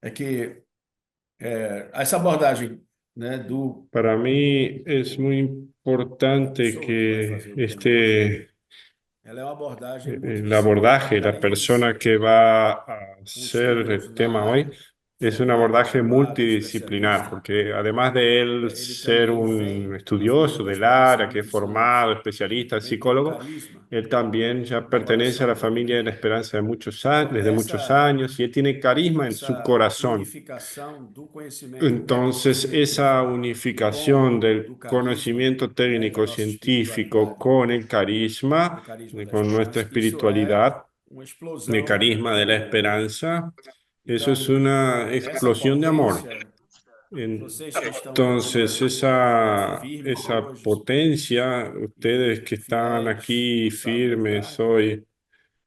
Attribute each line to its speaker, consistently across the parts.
Speaker 1: é que essa abordagem, né, do
Speaker 2: Para mí es muy importante
Speaker 1: pessoa que vai
Speaker 2: que
Speaker 1: fazer o terapeuta,
Speaker 2: este
Speaker 1: ela é uma abordagem
Speaker 2: el
Speaker 1: multidisciplinar,
Speaker 2: abordaje,
Speaker 1: cada
Speaker 2: la
Speaker 1: vez
Speaker 2: persona que va a
Speaker 1: um
Speaker 2: hacer
Speaker 1: estudioso
Speaker 2: el
Speaker 1: na
Speaker 2: tema hoy
Speaker 1: área,
Speaker 2: es un
Speaker 1: formado,
Speaker 2: abordaje
Speaker 1: graduado,
Speaker 2: multidisciplinar,
Speaker 1: especialista,
Speaker 2: porque además de él
Speaker 1: ele
Speaker 2: ser
Speaker 1: também
Speaker 2: un
Speaker 1: vem com a
Speaker 2: estudioso
Speaker 1: família das
Speaker 2: del
Speaker 1: tradições
Speaker 2: área, que es
Speaker 1: nutricionais.
Speaker 2: formado, especialista,
Speaker 1: Também tem um
Speaker 2: psicólogo,
Speaker 1: carisma
Speaker 2: él también ya
Speaker 1: no
Speaker 2: pertenece a
Speaker 1: coração
Speaker 2: la
Speaker 1: do
Speaker 2: familia de la
Speaker 1: dependente.
Speaker 2: esperanza de muchos años,
Speaker 1: Então,
Speaker 2: desde muchos años y él tiene carisma en su
Speaker 1: essa
Speaker 2: corazón.
Speaker 1: unificação do conhecimento
Speaker 2: Entonces, esa
Speaker 1: técnico-científico
Speaker 2: unificación
Speaker 1: com
Speaker 2: del
Speaker 1: do carisma,
Speaker 2: conocimiento
Speaker 1: né, da
Speaker 2: técnico
Speaker 1: nossa
Speaker 2: científico
Speaker 1: espiritualidade,
Speaker 2: con el
Speaker 1: do
Speaker 2: carisma,
Speaker 1: carisma da
Speaker 2: con nuestra
Speaker 1: esperança, isso é
Speaker 2: espiritualidad,
Speaker 1: uma
Speaker 2: el
Speaker 1: explosão
Speaker 2: carisma
Speaker 1: de
Speaker 2: de la
Speaker 1: amor.
Speaker 2: esperanza, eso es
Speaker 1: Então,
Speaker 2: una
Speaker 1: essa
Speaker 2: explosión de amor.
Speaker 1: potência, vocês que estão
Speaker 2: Entonces,
Speaker 1: aqui firmes
Speaker 2: esa
Speaker 1: hoje
Speaker 2: potencia, ustedes que estão
Speaker 1: fiéis
Speaker 2: aquí
Speaker 1: no sábado à
Speaker 2: firmes
Speaker 1: tarde,
Speaker 2: hoy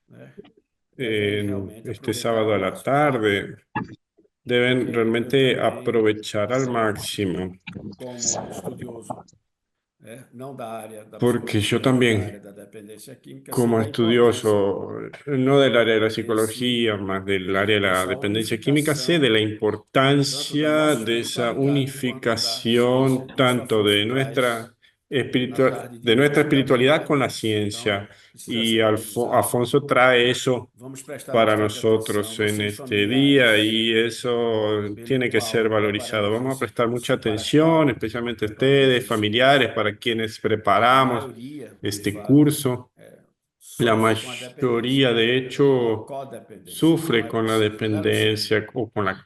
Speaker 1: né, devem
Speaker 2: en
Speaker 1: realmente
Speaker 2: este
Speaker 1: aproveitar
Speaker 2: sábado
Speaker 1: ao
Speaker 2: a la
Speaker 1: máximo,
Speaker 2: tarde, deben
Speaker 1: porque eu
Speaker 2: realmente
Speaker 1: também,
Speaker 2: aprovechar al máximo.
Speaker 1: como estudioso, né, não da área da
Speaker 2: Porque yo
Speaker 1: psicologia, mas da área
Speaker 2: también,
Speaker 1: da dependência química, sei
Speaker 2: como
Speaker 1: da importância
Speaker 2: estudioso, no del área de la
Speaker 1: desse,
Speaker 2: psicología, más del área de la
Speaker 1: dessa
Speaker 2: dependencia química, sé de
Speaker 1: unificação,
Speaker 2: la
Speaker 1: tanto da
Speaker 2: importancia
Speaker 1: nossa
Speaker 2: de esa
Speaker 1: espiritualidade quanto da ciência.
Speaker 2: unificación
Speaker 1: Isso
Speaker 2: tanto
Speaker 1: Afonso traz na tarde de
Speaker 2: de nuestra
Speaker 1: hoje
Speaker 2: espiritualidad con la
Speaker 1: detalhadamente.
Speaker 2: ciencia.
Speaker 1: Então, precisa
Speaker 2: Y
Speaker 1: ser valorizado.
Speaker 2: Afonso trae eso
Speaker 1: Vamos prestar
Speaker 2: para
Speaker 1: bastante atenção,
Speaker 2: nosotros en
Speaker 1: vocês
Speaker 2: este día
Speaker 1: familiares,
Speaker 2: y eso
Speaker 1: pelo
Speaker 2: tiene que ser
Speaker 1: qual
Speaker 2: valorizado.
Speaker 1: preparamos
Speaker 2: Vamos a prestar mucha
Speaker 1: esse
Speaker 2: atención,
Speaker 1: para-choque,
Speaker 2: especialmente
Speaker 1: preparamos
Speaker 2: ustedes,
Speaker 1: esse
Speaker 2: familiares,
Speaker 1: curso.
Speaker 2: para quienes
Speaker 1: A
Speaker 2: preparamos
Speaker 1: maioria, de
Speaker 2: este
Speaker 1: fato,
Speaker 2: curso. La
Speaker 1: sofre com a dependência,
Speaker 2: mayoría, de
Speaker 1: com a
Speaker 2: hecho,
Speaker 1: codependência. Não
Speaker 2: sufre
Speaker 1: é
Speaker 2: con la
Speaker 1: possível, né, Luciano?
Speaker 2: dependencia o con la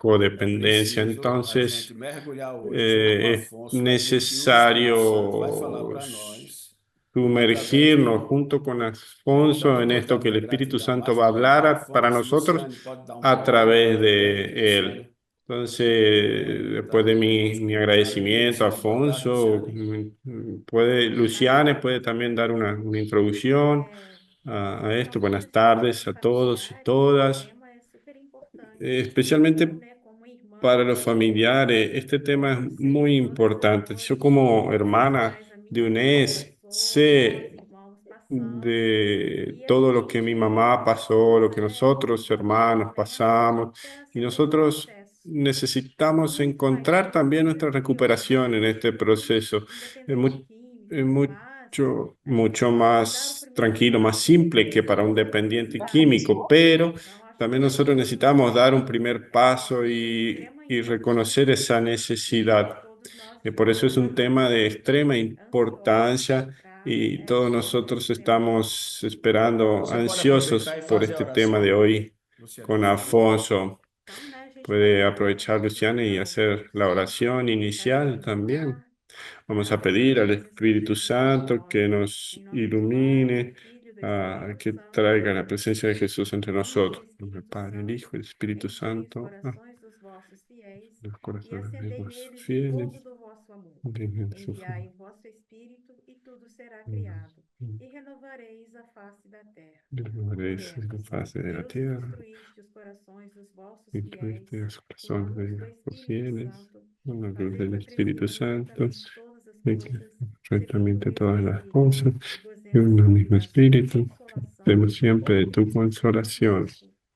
Speaker 1: É
Speaker 2: codependencia.
Speaker 1: preciso a gente
Speaker 2: Entonces,
Speaker 1: mergulhar hoje junto com
Speaker 2: es
Speaker 1: Afonso, a gente e o Espírito Santo vai falar
Speaker 2: necesario
Speaker 1: para nós através
Speaker 2: sumergirnos junto con
Speaker 1: da
Speaker 2: Alfonso en esto
Speaker 1: autoridade
Speaker 2: que el
Speaker 1: da
Speaker 2: Espíritu
Speaker 1: gratidão.
Speaker 2: Santo
Speaker 1: Acho
Speaker 2: va a
Speaker 1: que
Speaker 2: hablar para
Speaker 1: Afonso,
Speaker 2: nosotros
Speaker 1: Luciane pode dar um
Speaker 2: a
Speaker 1: pouquinho
Speaker 2: través
Speaker 1: mais perto de
Speaker 2: de él.
Speaker 1: Luciane,
Speaker 2: Entonces, después
Speaker 1: está
Speaker 2: de
Speaker 1: conosco
Speaker 2: mi
Speaker 1: no altar aqui.
Speaker 2: agradecimiento a
Speaker 1: Luciane, boa tarde,
Speaker 2: Afonso,
Speaker 1: Luciane.
Speaker 2: Luciane puede también dar una introducción a esto. Buenas tardes a todos y todas. Especialmente para los familiares, este tema es muy importante. Yo como hermana de UNES sé de todo lo que mi mamá pasó, lo que nosotros hermanos pasamos, y nosotros necesitamos encontrar también nuestra recuperación en este proceso. Es es mucho más tranquilo, más simple que para un dependiente químico, pero también nosotros necesitamos dar un primer paso y reconocer esa necesidad. Y por eso es un tema de extrema importancia y todos nosotros estamos esperando,
Speaker 1: Você pode aproveitar
Speaker 2: ansiosos
Speaker 1: e
Speaker 2: por
Speaker 1: fazer a
Speaker 2: este tema de
Speaker 1: oração,
Speaker 2: hoy
Speaker 1: Luciane,
Speaker 2: con
Speaker 1: por favor.
Speaker 2: Alfonso. Puede aprovechar, Luciana, y hacer la oración inicial también. Vamos a pedir al Espíritu Santo que nos ilumine, que traiga la presencia de Jesús entre nosotros. En nombre del Padre, el Hijo y el Espíritu Santo. Los corazones de los fieles. Vengan su favor. Renovaréis la faz de la tierra. Y tuviste los corazones de los fieles. Con la luz del Espíritu Santo. Y que rectamente todas las cosas. Y un mismo Espíritu. Demos siempre de tu consolación.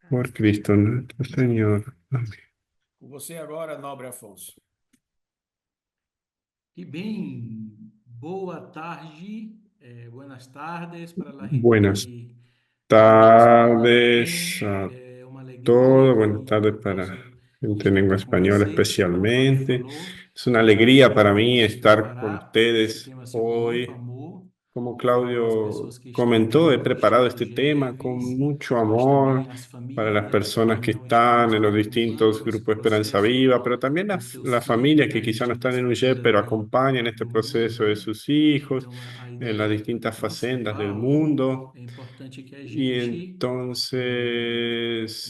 Speaker 2: Por Cristo nuestro Señor. Amén.
Speaker 1: Com você agora, nobre Afonso.
Speaker 3: Que bem, boa tarde, buenas tardes para la gente
Speaker 2: Buenas
Speaker 3: que nos escuta
Speaker 2: tardes
Speaker 3: também.
Speaker 2: a
Speaker 3: É uma alegria
Speaker 2: todos. Buenas
Speaker 3: que
Speaker 2: tardes
Speaker 3: eu
Speaker 2: para
Speaker 3: posso
Speaker 2: gente en lengua
Speaker 3: estar com
Speaker 2: española
Speaker 3: vocês, como o Fábio
Speaker 2: especialmente.
Speaker 3: falou.
Speaker 2: Es una alegría para mí
Speaker 3: Vamos
Speaker 2: estar con
Speaker 3: preparar esse
Speaker 2: ustedes
Speaker 3: tema sobre o muito
Speaker 2: hoy.
Speaker 3: amor
Speaker 2: Como
Speaker 3: com as
Speaker 2: Claudio
Speaker 3: pessoas que estão
Speaker 2: comentó, he
Speaker 3: aqui, que
Speaker 2: preparado
Speaker 3: chegam
Speaker 2: este tema con
Speaker 3: jovens,
Speaker 2: mucho
Speaker 3: mas
Speaker 2: amor
Speaker 3: também as
Speaker 2: para las
Speaker 3: famílias
Speaker 2: personas
Speaker 3: que
Speaker 2: que
Speaker 3: não estão
Speaker 2: están en los distintos
Speaker 3: desenvolvendo esse
Speaker 2: grupos de Esperanza
Speaker 3: processo
Speaker 2: Viva, pero también
Speaker 3: com seus
Speaker 2: las
Speaker 3: filhos,
Speaker 2: familias
Speaker 3: né?
Speaker 2: que
Speaker 3: A
Speaker 2: quizás no
Speaker 3: gente
Speaker 2: están en un YEP, pero
Speaker 3: precisa
Speaker 2: acompañan este proceso de sus hijos
Speaker 3: então a
Speaker 2: en las
Speaker 3: ideia
Speaker 2: distintas facendas del
Speaker 3: principal
Speaker 2: mundo.
Speaker 3: é importante que a
Speaker 2: Y
Speaker 3: gente,
Speaker 2: entonces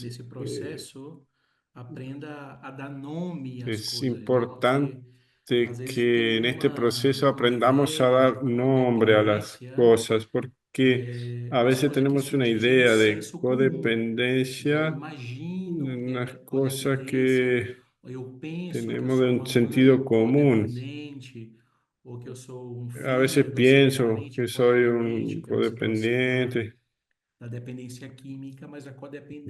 Speaker 3: nesse processo, aprenda a dar nome às
Speaker 2: es
Speaker 3: coisas, né?
Speaker 2: importante
Speaker 3: Porque às vezes
Speaker 2: que
Speaker 3: tem
Speaker 2: en este proceso
Speaker 3: uma
Speaker 2: aprendamos a
Speaker 3: ideia
Speaker 2: dar
Speaker 3: com a
Speaker 2: nombre a las
Speaker 3: dependência,
Speaker 2: cosas, porque a
Speaker 3: as
Speaker 2: veces
Speaker 3: coisas que
Speaker 2: tenemos una
Speaker 3: surgem no
Speaker 2: idea de
Speaker 3: senso comum. Então, eu
Speaker 2: codependencia,
Speaker 3: imagino que
Speaker 2: unas
Speaker 3: é
Speaker 2: cosas
Speaker 3: codependência,
Speaker 2: que
Speaker 3: ou eu penso que eu
Speaker 2: tenemos de
Speaker 3: sou
Speaker 2: un
Speaker 3: uma mãe
Speaker 2: sentido común.
Speaker 3: codependente, ou que eu sou um
Speaker 2: A veces
Speaker 3: filho, que eu sou um
Speaker 2: pienso
Speaker 3: parente
Speaker 2: que soy un
Speaker 3: codependente pela situação.
Speaker 2: codependiente
Speaker 3: da dependência química, mas a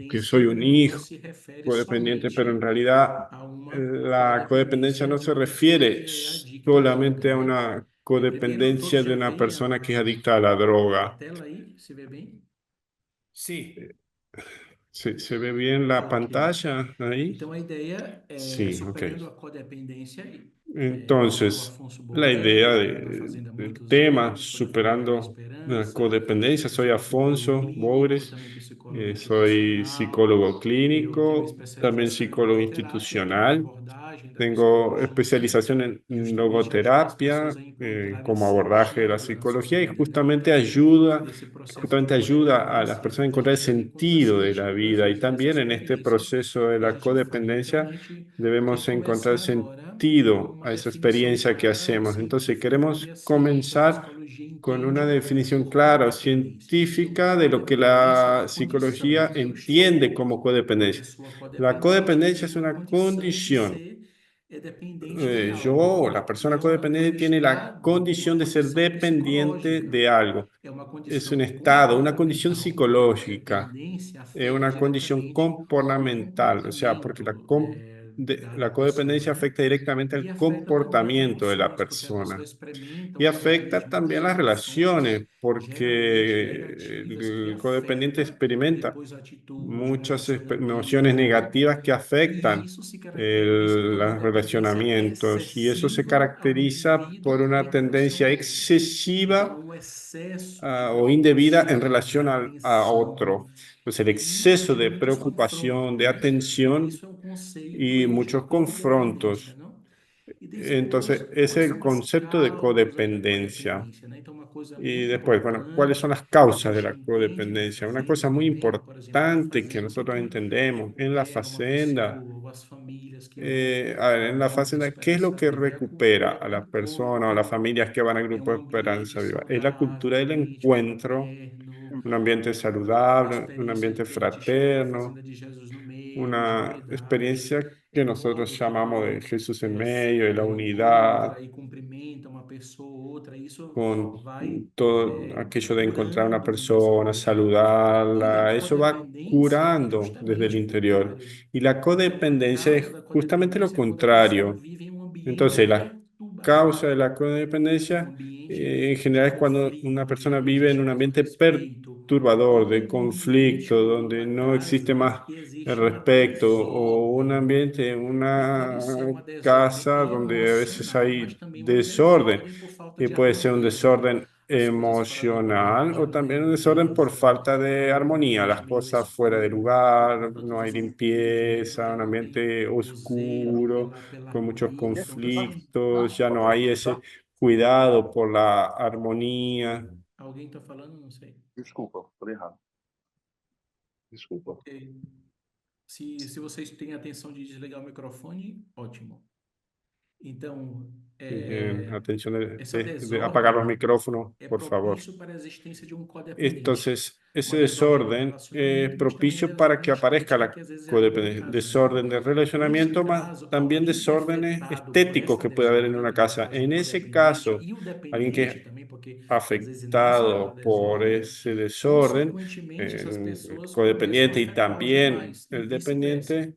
Speaker 2: que soy
Speaker 3: codependência
Speaker 2: un
Speaker 3: não
Speaker 2: hijo
Speaker 3: se refere
Speaker 2: codependiente, pero en
Speaker 3: somente
Speaker 2: realidad
Speaker 3: a uma
Speaker 2: la codependencia
Speaker 3: codependência
Speaker 2: no
Speaker 3: de
Speaker 2: se
Speaker 3: uma pessoa
Speaker 2: refiere
Speaker 3: que é adicta à droga,
Speaker 2: solamente a
Speaker 3: né?
Speaker 2: una
Speaker 3: Primeiro, todos
Speaker 2: codependencia de
Speaker 3: já
Speaker 2: una
Speaker 3: veem
Speaker 2: persona que es adicta a la
Speaker 3: a
Speaker 2: droga.
Speaker 3: tela aí, se vê bem?
Speaker 1: Sí,
Speaker 2: ¿Se ve bien la
Speaker 3: Ok.
Speaker 2: pantalla ahí?
Speaker 3: Então, a ideia é
Speaker 2: Sí, ok.
Speaker 3: superando a codependência, o
Speaker 2: Entonces,
Speaker 3: Afonso
Speaker 2: la
Speaker 3: Bourré, que
Speaker 2: idea
Speaker 3: trabalha na Fazenda há
Speaker 2: del
Speaker 3: muitos
Speaker 2: tema,
Speaker 3: anos, foi da família Boa
Speaker 2: superando la
Speaker 3: Esperança,
Speaker 2: codependencia,
Speaker 3: é
Speaker 2: soy
Speaker 3: psicólogo
Speaker 2: Afonso
Speaker 3: clínico,
Speaker 2: Boures,
Speaker 3: também psicólogo
Speaker 2: soy
Speaker 3: ocupacional.
Speaker 2: psicólogo
Speaker 3: Eu tenho
Speaker 2: clínico, también
Speaker 3: especialização em
Speaker 2: psicólogo
Speaker 3: logoterapia, que é uma
Speaker 2: institucional.
Speaker 3: abordagem da
Speaker 2: Tengo
Speaker 3: psicologia
Speaker 2: especialización en
Speaker 3: justamente ajuda as
Speaker 2: logoterapia
Speaker 3: pessoas a encontrarem
Speaker 2: como abordaje de la
Speaker 3: sentido na sua
Speaker 2: psicología y
Speaker 3: vida, né? Nesse processo de
Speaker 2: justamente ayuda a las
Speaker 3: codependência,
Speaker 2: personas a encontrar el
Speaker 3: a gente encontra
Speaker 2: sentido de la
Speaker 3: sentido, às
Speaker 2: vida. Y
Speaker 3: vezes, nessa
Speaker 2: también en este
Speaker 3: experiência.
Speaker 2: proceso de
Speaker 3: E a
Speaker 2: la
Speaker 3: gente vai
Speaker 2: codependencia
Speaker 3: justamente
Speaker 2: debemos encontrar
Speaker 3: começar agora com
Speaker 2: sentido
Speaker 3: uma
Speaker 2: a esa
Speaker 3: definição
Speaker 2: experiencia que
Speaker 3: clara, ó,
Speaker 2: hacemos. Entonces
Speaker 3: científica e
Speaker 2: queremos
Speaker 3: a ciência da
Speaker 2: comenzar
Speaker 3: psicologia
Speaker 2: con
Speaker 3: entende
Speaker 2: una
Speaker 3: o que é
Speaker 2: definición clara,
Speaker 3: codependência. E o
Speaker 2: científica de lo que
Speaker 3: codependência é
Speaker 2: la
Speaker 3: uma condição,
Speaker 2: psicología
Speaker 3: não é? Eu
Speaker 2: entiende
Speaker 3: sou
Speaker 2: como
Speaker 3: uma
Speaker 2: codependencia.
Speaker 3: pessoa
Speaker 2: La
Speaker 3: codependente e
Speaker 2: codependencia
Speaker 3: tenho
Speaker 2: es
Speaker 3: uma
Speaker 2: una
Speaker 3: condição de
Speaker 2: condición.
Speaker 3: ser dependente de algo.
Speaker 2: La persona
Speaker 3: Não é um
Speaker 2: codependiente tiene la
Speaker 3: mal-estar, uma
Speaker 2: condición de ser
Speaker 3: condição
Speaker 2: dependiente
Speaker 3: psicológica.
Speaker 2: de algo.
Speaker 3: É uma
Speaker 2: Es un
Speaker 3: condição
Speaker 2: estado, una condición
Speaker 3: comportamental, porque a
Speaker 2: psicológica,
Speaker 3: dependência afeta
Speaker 2: una condición
Speaker 3: diretamente o
Speaker 2: comportamental, o sea, porque
Speaker 3: comportamento da
Speaker 2: la
Speaker 3: pessoa,
Speaker 2: codependencia
Speaker 3: né?
Speaker 2: afecta directamente
Speaker 3: E
Speaker 2: al
Speaker 3: afeta também as
Speaker 2: comportamiento de la
Speaker 3: emoções, porque as
Speaker 2: persona.
Speaker 3: pessoas experimentam
Speaker 2: Y
Speaker 3: através dos
Speaker 2: afecta también las
Speaker 3: emoções,
Speaker 2: relaciones, porque
Speaker 3: geralmente negativas, que
Speaker 2: el codependiente
Speaker 3: afeta
Speaker 2: experimenta
Speaker 3: depois a atitude, o
Speaker 2: muchas emociones
Speaker 3: relacionamento,
Speaker 2: negativas que
Speaker 3: e
Speaker 2: afectan
Speaker 3: isso isso quando a
Speaker 2: los
Speaker 3: dependência é
Speaker 2: relacionamientos y eso se
Speaker 3: excessiva ao
Speaker 2: caracteriza por
Speaker 3: indivíduo e
Speaker 2: una
Speaker 3: em relação
Speaker 2: tendencia
Speaker 3: ao outro. Então,
Speaker 2: excesiva
Speaker 3: o excesso de
Speaker 2: o indebida en
Speaker 3: preocupação, de
Speaker 2: relación a
Speaker 3: atenção,
Speaker 2: otro. Pues el
Speaker 3: e
Speaker 2: exceso
Speaker 3: de
Speaker 2: de
Speaker 3: muitos
Speaker 2: preocupación, de
Speaker 3: confrontos. Então,
Speaker 2: atención
Speaker 3: isso é um conceito
Speaker 2: y
Speaker 3: de
Speaker 2: muchos
Speaker 3: codependência,
Speaker 2: confrontos.
Speaker 3: não? E depois,
Speaker 2: Entonces, ese
Speaker 3: quais
Speaker 2: es el
Speaker 3: são as
Speaker 2: concepto de
Speaker 3: causas da
Speaker 2: codependencia.
Speaker 3: codependência, né? Então, uma coisa
Speaker 2: Y
Speaker 3: muito
Speaker 2: después, bueno, ¿cuáles son
Speaker 3: importante
Speaker 2: las
Speaker 3: que a
Speaker 2: causas de
Speaker 3: gente
Speaker 2: la
Speaker 3: entende na
Speaker 2: codependencia? Una
Speaker 3: fazenda
Speaker 2: cosa muy
Speaker 3: também, por exemplo, na
Speaker 2: importante que
Speaker 3: fazenda, o que
Speaker 2: nosotros
Speaker 3: que
Speaker 2: entendemos en la
Speaker 3: é uma pessoa
Speaker 2: facenda,
Speaker 3: ou as famílias que vão
Speaker 2: a ver,
Speaker 3: a
Speaker 2: en la
Speaker 3: grupos
Speaker 2: facenda,
Speaker 3: para
Speaker 2: ¿qué es lo
Speaker 3: essa
Speaker 2: que
Speaker 3: vida? É a
Speaker 2: recupera a
Speaker 3: cultura
Speaker 2: las
Speaker 3: do
Speaker 2: personas o las
Speaker 3: encontro,
Speaker 2: familias que van al
Speaker 3: é
Speaker 2: grupo
Speaker 3: um
Speaker 2: de
Speaker 3: ambiente
Speaker 2: Esperanza Viva? Es la
Speaker 3: saudável,
Speaker 2: cultura
Speaker 3: um
Speaker 2: del
Speaker 3: ambiente
Speaker 2: encuentro,
Speaker 3: fraterno,
Speaker 2: un ambiente
Speaker 3: a
Speaker 2: saludable, un
Speaker 3: experiência
Speaker 2: ambiente
Speaker 3: que a gente chama da fazenda
Speaker 2: fraterno,
Speaker 3: de Jesus no meio, de
Speaker 2: una
Speaker 3: unidade,
Speaker 2: experiencia que nosotros
Speaker 3: modo que
Speaker 2: llamamos de
Speaker 3: quando
Speaker 2: Jesús en
Speaker 3: se
Speaker 2: medio, de la
Speaker 3: encontra
Speaker 2: unidad,
Speaker 3: e cumprimenta uma pessoa ou outra, isso
Speaker 2: con
Speaker 3: vai
Speaker 2: todo aquello de encontrar a una
Speaker 3: curando
Speaker 2: persona,
Speaker 3: interiormente. E a
Speaker 2: saludarla, eso va
Speaker 3: codependência é
Speaker 2: curando desde el
Speaker 3: justamente o
Speaker 2: interior.
Speaker 3: contrário.
Speaker 2: Y la
Speaker 3: Então, a
Speaker 2: codependencia
Speaker 3: causa
Speaker 2: es
Speaker 3: da
Speaker 2: justamente lo
Speaker 3: codependência é quando a pessoa
Speaker 2: contrario.
Speaker 3: vive em um ambiente
Speaker 2: Entonces, la causa de
Speaker 3: perturbador,
Speaker 2: la
Speaker 3: um
Speaker 2: codependencia
Speaker 3: ambiente
Speaker 2: en
Speaker 3: de
Speaker 2: general es cuando una
Speaker 3: conflito, onde
Speaker 2: persona
Speaker 3: não
Speaker 2: vive en
Speaker 3: existe
Speaker 2: un
Speaker 3: mais o
Speaker 2: ambiente
Speaker 3: respeito,
Speaker 2: perturbador, de
Speaker 3: ou um ambiente
Speaker 2: conflicto,
Speaker 3: ou
Speaker 2: donde no
Speaker 3: uma
Speaker 2: existe
Speaker 3: casa
Speaker 2: más
Speaker 3: que
Speaker 2: el
Speaker 3: existe uma
Speaker 2: respeto, o un
Speaker 3: desordem.
Speaker 2: ambiente,
Speaker 3: E
Speaker 2: una
Speaker 3: pode ser uma desordem
Speaker 2: casa donde a veces
Speaker 3: emocional, mas
Speaker 2: hay
Speaker 3: também uma
Speaker 2: desorden.
Speaker 3: desordem por falta
Speaker 2: Y
Speaker 3: de
Speaker 2: puede ser un
Speaker 3: harmonia, né?
Speaker 2: desorden
Speaker 3: As coisas fora do
Speaker 2: emocional o
Speaker 3: lugar,
Speaker 2: también un
Speaker 3: não
Speaker 2: desorden por
Speaker 3: organizado,
Speaker 2: falta de
Speaker 3: um
Speaker 2: armonía,
Speaker 3: ambiente
Speaker 2: las
Speaker 3: meio
Speaker 2: cosas fuera de
Speaker 3: escuro,
Speaker 2: lugar,
Speaker 3: quando
Speaker 2: no hay
Speaker 3: tudo vive
Speaker 2: limpieza, un ambiente
Speaker 3: o zelo
Speaker 2: oscuro,
Speaker 3: pela
Speaker 2: con muchos
Speaker 3: harmonia. Então, assim,
Speaker 2: conflictos, ya no hay ese cuidado por la armonía.
Speaker 3: alguém está falando? Não sei.
Speaker 4: Desculpa, falei errado. Desculpa.
Speaker 3: Ok. Se vocês têm atenção de desligar o microfone, ótimo. Então,
Speaker 2: Atención
Speaker 3: essa
Speaker 2: de apagar los
Speaker 3: desordem
Speaker 2: micrófonos,
Speaker 3: é
Speaker 2: por favor.
Speaker 3: propício para a existência de um codependente.
Speaker 2: Entonces, ese
Speaker 3: Uma desordem no
Speaker 2: desorden es
Speaker 3: relacionamento, mas também a
Speaker 2: propicio para
Speaker 3: desordem
Speaker 2: que aparezca
Speaker 3: estética,
Speaker 2: la
Speaker 3: que às vezes é alguém em
Speaker 2: codependencia.
Speaker 3: casa, né?
Speaker 2: Desorden de
Speaker 3: Neste
Speaker 2: relacionamiento, más
Speaker 3: caso,
Speaker 2: también
Speaker 3: alguém que é
Speaker 2: desórdenes
Speaker 3: afetado por
Speaker 2: estéticos
Speaker 3: essa
Speaker 2: que puede haber en
Speaker 3: desordem,
Speaker 2: una
Speaker 3: que no
Speaker 2: casa.
Speaker 3: caso o
Speaker 2: En ese
Speaker 3: codependente
Speaker 2: caso,
Speaker 3: e o
Speaker 2: alguien que es
Speaker 3: dependente também, porque às vezes nessa
Speaker 2: afectado por
Speaker 3: desordem,
Speaker 2: ese desorden,
Speaker 3: consequentemente, essas
Speaker 2: el
Speaker 3: pessoas começam a
Speaker 2: codependiente y
Speaker 3: ficar causem
Speaker 2: también
Speaker 3: mais e
Speaker 2: el
Speaker 3: vice-versa.
Speaker 2: dependiente,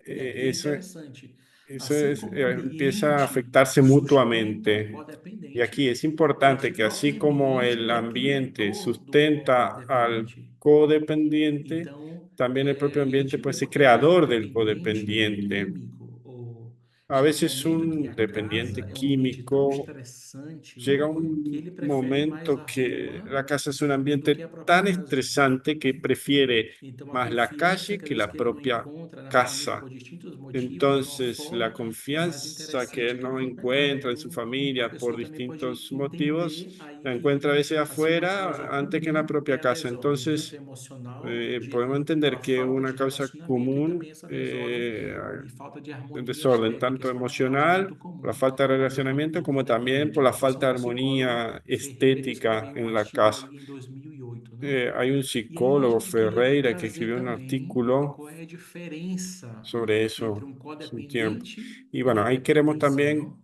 Speaker 3: E aqui é
Speaker 2: eso,
Speaker 3: interessante.
Speaker 2: eso
Speaker 3: Assim
Speaker 2: es,
Speaker 3: como o
Speaker 2: empieza a
Speaker 3: ambiente
Speaker 2: afectarse
Speaker 3: sustenta o
Speaker 2: mutuamente. Y
Speaker 3: codependente,
Speaker 2: aquí es
Speaker 3: o
Speaker 2: importante que
Speaker 3: próprio
Speaker 2: así como
Speaker 3: ambiente
Speaker 2: el
Speaker 3: é
Speaker 2: ambiente
Speaker 3: criador do
Speaker 2: sustenta al
Speaker 3: codependente.
Speaker 2: codependiente,
Speaker 3: Então,
Speaker 2: también el propio
Speaker 3: a
Speaker 2: ambiente
Speaker 3: gente
Speaker 2: puede
Speaker 3: vê
Speaker 2: ser
Speaker 3: porque às vezes o
Speaker 2: creador del
Speaker 3: dependente
Speaker 2: codependiente.
Speaker 3: químico, ou
Speaker 2: A
Speaker 3: chega um
Speaker 2: veces
Speaker 3: momento que
Speaker 2: un
Speaker 3: a casa
Speaker 2: dependiente
Speaker 3: é um ambiente tão
Speaker 2: químico
Speaker 3: estressante
Speaker 2: llega
Speaker 3: que
Speaker 2: un
Speaker 3: ele prefere mais a
Speaker 2: momento que
Speaker 3: rua
Speaker 2: la casa es un
Speaker 3: do que a
Speaker 2: ambiente
Speaker 3: própria
Speaker 2: tan
Speaker 3: casa.
Speaker 2: estresante que prefiere
Speaker 3: Então, a
Speaker 2: más la
Speaker 3: confiança
Speaker 2: calle
Speaker 3: que às
Speaker 2: que
Speaker 3: vezes
Speaker 2: la
Speaker 3: que ele não
Speaker 2: propia
Speaker 3: encontra na família por
Speaker 2: casa.
Speaker 3: distintos motivos, então
Speaker 2: Entonces, la
Speaker 3: fora é mais
Speaker 2: confianza que
Speaker 3: interessante
Speaker 2: él
Speaker 3: que ele
Speaker 2: no
Speaker 3: vá para cá.
Speaker 2: encuentra en su
Speaker 3: Então, a
Speaker 2: familia por
Speaker 3: pessoa também pode
Speaker 2: distintos motivos,
Speaker 3: entender aí
Speaker 2: la encuentra a veces
Speaker 3: assim uma causa
Speaker 2: afuera antes que en la
Speaker 3: comum é
Speaker 2: propia
Speaker 3: a
Speaker 2: casa.
Speaker 3: desordem, tanto
Speaker 2: Entonces,
Speaker 3: emocional,
Speaker 2: podemos
Speaker 3: com
Speaker 2: entender
Speaker 3: a
Speaker 2: que
Speaker 3: falta
Speaker 2: una
Speaker 3: de
Speaker 2: causa
Speaker 3: relacionamento, e também
Speaker 2: común
Speaker 3: essa desordem
Speaker 2: eh,
Speaker 3: e falta de
Speaker 2: el
Speaker 3: harmonia
Speaker 2: desorden,
Speaker 3: estética.
Speaker 2: tanto
Speaker 3: Isso é uma causa muito
Speaker 2: emocional, la
Speaker 3: comum
Speaker 2: falta de
Speaker 3: do
Speaker 2: relacionamiento, como también
Speaker 3: codependente.
Speaker 2: por la
Speaker 3: A profissão
Speaker 2: falta de
Speaker 3: do psicólogo
Speaker 2: armonía
Speaker 3: Ferreira
Speaker 2: estética
Speaker 3: escreveu um
Speaker 2: en la
Speaker 3: artigo
Speaker 2: casa.
Speaker 3: aí em 2008,
Speaker 2: Hay un
Speaker 3: E aí eu
Speaker 2: psicólogo,
Speaker 3: acho que queria
Speaker 2: Ferreira, que
Speaker 3: trazer
Speaker 2: escribió un
Speaker 3: também
Speaker 2: artículo
Speaker 3: qual é a diferença
Speaker 2: sobre
Speaker 3: entre
Speaker 2: eso
Speaker 3: um
Speaker 2: hace un tiempo.
Speaker 3: codependente
Speaker 2: Y
Speaker 3: e
Speaker 2: bueno,
Speaker 3: a
Speaker 2: ahí queremos
Speaker 3: dependência,
Speaker 2: también
Speaker 3: não?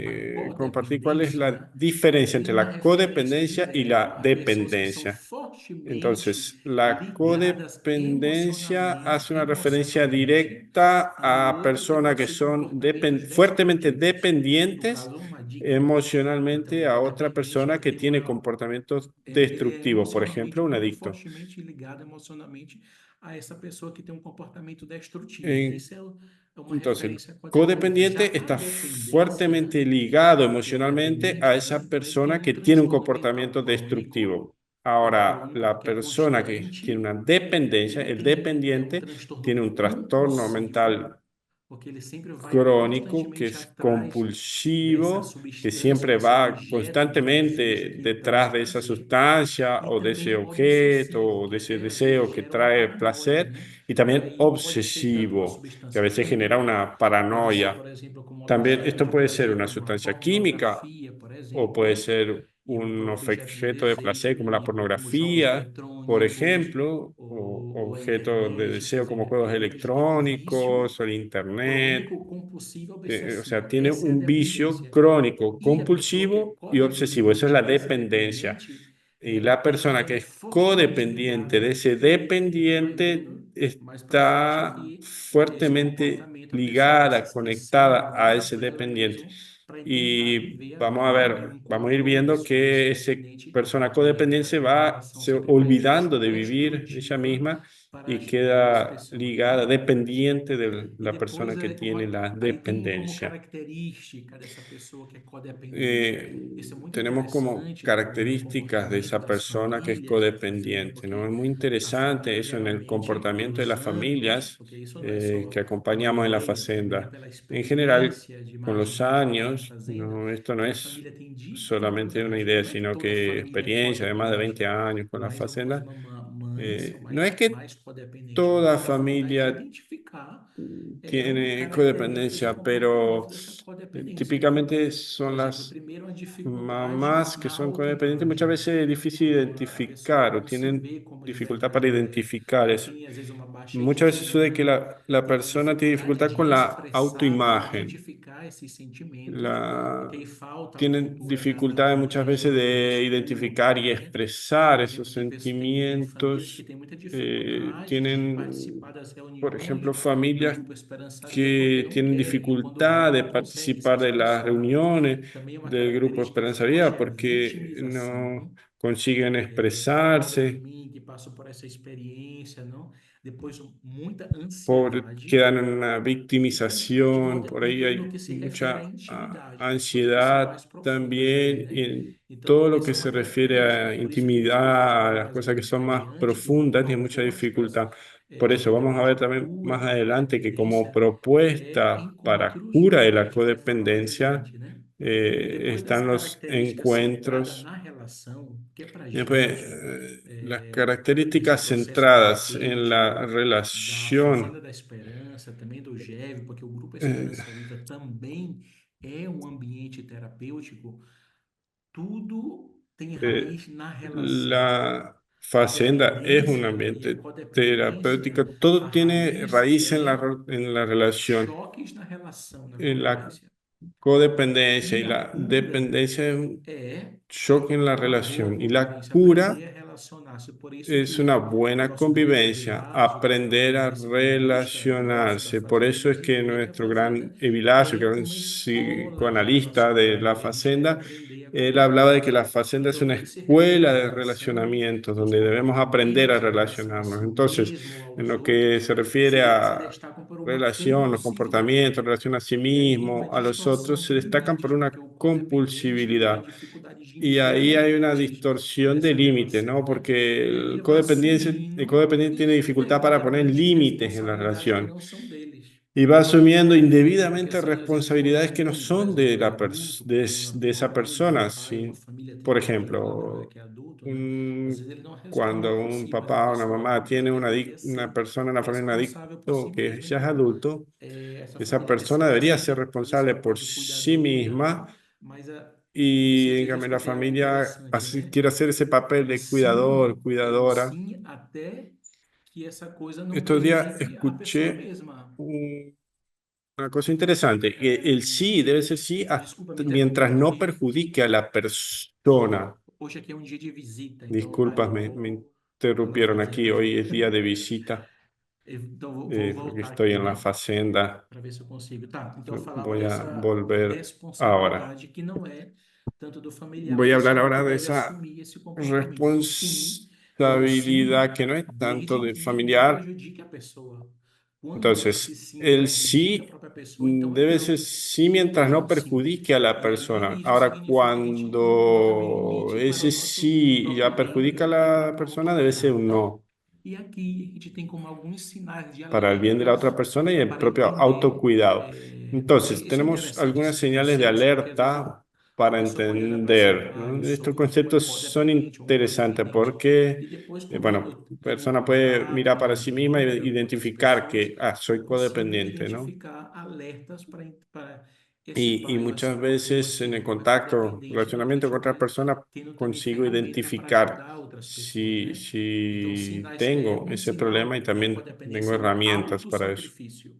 Speaker 3: Por exemplo, a
Speaker 2: compartir cuál es la
Speaker 3: codependência
Speaker 2: diferencia
Speaker 3: tem
Speaker 2: entre
Speaker 3: uma
Speaker 2: la
Speaker 3: referência
Speaker 2: codependencia y
Speaker 3: direto
Speaker 2: la
Speaker 3: a pessoas que são
Speaker 2: dependencia.
Speaker 3: fortemente
Speaker 2: Entonces, la
Speaker 3: ligadas
Speaker 2: codependencia hace una referencia
Speaker 3: emocionalmente
Speaker 2: directa
Speaker 3: e o
Speaker 2: a
Speaker 3: outro que
Speaker 2: personas que
Speaker 3: possui
Speaker 2: son
Speaker 3: comportamentos
Speaker 2: fuertemente
Speaker 3: destrutivos. No
Speaker 2: dependientes
Speaker 3: caso, uma dica.
Speaker 2: emocionalmente
Speaker 3: Então,
Speaker 2: a
Speaker 3: o
Speaker 2: otra
Speaker 3: dependente
Speaker 2: persona
Speaker 3: ele
Speaker 2: que
Speaker 3: tem
Speaker 2: tiene
Speaker 3: uma
Speaker 2: comportamientos
Speaker 3: ele é
Speaker 2: destructivos, por
Speaker 3: emocionalmente
Speaker 2: ejemplo, un
Speaker 3: muito
Speaker 2: adicto.
Speaker 3: fortemente ligado emocionalmente a essa pessoa que tem um comportamento destrutivo.
Speaker 2: En-
Speaker 3: Isso é uma
Speaker 2: Entonces, el
Speaker 3: referência codependente. Já
Speaker 2: codependiente
Speaker 3: a
Speaker 2: está
Speaker 3: dependência,
Speaker 2: fuertemente ligado
Speaker 3: que é o
Speaker 2: emocionalmente a
Speaker 3: dependente, por
Speaker 2: esa
Speaker 3: exemplo, ele tem
Speaker 2: persona
Speaker 3: um
Speaker 2: que tiene un
Speaker 3: transtorno
Speaker 2: comportamiento
Speaker 3: mental crônico,
Speaker 2: destructivo. Ahora, la
Speaker 3: que é
Speaker 2: persona que tiene
Speaker 3: constante,
Speaker 2: una dependencia,
Speaker 3: ele
Speaker 2: el
Speaker 3: tem um
Speaker 2: dependiente, tiene
Speaker 3: transtorno
Speaker 2: un trastorno
Speaker 3: compulsivo,
Speaker 2: mental
Speaker 3: porque ele sempre vai
Speaker 2: crónico, que
Speaker 3: constantemente
Speaker 2: es
Speaker 3: atrás dessa
Speaker 2: compulsivo, que
Speaker 3: substância,
Speaker 2: siempre
Speaker 3: desse
Speaker 2: va
Speaker 3: objeto de benefício
Speaker 2: constantemente
Speaker 3: que
Speaker 2: detrás
Speaker 3: traz
Speaker 2: de esa
Speaker 3: prazer.
Speaker 2: sustancia
Speaker 3: E
Speaker 2: o de ese
Speaker 3: também
Speaker 2: objeto
Speaker 3: obsessivo,
Speaker 2: o de ese
Speaker 3: que
Speaker 2: deseo que
Speaker 3: gera uma
Speaker 2: trae
Speaker 3: paranoia,
Speaker 2: placer,
Speaker 3: né?
Speaker 2: y
Speaker 3: E
Speaker 2: también
Speaker 3: aí pode ser tanto uma
Speaker 2: obsesivo, que a
Speaker 3: substância
Speaker 2: veces genera
Speaker 3: química,
Speaker 2: una
Speaker 3: pode ser,
Speaker 2: paranoia.
Speaker 3: por exemplo, como
Speaker 2: También esto
Speaker 3: objeto,
Speaker 2: puede
Speaker 3: por
Speaker 2: ser una
Speaker 3: exemplo, uma
Speaker 2: sustancia química
Speaker 3: pornografia, por
Speaker 2: o puede
Speaker 3: exemplo,
Speaker 2: ser
Speaker 3: e o
Speaker 2: un
Speaker 3: próprio objeto de
Speaker 2: objeto de
Speaker 3: desejo
Speaker 2: placer como la
Speaker 3: químico, como jogos
Speaker 2: pornografía, por
Speaker 3: eletrônicos,
Speaker 2: ejemplo, o
Speaker 3: ou
Speaker 2: objetos de deseo
Speaker 3: enérgicos,
Speaker 2: como juegos
Speaker 3: energéticos, que é um vício
Speaker 2: electrónicos o el internet.
Speaker 3: crônico, compulsivo,
Speaker 2: O sea,
Speaker 3: obsessivo.
Speaker 2: tiene
Speaker 3: Essa é a
Speaker 2: un vicio
Speaker 3: dependência.
Speaker 2: crónico,
Speaker 3: E a pessoa que é
Speaker 2: compulsivo y obsesivo. Eso es la
Speaker 3: codependente desse
Speaker 2: dependencia.
Speaker 3: dependente,
Speaker 2: Y la persona que
Speaker 3: ela é
Speaker 2: es
Speaker 3: fortemente
Speaker 2: codependiente de
Speaker 3: ligada.
Speaker 2: ese
Speaker 3: A gente vai
Speaker 2: dependiente
Speaker 3: vendo mais para frente
Speaker 2: está
Speaker 3: que esse
Speaker 2: fuertemente
Speaker 3: comportamento a pessoa vai se
Speaker 2: ligada,
Speaker 3: estressando
Speaker 2: conectada a ese
Speaker 3: muito
Speaker 2: dependiente.
Speaker 3: mesmo para tentar
Speaker 2: Y
Speaker 3: viver a
Speaker 2: vamos a
Speaker 3: vida e
Speaker 2: ver,
Speaker 3: um
Speaker 2: vamos a ir
Speaker 3: controle
Speaker 2: viendo
Speaker 3: sobre esse
Speaker 2: que ese
Speaker 3: dependente
Speaker 2: persona
Speaker 3: que
Speaker 2: codependiente se
Speaker 3: uma
Speaker 2: va
Speaker 3: relação
Speaker 2: se
Speaker 3: sempre
Speaker 2: olvidando de vivir ella
Speaker 3: destrutiva
Speaker 2: misma
Speaker 3: para
Speaker 2: y
Speaker 3: as duas
Speaker 2: queda
Speaker 3: pessoas,
Speaker 2: ligada,
Speaker 3: né?
Speaker 2: dependiente de
Speaker 3: E
Speaker 2: la
Speaker 3: depois
Speaker 2: persona que tiene la
Speaker 3: aí tem como
Speaker 2: dependencia.
Speaker 3: característica dessa pessoa que é codependente.
Speaker 2: eh,
Speaker 3: Isso é muito
Speaker 2: Tenemos como
Speaker 3: interessante também no
Speaker 2: características de
Speaker 3: comportamento
Speaker 2: esa
Speaker 3: das
Speaker 2: persona que es
Speaker 3: famílias, Fernando,
Speaker 2: codependiente, ¿no? Es
Speaker 3: porque
Speaker 2: muy
Speaker 3: a
Speaker 2: interesante
Speaker 3: família
Speaker 2: eso en el
Speaker 3: geralmente
Speaker 2: comportamiento de
Speaker 3: pelos
Speaker 2: las
Speaker 3: anos,
Speaker 2: familias
Speaker 3: porque isso não é só
Speaker 2: que
Speaker 3: pela
Speaker 2: acompañamos en la
Speaker 3: lei, também é
Speaker 2: Facenda.
Speaker 3: pela
Speaker 2: En general,
Speaker 3: experiência de
Speaker 2: con
Speaker 3: mais de
Speaker 2: los
Speaker 3: 20 anos de
Speaker 2: años,
Speaker 3: fazenda,
Speaker 2: no, esto no
Speaker 3: que a
Speaker 2: es
Speaker 3: família tem
Speaker 2: solamente una
Speaker 3: dificuldade.
Speaker 2: idea,
Speaker 3: Não é que
Speaker 2: sino
Speaker 3: toda
Speaker 2: que
Speaker 3: família é
Speaker 2: experiencia de más de 20
Speaker 3: codependente,
Speaker 2: años con la
Speaker 3: mas algumas
Speaker 2: Facenda.
Speaker 3: mães são
Speaker 2: No es que
Speaker 3: mais codependentes, mas
Speaker 2: toda
Speaker 3: toda família vai
Speaker 2: familia
Speaker 3: identificar
Speaker 2: tiene
Speaker 3: características e
Speaker 2: codependencia, pero
Speaker 3: comportamentos dessa codependência.
Speaker 2: típicamente
Speaker 3: Por
Speaker 2: son
Speaker 3: exemplo,
Speaker 2: las
Speaker 3: primeiro, uma dificuldade
Speaker 2: mamás que
Speaker 3: na
Speaker 2: son codependientes, muchas
Speaker 3: autoimagem.
Speaker 2: veces es difícil
Speaker 3: A pessoa
Speaker 2: identificar o
Speaker 3: não se
Speaker 2: tienen
Speaker 3: vê como de
Speaker 2: dificultad para
Speaker 3: verdade é,
Speaker 2: identificar
Speaker 3: ou
Speaker 2: eso.
Speaker 3: tem às vezes uma baixa
Speaker 2: Muchas veces sucede que
Speaker 3: autoestima,
Speaker 2: la
Speaker 3: tem
Speaker 2: persona tiene
Speaker 3: dificuldade
Speaker 2: dificultad con
Speaker 3: de
Speaker 2: la
Speaker 3: expressar e
Speaker 2: autoimagen.
Speaker 3: identificar esses sentimentos, porque
Speaker 2: La,
Speaker 3: aí falta uma
Speaker 2: tienen
Speaker 3: cultura da
Speaker 2: dificultades muchas veces
Speaker 3: família de
Speaker 2: de identificar y
Speaker 3: escuta, né?
Speaker 2: expresar
Speaker 3: Por
Speaker 2: esos
Speaker 3: exemplo, tem famílias que
Speaker 2: sentimientos.
Speaker 3: têm muita dificuldade de
Speaker 2: Tienen,
Speaker 3: participar das
Speaker 2: por ejemplo,
Speaker 3: reuniões do
Speaker 2: familias
Speaker 3: Grupo Esperança Viva porque
Speaker 2: que
Speaker 3: não
Speaker 2: tienen
Speaker 3: querem, e quando
Speaker 2: dificultad
Speaker 3: vão,
Speaker 2: de
Speaker 3: não conseguem se
Speaker 2: participar de las
Speaker 3: expressar.
Speaker 2: reuniones
Speaker 3: Também é uma
Speaker 2: del Grupo
Speaker 3: característica
Speaker 2: Esperanza Vida
Speaker 3: forte a
Speaker 2: porque no
Speaker 3: vitimização.
Speaker 2: consiguen
Speaker 3: Coitada de
Speaker 2: expresarse,
Speaker 3: mim que passo por essa experiência, não? Depois, muita ansiedade
Speaker 2: quedan en una victimización, por
Speaker 3: e
Speaker 2: ahí
Speaker 3: tudo no
Speaker 2: hay
Speaker 3: que se refere à
Speaker 2: mucha
Speaker 3: intimidade, que são as coisas
Speaker 2: ansiedad
Speaker 3: mais profundas aí,
Speaker 2: también, y
Speaker 3: né?
Speaker 2: en todo
Speaker 3: Então,
Speaker 2: lo
Speaker 3: essa
Speaker 2: que
Speaker 3: é uma
Speaker 2: se refiere a
Speaker 3: característica, por isso que muitas vezes
Speaker 2: intimidad, a
Speaker 3: quando o
Speaker 2: las cosas que
Speaker 3: casamento
Speaker 2: son
Speaker 3: vai
Speaker 2: más
Speaker 3: adiante, como
Speaker 2: profundas, tiene mucha
Speaker 3: propostas
Speaker 2: dificultad. Por eso
Speaker 3: de
Speaker 2: vamos a
Speaker 3: hoje
Speaker 2: ver
Speaker 3: de
Speaker 2: también
Speaker 3: cura
Speaker 2: más
Speaker 3: da
Speaker 2: adelante que como
Speaker 3: codependência,
Speaker 2: propuesta para
Speaker 3: encontros
Speaker 2: cura de la
Speaker 3: de forma mais
Speaker 2: codependencia
Speaker 3: adiante, né? E depois das
Speaker 2: están los
Speaker 3: características centradas
Speaker 2: encuentros.
Speaker 3: na relação, que é para
Speaker 2: Después,
Speaker 3: gente,
Speaker 2: las
Speaker 3: esse
Speaker 2: características
Speaker 3: processo
Speaker 2: centradas en la
Speaker 3: terapêutico da Fazenda
Speaker 2: relación.
Speaker 3: da Esperança, também do GEV, porque o Grupo
Speaker 2: eh,
Speaker 3: Esperança Viva também é um ambiente terapêutico, tudo tem
Speaker 2: eh,
Speaker 3: raiz na relação.
Speaker 2: la
Speaker 3: A
Speaker 2: Facenda es un
Speaker 3: dependência e a
Speaker 2: ambiente
Speaker 3: codependência,
Speaker 2: terapéutico,
Speaker 3: a
Speaker 2: todo tiene
Speaker 3: raiz
Speaker 2: raíz
Speaker 3: é
Speaker 2: en la relación.
Speaker 3: choques na relação, na
Speaker 2: La
Speaker 3: convivência.
Speaker 2: codependencia y
Speaker 3: E a
Speaker 2: la
Speaker 3: cura
Speaker 2: dependencia es un
Speaker 3: é
Speaker 2: choque en la
Speaker 3: uma boa
Speaker 2: relación. Y la
Speaker 3: convivência, aprender
Speaker 2: cura
Speaker 3: a relacionar-se. Por isso
Speaker 2: es
Speaker 3: que
Speaker 2: una
Speaker 3: o
Speaker 2: buena
Speaker 3: nosso grupo de
Speaker 2: convivencia,
Speaker 3: lados, o grupo
Speaker 2: aprender a
Speaker 3: Convivência com Busta, gosta da
Speaker 2: relacionarse. Por
Speaker 3: Fazenda,
Speaker 2: eso es que
Speaker 3: porque a
Speaker 2: nuestro
Speaker 3: Fazenda
Speaker 2: gran Evilacio, que
Speaker 3: é
Speaker 2: era un
Speaker 3: uma escola de
Speaker 2: psicoanalista de la
Speaker 3: relacionamento e
Speaker 2: Facenda,
Speaker 3: aprender a
Speaker 2: él hablaba de que la
Speaker 3: conviver.
Speaker 2: Facenda es
Speaker 3: Então,
Speaker 2: una
Speaker 3: tudo que se refere
Speaker 2: escuela
Speaker 3: à
Speaker 2: de
Speaker 3: relação,
Speaker 2: relacionamientos
Speaker 3: os
Speaker 2: donde debemos aprender a
Speaker 3: comportamentos em relação a
Speaker 2: relacionarnos.
Speaker 3: si
Speaker 2: Entonces,
Speaker 3: mesmo ou
Speaker 2: en
Speaker 3: aos
Speaker 2: lo que
Speaker 3: outros,
Speaker 2: se refiere
Speaker 3: se
Speaker 2: a
Speaker 3: destacam por uma
Speaker 2: relación, los comportamientos,
Speaker 3: compulsividade.
Speaker 2: relación a sí
Speaker 3: E aí uma
Speaker 2: mismo, a los otros,
Speaker 3: distorção
Speaker 2: se
Speaker 3: de
Speaker 2: destacan por
Speaker 3: limites, porque
Speaker 2: una
Speaker 3: o codependente tem a
Speaker 2: compulsividad.
Speaker 3: dificuldade de
Speaker 2: Y
Speaker 3: impor
Speaker 2: ahí hay una
Speaker 3: limites
Speaker 2: distorsión de
Speaker 3: nessa
Speaker 2: límites, ¿no?
Speaker 3: relação, né?
Speaker 2: Porque
Speaker 3: E aí ele vai
Speaker 2: el
Speaker 3: assumindo
Speaker 2: codependiente tiene dificultad para poner límites en la
Speaker 3: responsabilidades que
Speaker 2: relación
Speaker 3: não são deles.
Speaker 2: y va asumiendo
Speaker 3: Porque
Speaker 2: indebidamente
Speaker 3: assim, às vezes, quando
Speaker 2: responsabilidades
Speaker 3: não
Speaker 2: que no
Speaker 3: tem, por
Speaker 2: son de
Speaker 3: exemplo, um adulto,
Speaker 2: de
Speaker 3: uma
Speaker 2: esa
Speaker 3: mãe, um
Speaker 2: persona.
Speaker 3: pai, uma
Speaker 2: ¿Sí?
Speaker 3: família tem
Speaker 2: Por
Speaker 3: um filho lá fora
Speaker 2: ejemplo,
Speaker 3: que é adulto, né? Às vezes ele não resolve, não é
Speaker 2: cuando un
Speaker 3: possível a
Speaker 2: papá o una
Speaker 3: pessoa
Speaker 2: mamá
Speaker 3: adulta
Speaker 2: tiene
Speaker 3: deveria
Speaker 2: una
Speaker 3: ser
Speaker 2: persona en la familia, un
Speaker 3: responsável por si
Speaker 2: adicto que
Speaker 3: mesmo.
Speaker 2: ya es
Speaker 3: Então,
Speaker 2: adulto,
Speaker 3: essa
Speaker 2: esa
Speaker 3: família
Speaker 2: persona
Speaker 3: precisa
Speaker 2: debería
Speaker 3: ser,
Speaker 2: ser
Speaker 3: por isso que
Speaker 2: responsable
Speaker 3: é o
Speaker 2: por
Speaker 3: papel do
Speaker 2: sí
Speaker 3: cuidador,
Speaker 2: misma
Speaker 3: mas
Speaker 2: Y en
Speaker 3: seja
Speaker 2: cambio la
Speaker 3: respeito, é
Speaker 2: familia
Speaker 3: interessante, né?
Speaker 2: quiere hacer ese papel
Speaker 3: O
Speaker 2: de cuidador,
Speaker 3: sim é o
Speaker 2: cuidadora.
Speaker 3: sim até que essa coisa não
Speaker 2: Estos días
Speaker 3: prejudique a pessoa
Speaker 2: escuché
Speaker 3: mesma.
Speaker 2: una cosa interesante, que el sí debe ser sí
Speaker 3: Desculpa me
Speaker 2: mientras
Speaker 3: interromper
Speaker 2: no
Speaker 3: hoje.
Speaker 2: perjudique a la persona.
Speaker 3: Hoje aqui é um dia de visita, então aí
Speaker 2: Disculpas,
Speaker 3: eu
Speaker 2: me
Speaker 3: vou
Speaker 2: interrumpieron
Speaker 3: fazer
Speaker 2: aquí. Hoy es día de visita,
Speaker 3: então vou
Speaker 2: porque
Speaker 3: voltar
Speaker 2: estoy
Speaker 3: aqui,
Speaker 2: en la
Speaker 3: né?
Speaker 2: fazenda.
Speaker 3: Para ver se eu consigo. Tá, então eu falava
Speaker 2: Voy a
Speaker 3: dessa
Speaker 2: volver ahora.
Speaker 3: responsabilidade que não é tanto do familiar,
Speaker 2: Voy a
Speaker 3: mas
Speaker 2: hablar
Speaker 3: sim do que
Speaker 2: ahora de
Speaker 3: deve
Speaker 2: esa
Speaker 3: assumir esse comportamento. O sim é o
Speaker 2: responsabilidad
Speaker 3: sim
Speaker 2: que no es tanto
Speaker 3: desde
Speaker 2: de
Speaker 3: que não
Speaker 2: familiar.
Speaker 3: prejudique a pessoa. Quando esse
Speaker 2: Entonces,
Speaker 3: sim
Speaker 2: el
Speaker 3: prejudica a
Speaker 2: sí
Speaker 3: própria pessoa, então é
Speaker 2: debe ser
Speaker 3: não.
Speaker 2: sí mientras
Speaker 3: Então é
Speaker 2: no
Speaker 3: um sim.
Speaker 2: perjudique a la
Speaker 3: E aí
Speaker 2: persona.
Speaker 3: isso
Speaker 2: Ahora,
Speaker 3: significa que a gente coloca também
Speaker 2: cuando
Speaker 3: limite para
Speaker 2: ese
Speaker 3: o
Speaker 2: sí
Speaker 3: nosso
Speaker 2: ya
Speaker 3: bem,
Speaker 2: perjudica a
Speaker 3: né? E para
Speaker 2: la
Speaker 3: o
Speaker 2: persona, debe ser
Speaker 3: autocuidado.
Speaker 2: un no,
Speaker 3: E aqui a gente tem como alguns sinais de
Speaker 2: para el bien de la otra
Speaker 3: alertas
Speaker 2: persona y el
Speaker 3: para
Speaker 2: propio
Speaker 3: entender.
Speaker 2: autocuidado. Entonces,
Speaker 3: Isso é
Speaker 2: tenemos
Speaker 3: interessante,
Speaker 2: algunas
Speaker 3: esse
Speaker 2: señales de
Speaker 3: conceito, porque às vezes
Speaker 2: alerta
Speaker 3: a
Speaker 2: para
Speaker 3: pessoa pode olhar para si,
Speaker 2: entender,
Speaker 3: ah,
Speaker 2: ¿no?
Speaker 3: eu
Speaker 2: Estos
Speaker 3: sou
Speaker 2: conceptos son
Speaker 3: codependente ou um
Speaker 2: interesantes
Speaker 3: codependente.
Speaker 2: porque,
Speaker 3: E depois, quando
Speaker 2: bueno,
Speaker 3: eu tenho um
Speaker 2: persona puede mirar para
Speaker 3: contato,
Speaker 2: sí misma e
Speaker 3: né, com outras
Speaker 2: identificar
Speaker 3: pessoas,
Speaker 2: que, soy
Speaker 3: eu consigo
Speaker 2: codependiente, ¿no?
Speaker 3: identificar alertas para esse
Speaker 2: Y
Speaker 3: pai ou essa
Speaker 2: muchas
Speaker 3: mãe ou
Speaker 2: veces
Speaker 3: esse
Speaker 2: en el
Speaker 3: irmão é
Speaker 2: contacto,
Speaker 3: codependente porque
Speaker 2: relacionamiento con otras
Speaker 3: estiver
Speaker 2: personas,
Speaker 3: tendo também
Speaker 2: consigo
Speaker 3: ferramenta para
Speaker 2: identificar
Speaker 3: ajudar outras pessoas,
Speaker 2: si,
Speaker 3: né? Então,
Speaker 2: si
Speaker 3: sinais,
Speaker 2: tengo
Speaker 3: um
Speaker 2: ese problema y
Speaker 3: sinal da
Speaker 2: también tengo
Speaker 3: codependência é o
Speaker 2: herramientas para eso.
Speaker 3: autossacrifício.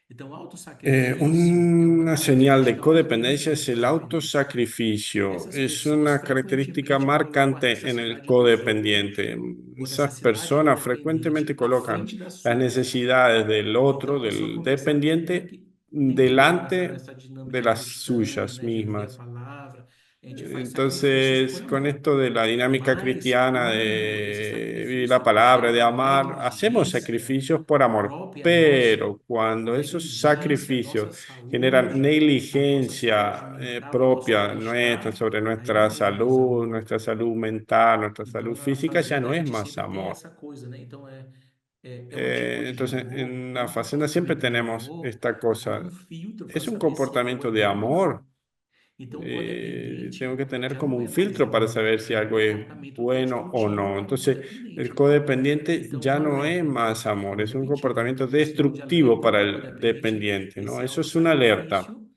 Speaker 3: Então, autossacrifício é uma
Speaker 2: Una señal de
Speaker 3: característica
Speaker 2: codependencia
Speaker 3: marcante do
Speaker 2: es el
Speaker 3: codependente.
Speaker 2: autosacrificio.
Speaker 3: Essas
Speaker 2: Es
Speaker 3: pessoas
Speaker 2: una característica
Speaker 3: frequentemente colocam a
Speaker 2: marcante en el
Speaker 3: necessidade dos outros
Speaker 2: codependiente.
Speaker 3: ou a
Speaker 2: Esas
Speaker 3: necessidade do
Speaker 2: personas
Speaker 3: dependente
Speaker 2: frecuentemente
Speaker 3: à
Speaker 2: colocan
Speaker 3: frente das
Speaker 2: las
Speaker 3: suas.
Speaker 2: necesidades del
Speaker 3: Então,
Speaker 2: otro,
Speaker 3: a pessoa
Speaker 2: del
Speaker 3: começa a
Speaker 2: dependiente,
Speaker 3: tem que entrar
Speaker 2: delante
Speaker 3: nessa
Speaker 2: de
Speaker 3: dinâmica
Speaker 2: las
Speaker 3: cristã,
Speaker 2: suyas
Speaker 3: né, viver a
Speaker 2: mismas.
Speaker 3: palavra. A gente faz sacrifícios por
Speaker 2: Entonces, con
Speaker 3: amor.
Speaker 2: esto de la dinámica
Speaker 3: Mas
Speaker 2: cristiana
Speaker 3: quando esse
Speaker 2: de vivir la
Speaker 3: sacrifício
Speaker 2: palabra, de
Speaker 3: gera
Speaker 2: amar, hacemos
Speaker 3: negligência
Speaker 2: sacrificios por amor,
Speaker 3: própria nossa,
Speaker 2: pero cuando esos
Speaker 3: negligência à nossa
Speaker 2: sacrificios generan
Speaker 3: saúde, à nossa saúde
Speaker 2: negligencia
Speaker 3: mental, ao nosso
Speaker 2: propia nuestra
Speaker 3: bem-estar,
Speaker 2: sobre
Speaker 3: aí não é mais amor.
Speaker 2: nuestra salud mental, nuestra
Speaker 3: Então,
Speaker 2: salud
Speaker 3: na
Speaker 2: física, ya
Speaker 3: fazenda,
Speaker 2: no
Speaker 3: a
Speaker 2: es
Speaker 3: gente
Speaker 2: más
Speaker 3: sempre tem
Speaker 2: amor.
Speaker 3: essa coisa, né? Então, é um tipo de
Speaker 2: Entonces,
Speaker 3: amor,
Speaker 2: en
Speaker 3: é
Speaker 2: la
Speaker 3: um
Speaker 2: facenda siempre
Speaker 3: comportamento de
Speaker 2: tenemos
Speaker 3: amor
Speaker 2: esta
Speaker 3: como um
Speaker 2: cosa.
Speaker 3: filtro para
Speaker 2: Es un
Speaker 3: saber se algo é
Speaker 2: comportamiento de
Speaker 3: bom ou
Speaker 2: amor.
Speaker 3: não. Então, o
Speaker 2: Tengo que
Speaker 3: codependente
Speaker 2: tener
Speaker 3: já
Speaker 2: como
Speaker 3: não
Speaker 2: un
Speaker 3: é mais
Speaker 2: filtro para
Speaker 3: amor,
Speaker 2: saber
Speaker 3: é
Speaker 2: si
Speaker 3: um
Speaker 2: algo es
Speaker 3: comportamento
Speaker 2: bueno o
Speaker 3: destrutivo
Speaker 2: no.
Speaker 3: para o
Speaker 2: Entonces, el
Speaker 3: codependente.
Speaker 2: codependiente
Speaker 3: Então,
Speaker 2: ya
Speaker 3: um
Speaker 2: no es
Speaker 3: alerta,
Speaker 2: más amor,
Speaker 3: vou
Speaker 2: es un
Speaker 3: repetir,
Speaker 2: comportamiento
Speaker 3: um sinal de
Speaker 2: destructivo
Speaker 3: alerta
Speaker 2: para
Speaker 3: do
Speaker 2: el
Speaker 3: codependente,
Speaker 2: dependiente, ¿no?
Speaker 3: esse
Speaker 2: Eso es una alerta.
Speaker 3: autossacrifício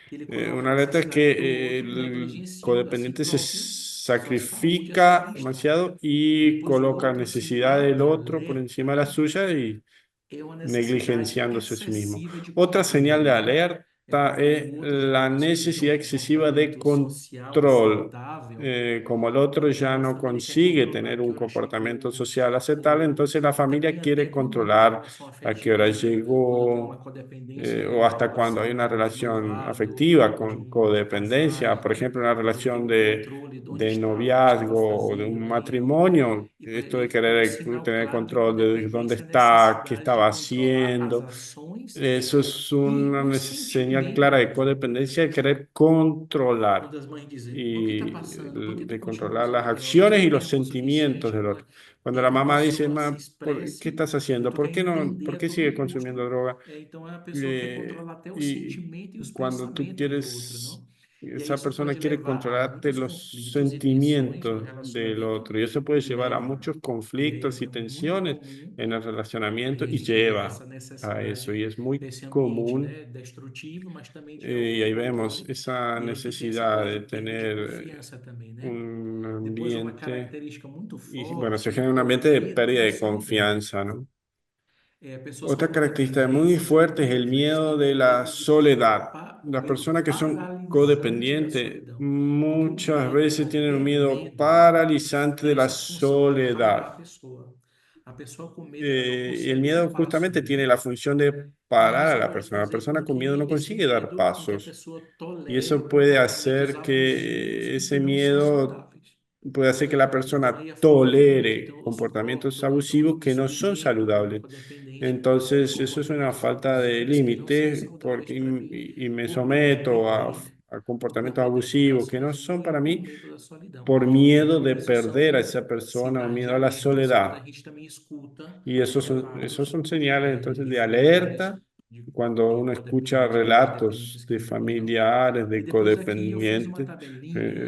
Speaker 3: que ele coloca a
Speaker 2: Una alerta es
Speaker 3: necessidade do
Speaker 2: que
Speaker 3: outro,
Speaker 2: el
Speaker 3: negligenciando a si
Speaker 2: codependiente se
Speaker 3: próprio, a sua saúde e a seu
Speaker 2: sacrifica
Speaker 3: bem-estar.
Speaker 2: demasiado
Speaker 3: E
Speaker 2: y
Speaker 3: depois o
Speaker 2: coloca
Speaker 3: outro
Speaker 2: necesidad
Speaker 3: sinal
Speaker 2: del
Speaker 3: de
Speaker 2: otro por encima de la
Speaker 3: alerta
Speaker 2: suya y
Speaker 3: é uma necessidade
Speaker 2: negligenciándose a sí mismo.
Speaker 3: excessiva de
Speaker 2: Otra señal de
Speaker 3: controle. É
Speaker 2: alerta
Speaker 3: quando
Speaker 2: es
Speaker 3: o outro já
Speaker 2: la
Speaker 3: passou a ter um
Speaker 2: necesidad excesiva de
Speaker 3: comportamento social
Speaker 2: control.
Speaker 3: aceitável,
Speaker 2: Como el otro ya
Speaker 3: então a
Speaker 2: no
Speaker 3: família quer
Speaker 2: consigue
Speaker 3: controlar
Speaker 2: tener
Speaker 3: que
Speaker 2: un
Speaker 3: hora
Speaker 2: comportamiento
Speaker 3: chegou,
Speaker 2: social aceptable,
Speaker 3: ou
Speaker 2: entonces la
Speaker 3: e
Speaker 2: familia
Speaker 3: também até
Speaker 2: quiere
Speaker 3: quando há uma
Speaker 2: controlar
Speaker 3: relação
Speaker 2: a qué hora
Speaker 3: afetiva, né? Quando tem uma
Speaker 2: llegó,
Speaker 3: codependência
Speaker 2: o hasta
Speaker 3: de
Speaker 2: cuando hay una
Speaker 3: ser de
Speaker 2: relación
Speaker 3: noivado
Speaker 2: afectiva
Speaker 3: ou de
Speaker 2: con
Speaker 3: um
Speaker 2: codependencia,
Speaker 3: casais,
Speaker 2: por
Speaker 3: né?
Speaker 2: ejemplo, una
Speaker 3: Quando tem
Speaker 2: relación
Speaker 3: o controle de onde
Speaker 2: de
Speaker 3: estava, o que estava
Speaker 2: noviazgo o de un
Speaker 3: fazendo, né?
Speaker 2: matrimonio, esto de
Speaker 3: Um
Speaker 2: querer
Speaker 3: sinal
Speaker 2: tener
Speaker 3: claro de
Speaker 2: control de dónde
Speaker 3: codependência é a
Speaker 2: está, qué
Speaker 3: necessidade de
Speaker 2: estaba
Speaker 3: controlar as
Speaker 2: haciendo.
Speaker 3: ações
Speaker 2: Eso es
Speaker 3: e
Speaker 2: una
Speaker 3: os
Speaker 2: señal clara de
Speaker 3: sentimentos.
Speaker 2: codependencia, de querer
Speaker 3: Quando
Speaker 2: controlar
Speaker 3: as mães dizem, por que está
Speaker 2: y
Speaker 3: passando? Por que tu
Speaker 2: de
Speaker 3: continua
Speaker 2: controlar las
Speaker 3: ansiosa? Tu
Speaker 2: acciones y
Speaker 3: não
Speaker 2: los
Speaker 3: tem amor
Speaker 2: sentimientos
Speaker 3: suficiente?
Speaker 2: del otro. Cuando la
Speaker 3: Quer que a
Speaker 2: mamá dice,
Speaker 3: pessoa se
Speaker 2: ¿qué
Speaker 3: expresse,
Speaker 2: estás haciendo?
Speaker 3: tu quer
Speaker 2: ¿Por qué no,
Speaker 3: entender
Speaker 2: por
Speaker 3: a
Speaker 2: qué
Speaker 3: todo
Speaker 2: sigue
Speaker 3: custo.
Speaker 2: consumiendo droga?
Speaker 3: Então a pessoa quer controlar até o
Speaker 2: Y
Speaker 3: sentimento e os
Speaker 2: cuando tú
Speaker 3: pensamentos do outro,
Speaker 2: quieres,
Speaker 3: não? E aí
Speaker 2: esa
Speaker 3: isso
Speaker 2: persona
Speaker 3: pode
Speaker 2: quiere
Speaker 3: levar a
Speaker 2: controlarte
Speaker 3: muitos
Speaker 2: los
Speaker 3: conflitos e tensões no
Speaker 2: sentimientos del
Speaker 3: relacionamento
Speaker 2: otro. Y eso puede
Speaker 3: e
Speaker 2: llevar a
Speaker 3: leva,
Speaker 2: muchos conflictos y
Speaker 3: é muito
Speaker 2: tensiones
Speaker 3: comum
Speaker 2: en el
Speaker 3: a
Speaker 2: relacionamiento y
Speaker 3: gente ter
Speaker 2: lleva
Speaker 3: essa
Speaker 2: a eso. Y
Speaker 3: necessidade
Speaker 2: es muy
Speaker 3: desse ambiente,
Speaker 2: común.
Speaker 3: né, destrutivo, mas também de
Speaker 2: Y ahí vemos
Speaker 3: autocontrole.
Speaker 2: esa
Speaker 3: E aí que tem essa
Speaker 2: necesidad
Speaker 3: coisa,
Speaker 2: de
Speaker 3: perda de
Speaker 2: tener
Speaker 3: confiança também, né?
Speaker 2: un
Speaker 3: Depois uma
Speaker 2: ambiente,
Speaker 3: característica muito
Speaker 2: y bueno, se
Speaker 3: forte
Speaker 2: genera un
Speaker 3: é o
Speaker 2: ambiente de
Speaker 3: medo
Speaker 2: pérdida
Speaker 3: da
Speaker 2: de
Speaker 3: solidão.
Speaker 2: confianza, ¿no?
Speaker 3: Pessoas com
Speaker 2: Otra característica muy
Speaker 3: codependência
Speaker 2: fuerte es el
Speaker 3: muitas vezes
Speaker 2: miedo
Speaker 3: têm
Speaker 2: de la
Speaker 3: medo de que
Speaker 2: soledad.
Speaker 3: o
Speaker 2: Las
Speaker 3: medo
Speaker 2: personas que son
Speaker 3: paralisante da
Speaker 2: codependientes
Speaker 3: solidão, porque o
Speaker 2: muchas
Speaker 3: medo,
Speaker 2: veces tienen un
Speaker 3: qualquer
Speaker 2: miedo
Speaker 3: medo,
Speaker 2: paralizante de
Speaker 3: tem
Speaker 2: la
Speaker 3: essa função de parar a
Speaker 2: soledad.
Speaker 3: pessoa. A pessoa com medo, ela não
Speaker 2: Y el
Speaker 3: consegue dar
Speaker 2: miedo
Speaker 3: passos,
Speaker 2: justamente tiene
Speaker 3: né?
Speaker 2: la función de
Speaker 3: E
Speaker 2: parar a
Speaker 3: isso
Speaker 2: la
Speaker 3: pode
Speaker 2: persona. La
Speaker 3: fazer
Speaker 2: persona
Speaker 3: com
Speaker 2: con miedo no
Speaker 3: que esse
Speaker 2: consigue dar
Speaker 3: medo, com que a
Speaker 2: pasos.
Speaker 3: pessoa
Speaker 2: Y
Speaker 3: tolere
Speaker 2: eso puede
Speaker 3: comportamentos
Speaker 2: hacer
Speaker 3: abusivos
Speaker 2: que
Speaker 3: e que
Speaker 2: ese
Speaker 3: não são
Speaker 2: miedo
Speaker 3: saudáveis.
Speaker 2: puede hacer que la
Speaker 3: Então
Speaker 2: persona
Speaker 3: aí a falta de limite.
Speaker 2: tolere
Speaker 3: Então eu
Speaker 2: comportamientos
Speaker 3: suporto, então
Speaker 2: abusivos que
Speaker 3: isso
Speaker 2: no
Speaker 3: me
Speaker 2: son
Speaker 3: irrita como
Speaker 2: saludables.
Speaker 3: codependente,
Speaker 2: Entonces, eso es una
Speaker 3: comportamentos
Speaker 2: falta de
Speaker 3: abusivos que não são
Speaker 2: límite
Speaker 3: saudáveis
Speaker 2: porque,
Speaker 3: para mim,
Speaker 2: y me
Speaker 3: porque vai
Speaker 2: someto
Speaker 3: depender
Speaker 2: a
Speaker 3: do
Speaker 2: comportamientos
Speaker 3: depender de
Speaker 2: abusivos que no son
Speaker 3: relacionamento
Speaker 2: para
Speaker 3: por
Speaker 2: mí
Speaker 3: medo da solidão.
Speaker 2: por miedo de
Speaker 3: Então esses
Speaker 2: perder a
Speaker 3: são
Speaker 2: esa persona o
Speaker 3: sinais de
Speaker 2: miedo a la
Speaker 3: alertas quando a
Speaker 2: soledad.
Speaker 3: gente também escuta
Speaker 2: Y esos
Speaker 3: relatos
Speaker 2: son señales entonces
Speaker 3: de
Speaker 2: de
Speaker 3: familiares
Speaker 2: alerta cuando uno escucha relatos de familiares, de codependientes,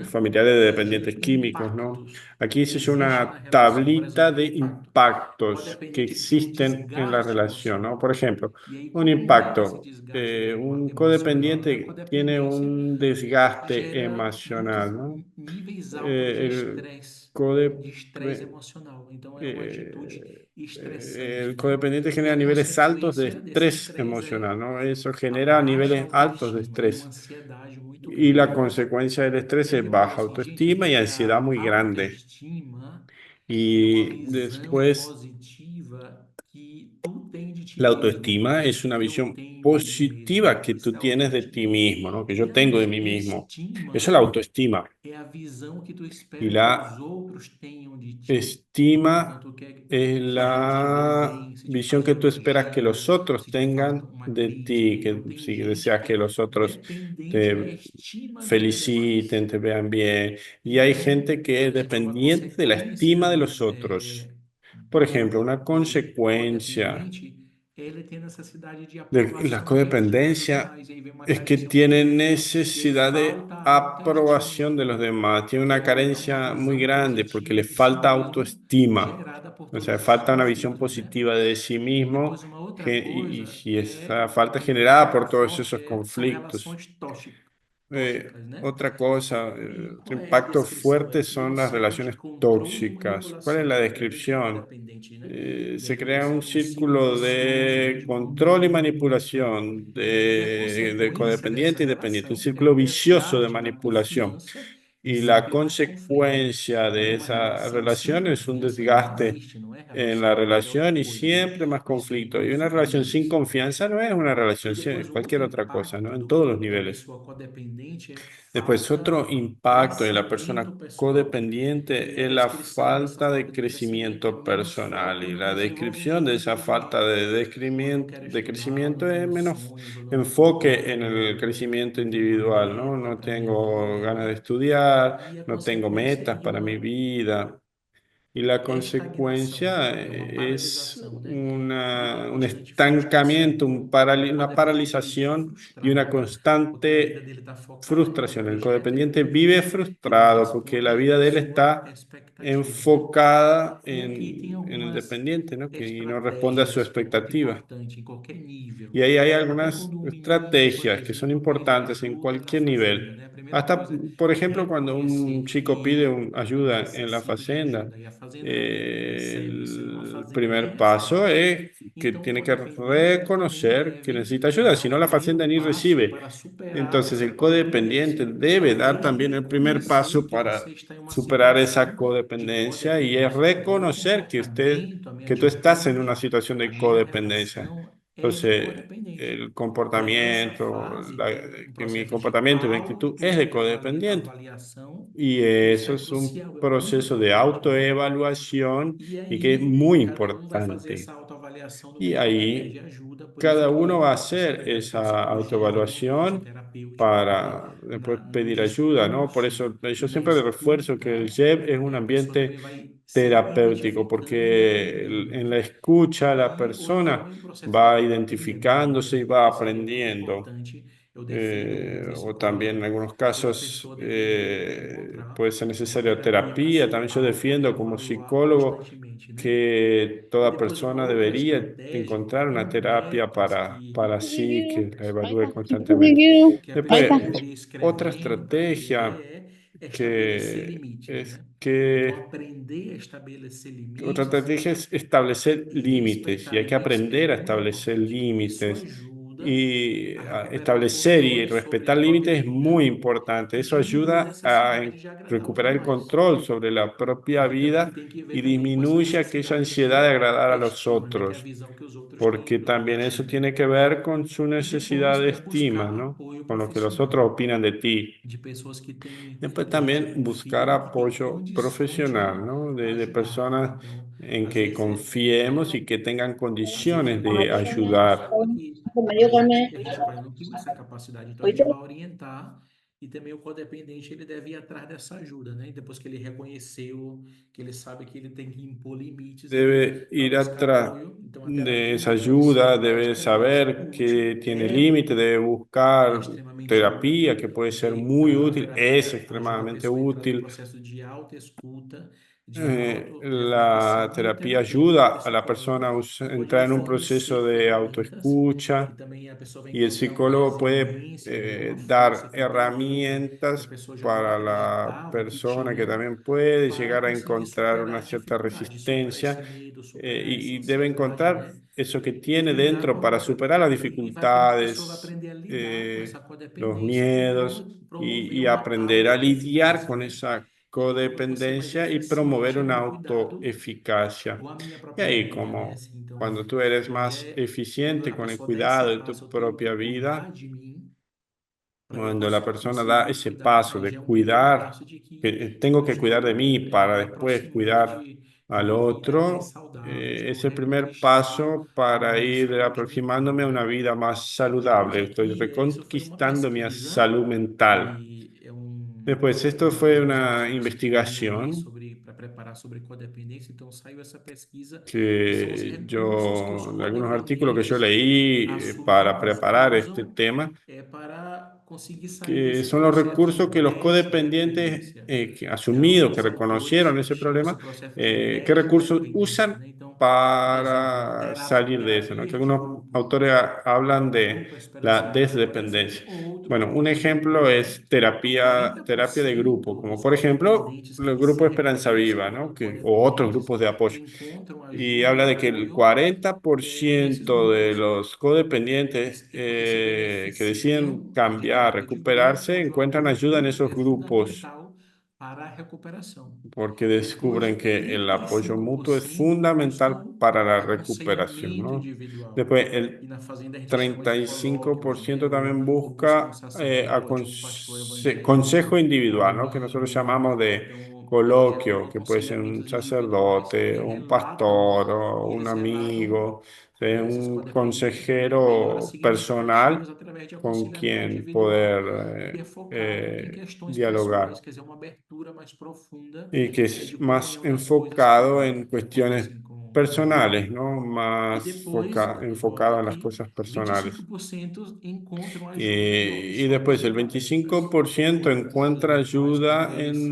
Speaker 2: familiares de dependientes químicos, ¿no? Aquí hice yo una tablita de impactos que existen en la relación, ¿no? Por ejemplo, un impacto. Un codependiente tiene un desgaste emocional, ¿no? El code, el codependiente genera niveles altos de estrés emocional, ¿no? Eso genera niveles altos de estrés. Y la consecuencia del estrés es baja autoestima y ansiedad muy grande. Y después, la autoestima es una visión positiva que tú tienes de ti mismo, ¿no? Que yo tengo de mí mismo. Eso es la autoestima. Y la estima es la visión que tú esperas que los otros tengan de ti, que si deseas que los otros te feliciten, te vean bien. Y hay gente que es dependiente de la estima de los otros. Por ejemplo, una consecuencia de la codependencia es que tiene necesidad de aprobación de los demás, tiene una carencia muy grande porque le falta autoestima, o sea, falta una visión positiva de sí mismo y esa falta es generada por todos esos conflictos. Otra cosa, otro impacto fuerte son las relaciones tóxicas. ¿Cuál es la descripción? Se crea un círculo de control y manipulación de codependiente y dependiente, un círculo vicioso de manipulación. Y la consecuencia de esa relación es un desgaste en la relación y siempre más conflicto. Y una relación sin confianza no es una relación, es cualquier otra cosa, ¿no? En todos los niveles. Después, otro impacto de la persona codependiente es la falta de crecimiento personal y la descripción de esa falta de crecimiento es menos enfoque en el crecimiento individual, ¿no? No tengo ganas de estudiar, no tengo metas para mi vida. Y la consecuencia es un estancamiento, una paralización y una constante frustración. El codependiente vive frustrado porque la vida de él está enfocada en el dependiente, ¿no? Y no responde a su expectativa. Y ahí hay algunas estrategias que son importantes en cualquier nivel. Hasta, por ejemplo, cuando un chico pide ayuda en la facenda, el primer paso es que tiene que reconocer que necesita ayuda, si no la facenda ni recibe. Entonces, el codependiente debe dar también el primer paso para superar esa codependencia y es reconocer que tú estás en una situación de codependencia. Entonces, el comportamiento, que mi comportamiento y mi actitud es de codependiente. Y eso es un proceso de autoevaluación y que es muy importante. Y ahí cada uno va a hacer esa autoevaluación para después pedir ayuda, ¿no? Por eso yo siempre le refuerzo que el JEB es un ambiente terapéutico, porque en la escucha la persona va identificándose y va aprendiendo. O también en algunos casos puede ser necesaria terapia. También yo defiendo como psicólogo que toda persona debería encontrar una terapia para sí, que la evalúe constantemente.
Speaker 3: Porque a
Speaker 2: Después,
Speaker 3: pessoa poder
Speaker 2: otra
Speaker 3: escrever,
Speaker 2: estrategia
Speaker 3: entender, é estabelecer
Speaker 2: que
Speaker 3: limites,
Speaker 2: es
Speaker 3: né? Então,
Speaker 2: que
Speaker 3: aprender a estabelecer
Speaker 2: otra
Speaker 3: limites
Speaker 2: estrategia es establecer
Speaker 3: e
Speaker 2: límites y
Speaker 3: respeitar
Speaker 2: hay que
Speaker 3: limites que é
Speaker 2: aprender a
Speaker 3: muito
Speaker 2: establecer
Speaker 3: importante. Isso
Speaker 2: límites
Speaker 3: ajuda
Speaker 2: y
Speaker 3: a recuperar o
Speaker 2: establecer y
Speaker 3: controle sobre
Speaker 2: respetar
Speaker 3: a própria
Speaker 2: límites es muy
Speaker 3: vida
Speaker 2: importante.
Speaker 3: e
Speaker 2: Eso
Speaker 3: diminui a
Speaker 2: ayuda a
Speaker 3: necessidade de agradar os
Speaker 2: recuperar el
Speaker 3: demais.
Speaker 2: control sobre la propia
Speaker 3: Porque também
Speaker 2: vida
Speaker 3: tem que ver
Speaker 2: y
Speaker 3: também com essa
Speaker 2: disminuye aquella
Speaker 3: necessidade
Speaker 2: ansiedad de
Speaker 3: de
Speaker 2: agradar a los
Speaker 3: estima, né? Que é a
Speaker 2: otros,
Speaker 3: visão que os outros têm
Speaker 2: porque también
Speaker 3: de
Speaker 2: eso
Speaker 3: ti, né?
Speaker 2: tiene que ver con su
Speaker 3: E
Speaker 2: necesidad
Speaker 3: depois
Speaker 2: de
Speaker 3: é buscar
Speaker 2: estima, ¿no?
Speaker 3: apoio
Speaker 2: Con lo que los otros
Speaker 3: profissional
Speaker 2: opinan de ti.
Speaker 3: de pessoas que têm
Speaker 2: Después
Speaker 3: que você
Speaker 2: también buscar
Speaker 3: confie, que tem
Speaker 2: apoyo
Speaker 3: condições
Speaker 2: profesional,
Speaker 3: de
Speaker 2: ¿no? De
Speaker 3: ajudar.
Speaker 2: personas
Speaker 3: Então,
Speaker 2: en
Speaker 3: às
Speaker 2: que
Speaker 3: vezes
Speaker 2: confiemos y que tengan
Speaker 3: às vezes
Speaker 2: condiciones
Speaker 3: é uma
Speaker 2: de
Speaker 3: outra
Speaker 2: ayudar.
Speaker 3: pessoa que a gente vai, que a gente não tem essa capacidade. Então, a gente vai orientar E também o codependente, ele deve ir atrás dessa ajuda, né? Depois que ele reconheceu, que ele sabe que ele tem que impor limites ali
Speaker 2: Debe
Speaker 3: para
Speaker 2: ir
Speaker 3: buscar
Speaker 2: atrás
Speaker 3: apoio. Então, a
Speaker 2: de esa
Speaker 3: terapia pode
Speaker 2: ayuda,
Speaker 3: ser
Speaker 2: debe
Speaker 3: extremamente
Speaker 2: saber
Speaker 3: útil,
Speaker 2: que tiene límite, debe
Speaker 3: é
Speaker 2: buscar
Speaker 3: extremamente
Speaker 2: terapia, que
Speaker 3: útil,
Speaker 2: puede ser
Speaker 3: porque
Speaker 2: muy
Speaker 3: a
Speaker 2: útil, es
Speaker 3: terapia ajuda a
Speaker 2: extremadamente
Speaker 3: pessoa a entrar num
Speaker 2: útil.
Speaker 3: processo de autoescuta, de
Speaker 2: La
Speaker 3: autorrealização e o
Speaker 2: terapia
Speaker 3: terapeuta, o
Speaker 2: ayuda a la persona
Speaker 3: psicólogo,
Speaker 2: a
Speaker 3: pode lhe
Speaker 2: entrar en un proceso
Speaker 3: fornecer
Speaker 2: de
Speaker 3: ferramentas que
Speaker 2: autoescucha
Speaker 3: também a pessoa vai
Speaker 2: y el
Speaker 3: encontrar uma
Speaker 2: psicólogo puede
Speaker 3: resiliência ali, uma força
Speaker 2: dar
Speaker 3: também dentro, que a
Speaker 2: herramientas
Speaker 3: pessoa já não
Speaker 2: para la
Speaker 3: acreditava que
Speaker 2: persona que
Speaker 3: tinha,
Speaker 2: también puede
Speaker 3: para
Speaker 2: llegar a
Speaker 3: conseguir
Speaker 2: encontrar una
Speaker 3: superar as
Speaker 2: cierta
Speaker 3: dificuldades, superar esse
Speaker 2: resistencia
Speaker 3: medo, superar essa
Speaker 2: y debe
Speaker 3: ansiedade,
Speaker 2: encontrar
Speaker 3: né?
Speaker 2: eso que
Speaker 3: E
Speaker 2: tiene
Speaker 3: lidar
Speaker 2: dentro
Speaker 3: com
Speaker 2: para superar las
Speaker 3: a pessoa vai
Speaker 2: dificultades,
Speaker 3: aprender a lidar com essa
Speaker 2: los
Speaker 3: codependência e
Speaker 2: miedos
Speaker 3: promover
Speaker 2: y
Speaker 3: uma
Speaker 2: aprender a lidiar
Speaker 3: autoeficácia,
Speaker 2: con
Speaker 3: né?
Speaker 2: esa
Speaker 3: E aí você vai ver
Speaker 2: codependencia
Speaker 3: que
Speaker 2: y
Speaker 3: esse
Speaker 2: promover una
Speaker 3: autocuidado,
Speaker 2: autoeficacia.
Speaker 3: igual a minha
Speaker 2: Y
Speaker 3: própria
Speaker 2: ahí
Speaker 3: vida, né?
Speaker 2: como
Speaker 3: Assim, então,
Speaker 2: cuando tú eres
Speaker 3: ele
Speaker 2: más
Speaker 3: é quando
Speaker 2: eficiente
Speaker 3: a
Speaker 2: con el
Speaker 3: pessoa dá esse
Speaker 2: cuidado de
Speaker 3: passo,
Speaker 2: tu
Speaker 3: eu tenho que
Speaker 2: propia
Speaker 3: cuidar
Speaker 2: vida,
Speaker 3: de mim para eu
Speaker 2: cuando la persona da
Speaker 3: conseguir
Speaker 2: ese
Speaker 3: cuidar,
Speaker 2: paso
Speaker 3: aí já
Speaker 2: de
Speaker 3: é um primeiro passo
Speaker 2: cuidar,
Speaker 3: de que
Speaker 2: que tengo
Speaker 3: eu
Speaker 2: que
Speaker 3: estou
Speaker 2: cuidar de mí para
Speaker 3: me
Speaker 2: después
Speaker 3: aproximando
Speaker 2: cuidar
Speaker 3: de
Speaker 2: al
Speaker 3: uma vida mais
Speaker 2: otro,
Speaker 3: saudável, de
Speaker 2: es
Speaker 3: um
Speaker 2: el primer
Speaker 3: reconquistar
Speaker 2: paso
Speaker 3: uma
Speaker 2: para ir
Speaker 3: saúde mental,
Speaker 2: aproximándome a una
Speaker 3: né?
Speaker 2: vida más
Speaker 3: E aí
Speaker 2: saludable. Estoy
Speaker 3: aqui, isso foi uma
Speaker 2: reconquistando mi
Speaker 3: pesquisa
Speaker 2: salud mental.
Speaker 3: que
Speaker 2: Después, esto
Speaker 3: uma
Speaker 2: fue
Speaker 3: coisa
Speaker 2: una
Speaker 3: bacana que eu li ali
Speaker 2: investigación
Speaker 3: sobre para preparar sobre codependência. Então saiu essa pesquisa que são os
Speaker 2: que
Speaker 3: recursos que os
Speaker 2: yo, de algunos artículos que yo
Speaker 3: codependentes
Speaker 2: leí para
Speaker 3: assumidos
Speaker 2: preparar este
Speaker 3: usam
Speaker 2: tema,
Speaker 3: para conseguir sair
Speaker 2: que
Speaker 3: desse
Speaker 2: son los recursos
Speaker 3: processo
Speaker 2: que los
Speaker 3: dessa
Speaker 2: codependientes
Speaker 3: dependência.
Speaker 2: que
Speaker 3: Então,
Speaker 2: asumidos,
Speaker 3: aí
Speaker 2: que
Speaker 3: são autores
Speaker 2: reconocieron
Speaker 3: que
Speaker 2: ese
Speaker 3: chamam esse
Speaker 2: problema,
Speaker 3: processo de
Speaker 2: qué
Speaker 3: 10
Speaker 2: recursos
Speaker 3: dependências,
Speaker 2: usan
Speaker 3: né? Então, por exemplo,
Speaker 2: para salir de eso, ¿no? Que
Speaker 3: terapia de
Speaker 2: algunos
Speaker 3: grupo.
Speaker 2: autores hablan de
Speaker 3: Grupo é super
Speaker 2: la
Speaker 3: auxiliar, por exemplo.
Speaker 2: desdependencia.
Speaker 3: Outro
Speaker 2: Bueno, un
Speaker 3: grupo
Speaker 2: ejemplo
Speaker 3: é
Speaker 2: es terapia de grupo,
Speaker 3: 40%
Speaker 2: como
Speaker 3: dos
Speaker 2: por ejemplo
Speaker 3: codependentes que
Speaker 2: el
Speaker 3: eles se
Speaker 2: grupo Esperanza
Speaker 3: reconhecem
Speaker 2: Viva, ¿no?
Speaker 3: como
Speaker 2: O otros
Speaker 3: codependentes
Speaker 2: grupos de apoyo.
Speaker 3: encontram
Speaker 2: Y
Speaker 3: ajuda e
Speaker 2: habla de que el
Speaker 3: apoio nesses
Speaker 2: 40% de
Speaker 3: grupos,
Speaker 2: los codependientes
Speaker 3: porque se
Speaker 2: que deciden
Speaker 3: beneficiam de
Speaker 2: cambiar,
Speaker 3: terapia de grupo,
Speaker 2: recuperarse,
Speaker 3: onde o
Speaker 2: encuentran
Speaker 3: apoio
Speaker 2: ayuda en
Speaker 3: mútuo
Speaker 2: esos
Speaker 3: é
Speaker 2: grupos
Speaker 3: fundamental para a recuperação.
Speaker 2: porque
Speaker 3: Depois,
Speaker 2: descubren que el apoyo mutuo es
Speaker 3: 35%
Speaker 2: fundamental
Speaker 3: buscam
Speaker 2: para la recuperación,
Speaker 3: aconselhamento
Speaker 2: ¿no?
Speaker 3: individual.
Speaker 2: Después,
Speaker 3: E
Speaker 2: el
Speaker 3: na Fazenda a gente chama de colóquios, né?
Speaker 2: 35%
Speaker 3: Ou
Speaker 2: también
Speaker 3: quando busca um
Speaker 2: busca
Speaker 3: sacerdote, um pastor evangélico,
Speaker 2: consejo
Speaker 3: um
Speaker 2: individual, ¿no? Que nosotros
Speaker 3: amigo.
Speaker 2: llamamos de
Speaker 3: Então, aí
Speaker 2: coloquio,
Speaker 3: é
Speaker 2: que puede ser un
Speaker 3: aconselhamentos individuais,
Speaker 2: sacerdote,
Speaker 3: porque
Speaker 2: un
Speaker 3: relatam,
Speaker 2: pastor o
Speaker 3: e
Speaker 2: un
Speaker 3: eles relatam,
Speaker 2: amigo,
Speaker 3: esses
Speaker 2: un
Speaker 3: codependentes têm melhoras
Speaker 2: consejero personal
Speaker 3: significativas através de
Speaker 2: con
Speaker 3: aconselhamento
Speaker 2: quien
Speaker 3: individual, que
Speaker 2: poder
Speaker 3: é focado em questões pessoais,
Speaker 2: dialogar
Speaker 3: quer dizer, uma abertura mais profunda
Speaker 2: y que es
Speaker 3: de
Speaker 2: más
Speaker 3: comunhão das coisas
Speaker 2: enfocado en
Speaker 3: que
Speaker 2: cuestiones
Speaker 3: acontecem com
Speaker 2: personales,
Speaker 3: ele.
Speaker 2: ¿no?
Speaker 3: E
Speaker 2: Más
Speaker 3: depois, volta
Speaker 2: enfocado en las
Speaker 3: aqui,
Speaker 2: cosas personales.
Speaker 3: 25% encontram ajuda em
Speaker 2: Y después
Speaker 3: workshops e
Speaker 2: el
Speaker 3: palestras.
Speaker 2: 25%
Speaker 3: Ou
Speaker 2: encuentra
Speaker 3: seja, mais que
Speaker 2: ayuda
Speaker 3: dois,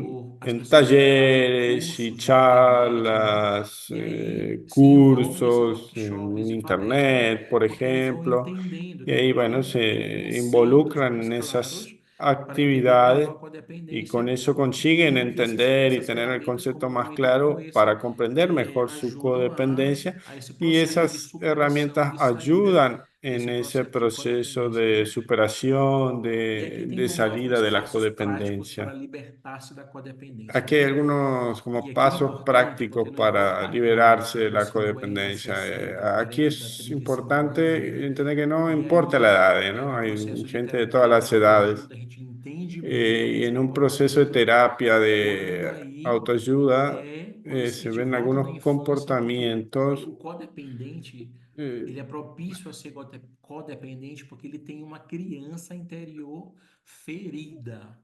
Speaker 3: ou as
Speaker 2: en
Speaker 3: pessoas que fazem
Speaker 2: talleres y
Speaker 3: cursos na internet, né?
Speaker 2: charlas,
Speaker 3: E aí se envolvem nesses
Speaker 2: cursos
Speaker 3: workshops
Speaker 2: en
Speaker 3: e palestras,
Speaker 2: internet, por
Speaker 3: porque eles vão
Speaker 2: ejemplo.
Speaker 3: entendendo
Speaker 2: Y ahí, bueno,
Speaker 3: também
Speaker 2: se
Speaker 3: conceitos
Speaker 2: involucran
Speaker 3: mais
Speaker 2: en
Speaker 3: claros
Speaker 2: esas
Speaker 3: para entender melhor
Speaker 2: actividades
Speaker 3: a
Speaker 2: y con
Speaker 3: codependência
Speaker 2: eso
Speaker 3: e
Speaker 2: consiguen entender y
Speaker 3: essas
Speaker 2: tener el
Speaker 3: ferramentas, como
Speaker 2: concepto
Speaker 3: eu
Speaker 2: más
Speaker 3: comentei no
Speaker 2: claro
Speaker 3: começo,
Speaker 2: para comprender mejor su
Speaker 3: ajudam
Speaker 2: codependencia
Speaker 3: a esse
Speaker 2: y
Speaker 3: processo de
Speaker 2: esas
Speaker 3: superação,
Speaker 2: herramientas
Speaker 3: de saída
Speaker 2: ayudan en
Speaker 3: desse
Speaker 2: ese
Speaker 3: processo de
Speaker 2: proceso
Speaker 3: codependência,
Speaker 2: de
Speaker 3: né?
Speaker 2: superación,
Speaker 3: E aqui tem
Speaker 2: de
Speaker 3: como
Speaker 2: salida
Speaker 3: alguns
Speaker 2: de la
Speaker 3: passos práticos para
Speaker 2: codependencia.
Speaker 3: libertar-se da codependência,
Speaker 2: Aquí hay
Speaker 3: né?
Speaker 2: algunos
Speaker 3: E
Speaker 2: como
Speaker 3: aqui é
Speaker 2: pasos
Speaker 3: importante porque
Speaker 2: prácticos
Speaker 3: não
Speaker 2: para
Speaker 3: importa a idade
Speaker 2: liberarse
Speaker 3: que a
Speaker 2: de la
Speaker 3: pessoa tenha,
Speaker 2: codependencia.
Speaker 3: 60,
Speaker 2: Aquí
Speaker 3: 40,
Speaker 2: es
Speaker 3: 35 anos,
Speaker 2: importante
Speaker 3: né?
Speaker 2: entender que no
Speaker 3: E
Speaker 2: importa la
Speaker 3: aí
Speaker 2: edad,
Speaker 3: é
Speaker 2: ¿no?
Speaker 3: no
Speaker 2: Hay
Speaker 3: processo de
Speaker 2: gente de todas
Speaker 3: terapia de
Speaker 2: las edades.
Speaker 3: autoajuda, a gente entende muito
Speaker 2: Y en
Speaker 3: dessa
Speaker 2: un proceso de
Speaker 3: autoajuda.
Speaker 2: terapia
Speaker 3: Quando
Speaker 2: de
Speaker 3: aí
Speaker 2: autoayuda
Speaker 3: quando se a
Speaker 2: se
Speaker 3: gente
Speaker 2: ven
Speaker 3: volta na
Speaker 2: algunos
Speaker 3: infância, porque
Speaker 2: comportamientos.
Speaker 3: o codependente,
Speaker 2: eh,
Speaker 3: ele é propício a ser codependente porque ele tem uma criança interior ferida.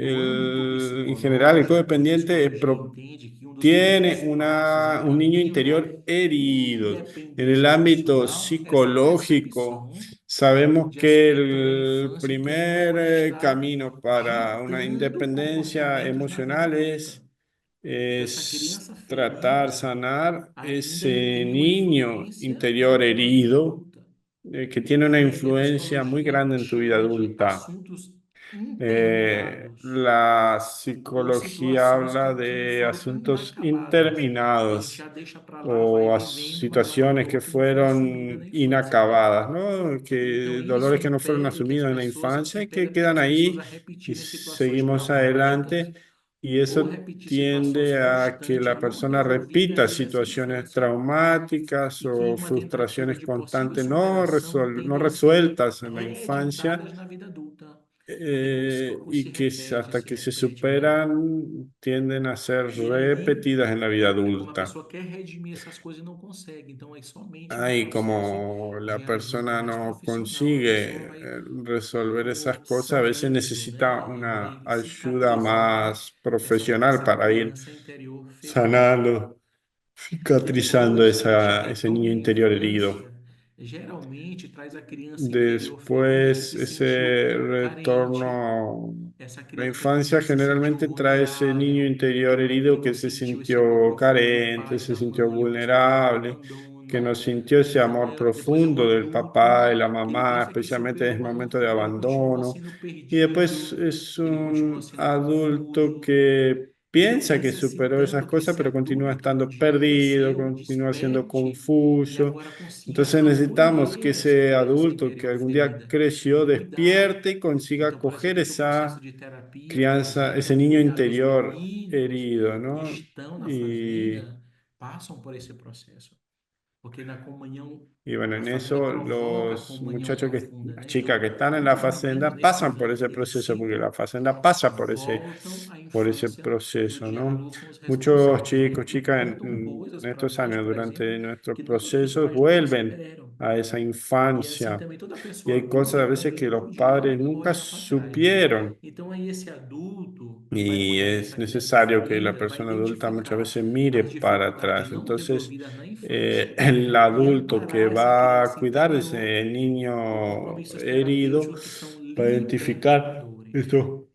Speaker 3: No âmbito
Speaker 2: en general, el
Speaker 3: psicológico, a
Speaker 2: codependiente
Speaker 3: psicologia entende que um dos
Speaker 2: tiene
Speaker 3: primeiros passos, o
Speaker 2: un niño
Speaker 3: caminho da
Speaker 2: interior herido. En el
Speaker 3: independência
Speaker 2: ámbito
Speaker 3: emocional, é essa
Speaker 2: psicológico,
Speaker 3: percepção
Speaker 2: sabemos
Speaker 3: de
Speaker 2: que
Speaker 3: aspectos da
Speaker 2: el
Speaker 3: infância que
Speaker 2: primer
Speaker 3: ainda está
Speaker 2: camino para una
Speaker 3: ditando
Speaker 2: independencia
Speaker 3: comportamentos na vida
Speaker 2: emocional
Speaker 3: adulta. Então, essa
Speaker 2: es
Speaker 3: criança
Speaker 2: tratar,
Speaker 3: ferida
Speaker 2: sanar
Speaker 3: ainda
Speaker 2: ese
Speaker 3: tem uma
Speaker 2: niño
Speaker 3: influência
Speaker 2: interior
Speaker 3: na tua vida
Speaker 2: herido
Speaker 3: adulta.
Speaker 2: que tiene una
Speaker 3: E aí a
Speaker 2: influencia muy
Speaker 3: psicologia
Speaker 2: grande en tu vida
Speaker 3: chama de
Speaker 2: adulta.
Speaker 3: assuntos interminados
Speaker 2: La
Speaker 3: ou
Speaker 2: psicología
Speaker 3: situações
Speaker 2: habla
Speaker 3: que
Speaker 2: de
Speaker 3: foram
Speaker 2: asuntos
Speaker 3: inacabadas, que a gente
Speaker 2: interminados
Speaker 3: já deixa para lá, vai
Speaker 2: o
Speaker 3: vivendo, mas é uma
Speaker 2: situaciones que
Speaker 3: dor que não foi assumida
Speaker 2: fueron
Speaker 3: na infância.
Speaker 2: inacabadas, ¿no?
Speaker 3: Então,
Speaker 2: Que
Speaker 3: isso
Speaker 2: dolores que no fueron
Speaker 3: impele que as
Speaker 2: asumidos en la
Speaker 3: pessoas,
Speaker 2: infancia y que
Speaker 3: impele
Speaker 2: quedan
Speaker 3: as pessoas
Speaker 2: ahí
Speaker 3: a
Speaker 2: y
Speaker 3: repetirem situações
Speaker 2: seguimos
Speaker 3: traumáticas
Speaker 2: adelante y
Speaker 3: ou
Speaker 2: eso
Speaker 3: repetir situações
Speaker 2: tiende a que
Speaker 3: constantes
Speaker 2: la
Speaker 3: não
Speaker 2: persona
Speaker 3: resolvidas
Speaker 2: repita
Speaker 3: ali dessa
Speaker 2: situaciones
Speaker 3: infância
Speaker 2: traumáticas
Speaker 3: e que em
Speaker 2: o
Speaker 3: uma tentativa
Speaker 2: frustraciones
Speaker 3: de possível
Speaker 2: constantes
Speaker 3: superação
Speaker 2: no
Speaker 3: tendem a ser
Speaker 2: resueltas en la infancia
Speaker 3: reeditadas na vida adulta.
Speaker 2: y que hasta que se
Speaker 3: sempre adiante.
Speaker 2: superan tienden a ser
Speaker 3: E aí,
Speaker 2: repetidas en la vida
Speaker 3: uma
Speaker 2: adulta.
Speaker 3: pessoa quer redimir essas coisas e não consegue. Então, aí somente no
Speaker 2: Ahí
Speaker 3: processo
Speaker 2: como
Speaker 3: de
Speaker 2: la
Speaker 3: ajuda
Speaker 2: persona
Speaker 3: mais
Speaker 2: no
Speaker 3: profissional, a pessoa
Speaker 2: consigue
Speaker 3: vai
Speaker 2: resolver esas
Speaker 3: como
Speaker 2: cosas, a veces
Speaker 3: sanando,
Speaker 2: necesita
Speaker 3: né? E
Speaker 2: una
Speaker 3: vai
Speaker 2: ayuda
Speaker 3: cicatrizando
Speaker 2: más profesional
Speaker 3: essa
Speaker 2: para ir
Speaker 3: criança interior ferida.
Speaker 2: sanando,
Speaker 3: Porque
Speaker 2: cicatrizando
Speaker 3: depois que esse
Speaker 2: ese
Speaker 3: retorno
Speaker 2: niño
Speaker 3: à
Speaker 2: interior herido.
Speaker 3: infância, geralmente traz a criança interior ferida que
Speaker 2: Después,
Speaker 3: se sentiu
Speaker 2: ese
Speaker 3: carente.
Speaker 2: retorno
Speaker 3: Essa
Speaker 2: a la
Speaker 3: criança
Speaker 2: infancia
Speaker 3: que se sentiu
Speaker 2: generalmente trae ese niño
Speaker 3: vulnerável,
Speaker 2: interior
Speaker 3: que
Speaker 2: herido
Speaker 3: não
Speaker 2: que se
Speaker 3: sentiu esse amor
Speaker 2: sintió
Speaker 3: profundo do
Speaker 2: carente,
Speaker 3: pai e
Speaker 2: se
Speaker 3: da
Speaker 2: sintió
Speaker 3: mãe, ou esperava o
Speaker 2: vulnerable, que
Speaker 3: abandono.
Speaker 2: no sintió ese
Speaker 3: Então,
Speaker 2: amor
Speaker 3: depois é o
Speaker 2: profundo del papá y
Speaker 3: adulto,
Speaker 2: la
Speaker 3: aquele
Speaker 2: mamá,
Speaker 3: criança que
Speaker 2: especialmente en
Speaker 3: superou,
Speaker 2: el
Speaker 3: mas no
Speaker 2: momento de
Speaker 3: fundo ele continua
Speaker 2: abandono.
Speaker 3: sendo
Speaker 2: Y después
Speaker 3: perdido,
Speaker 2: es
Speaker 3: ele continua
Speaker 2: un
Speaker 3: sendo
Speaker 2: adulto
Speaker 3: confuso,
Speaker 2: que
Speaker 3: e
Speaker 2: piensa que superó esas
Speaker 3: necessitando que
Speaker 2: cosas,
Speaker 3: esse
Speaker 2: pero continúa
Speaker 3: adulto
Speaker 2: estando
Speaker 3: onde ele
Speaker 2: perdido,
Speaker 3: cresceu
Speaker 2: continúa siendo
Speaker 3: desperte e
Speaker 2: confuso.
Speaker 3: agora consiga
Speaker 2: Entonces necesitamos que
Speaker 3: acolher essa
Speaker 2: esse
Speaker 3: criança
Speaker 2: adulto que
Speaker 3: interior
Speaker 2: algún día
Speaker 3: ferida e
Speaker 2: creció
Speaker 3: cuidar.
Speaker 2: despierte y consiga
Speaker 3: Então, por isso
Speaker 2: acoger
Speaker 3: que o processo
Speaker 2: esa
Speaker 3: de terapia, por
Speaker 2: crianza,
Speaker 3: exemplo,
Speaker 2: ese niño
Speaker 3: cuidar dos
Speaker 2: interior
Speaker 3: meninos
Speaker 2: herido,
Speaker 3: que
Speaker 2: ¿no?
Speaker 3: estão na
Speaker 2: Y,
Speaker 3: fazenda, passam por esse processo. Porque na comunhão,
Speaker 2: y bueno,
Speaker 3: a
Speaker 2: en
Speaker 3: fazenda
Speaker 2: eso
Speaker 3: provoca a
Speaker 2: los
Speaker 3: comunhão
Speaker 2: muchachos
Speaker 3: profunda,
Speaker 2: las
Speaker 3: né?
Speaker 2: chicas
Speaker 3: Então,
Speaker 2: que están en la
Speaker 3: muitos meninos
Speaker 2: fazenda
Speaker 3: nesse
Speaker 2: pasan por ese
Speaker 3: momento, eles
Speaker 2: proceso, porque la
Speaker 3: ciclam,
Speaker 2: fazenda pasa
Speaker 3: voltam à
Speaker 2: por ese
Speaker 3: infância e
Speaker 2: proceso,
Speaker 3: que
Speaker 2: ¿no?
Speaker 3: adultos são os
Speaker 2: Muchos
Speaker 3: responsáveis, né?
Speaker 2: chicos,
Speaker 3: E
Speaker 2: chicas
Speaker 3: contam coisas
Speaker 2: en
Speaker 3: para
Speaker 2: estos
Speaker 3: nós,
Speaker 2: años,
Speaker 3: por exemplo,
Speaker 2: durante nuestros
Speaker 3: que os
Speaker 2: procesos,
Speaker 3: pais não
Speaker 2: vuelven
Speaker 3: consideram.
Speaker 2: a esa
Speaker 3: E assim
Speaker 2: infancia.
Speaker 3: também toda
Speaker 2: Y
Speaker 3: pessoa
Speaker 2: hay cosas a
Speaker 3: adulta
Speaker 2: veces que
Speaker 3: também
Speaker 2: los
Speaker 3: podia
Speaker 2: padres nunca
Speaker 3: olhar para trás, né?
Speaker 2: supieron.
Speaker 3: Então aí esse adulto que vai
Speaker 2: Y
Speaker 3: cuidar
Speaker 2: es
Speaker 3: dessa criança
Speaker 2: necesario que la
Speaker 3: ferida vai
Speaker 2: persona adulta muchas
Speaker 3: identificar
Speaker 2: veces mire
Speaker 3: as
Speaker 2: para
Speaker 3: dificuldades
Speaker 2: atrás.
Speaker 3: não
Speaker 2: Entonces,
Speaker 3: resolvidas na infância
Speaker 2: el
Speaker 3: e
Speaker 2: adulto que
Speaker 3: amparar essa
Speaker 2: va a
Speaker 3: criança
Speaker 2: cuidar de
Speaker 3: interior
Speaker 2: ese
Speaker 3: por
Speaker 2: niño
Speaker 3: compromissos
Speaker 2: herido
Speaker 3: terapêuticos que são
Speaker 2: va a identificar
Speaker 3: libertadores.
Speaker 2: estos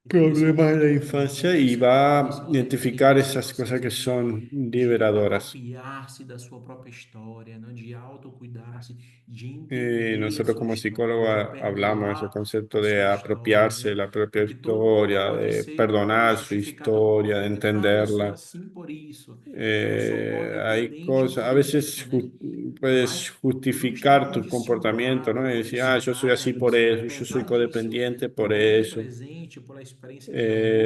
Speaker 3: Então esse é o
Speaker 2: problemas de la
Speaker 3: retorno, né?
Speaker 2: infancia
Speaker 3: Onde
Speaker 2: y
Speaker 3: esse adulto
Speaker 2: va a
Speaker 3: sai
Speaker 2: identificar
Speaker 3: daquele
Speaker 2: esas cosas que
Speaker 3: processo
Speaker 2: son
Speaker 3: de
Speaker 2: liberadoras.
Speaker 3: apropriar-se da sua própria história, né? De autocuidar-se, de entender a
Speaker 2: Nosotros
Speaker 3: sua
Speaker 2: como
Speaker 3: história, de
Speaker 2: psicólogos hablamos de ese
Speaker 3: perdoar
Speaker 2: concepto
Speaker 3: a
Speaker 2: de
Speaker 3: sua
Speaker 2: apropiarse de
Speaker 3: história,
Speaker 2: la propia
Speaker 3: porque todo mundo
Speaker 2: historia,
Speaker 3: pode
Speaker 2: de
Speaker 3: ser
Speaker 2: perdonar su
Speaker 3: justificado por
Speaker 2: historia, de
Speaker 3: tudo. Ah, eu sou
Speaker 2: entenderla.
Speaker 3: assim por isso. Eu sou
Speaker 2: Hay
Speaker 3: codependente
Speaker 2: cosas, a
Speaker 3: por
Speaker 2: veces
Speaker 3: isso, né?
Speaker 2: puedes
Speaker 3: Mas tudo está
Speaker 2: justificar tu comportamiento, ¿no?
Speaker 3: condicionado,
Speaker 2: Y decir, ah, yo soy así
Speaker 3: condicionado.
Speaker 2: por eso, yo soy
Speaker 3: Apesar disso,
Speaker 2: codependiente por
Speaker 3: por ter
Speaker 2: eso.
Speaker 3: presente, por a experiência de amor,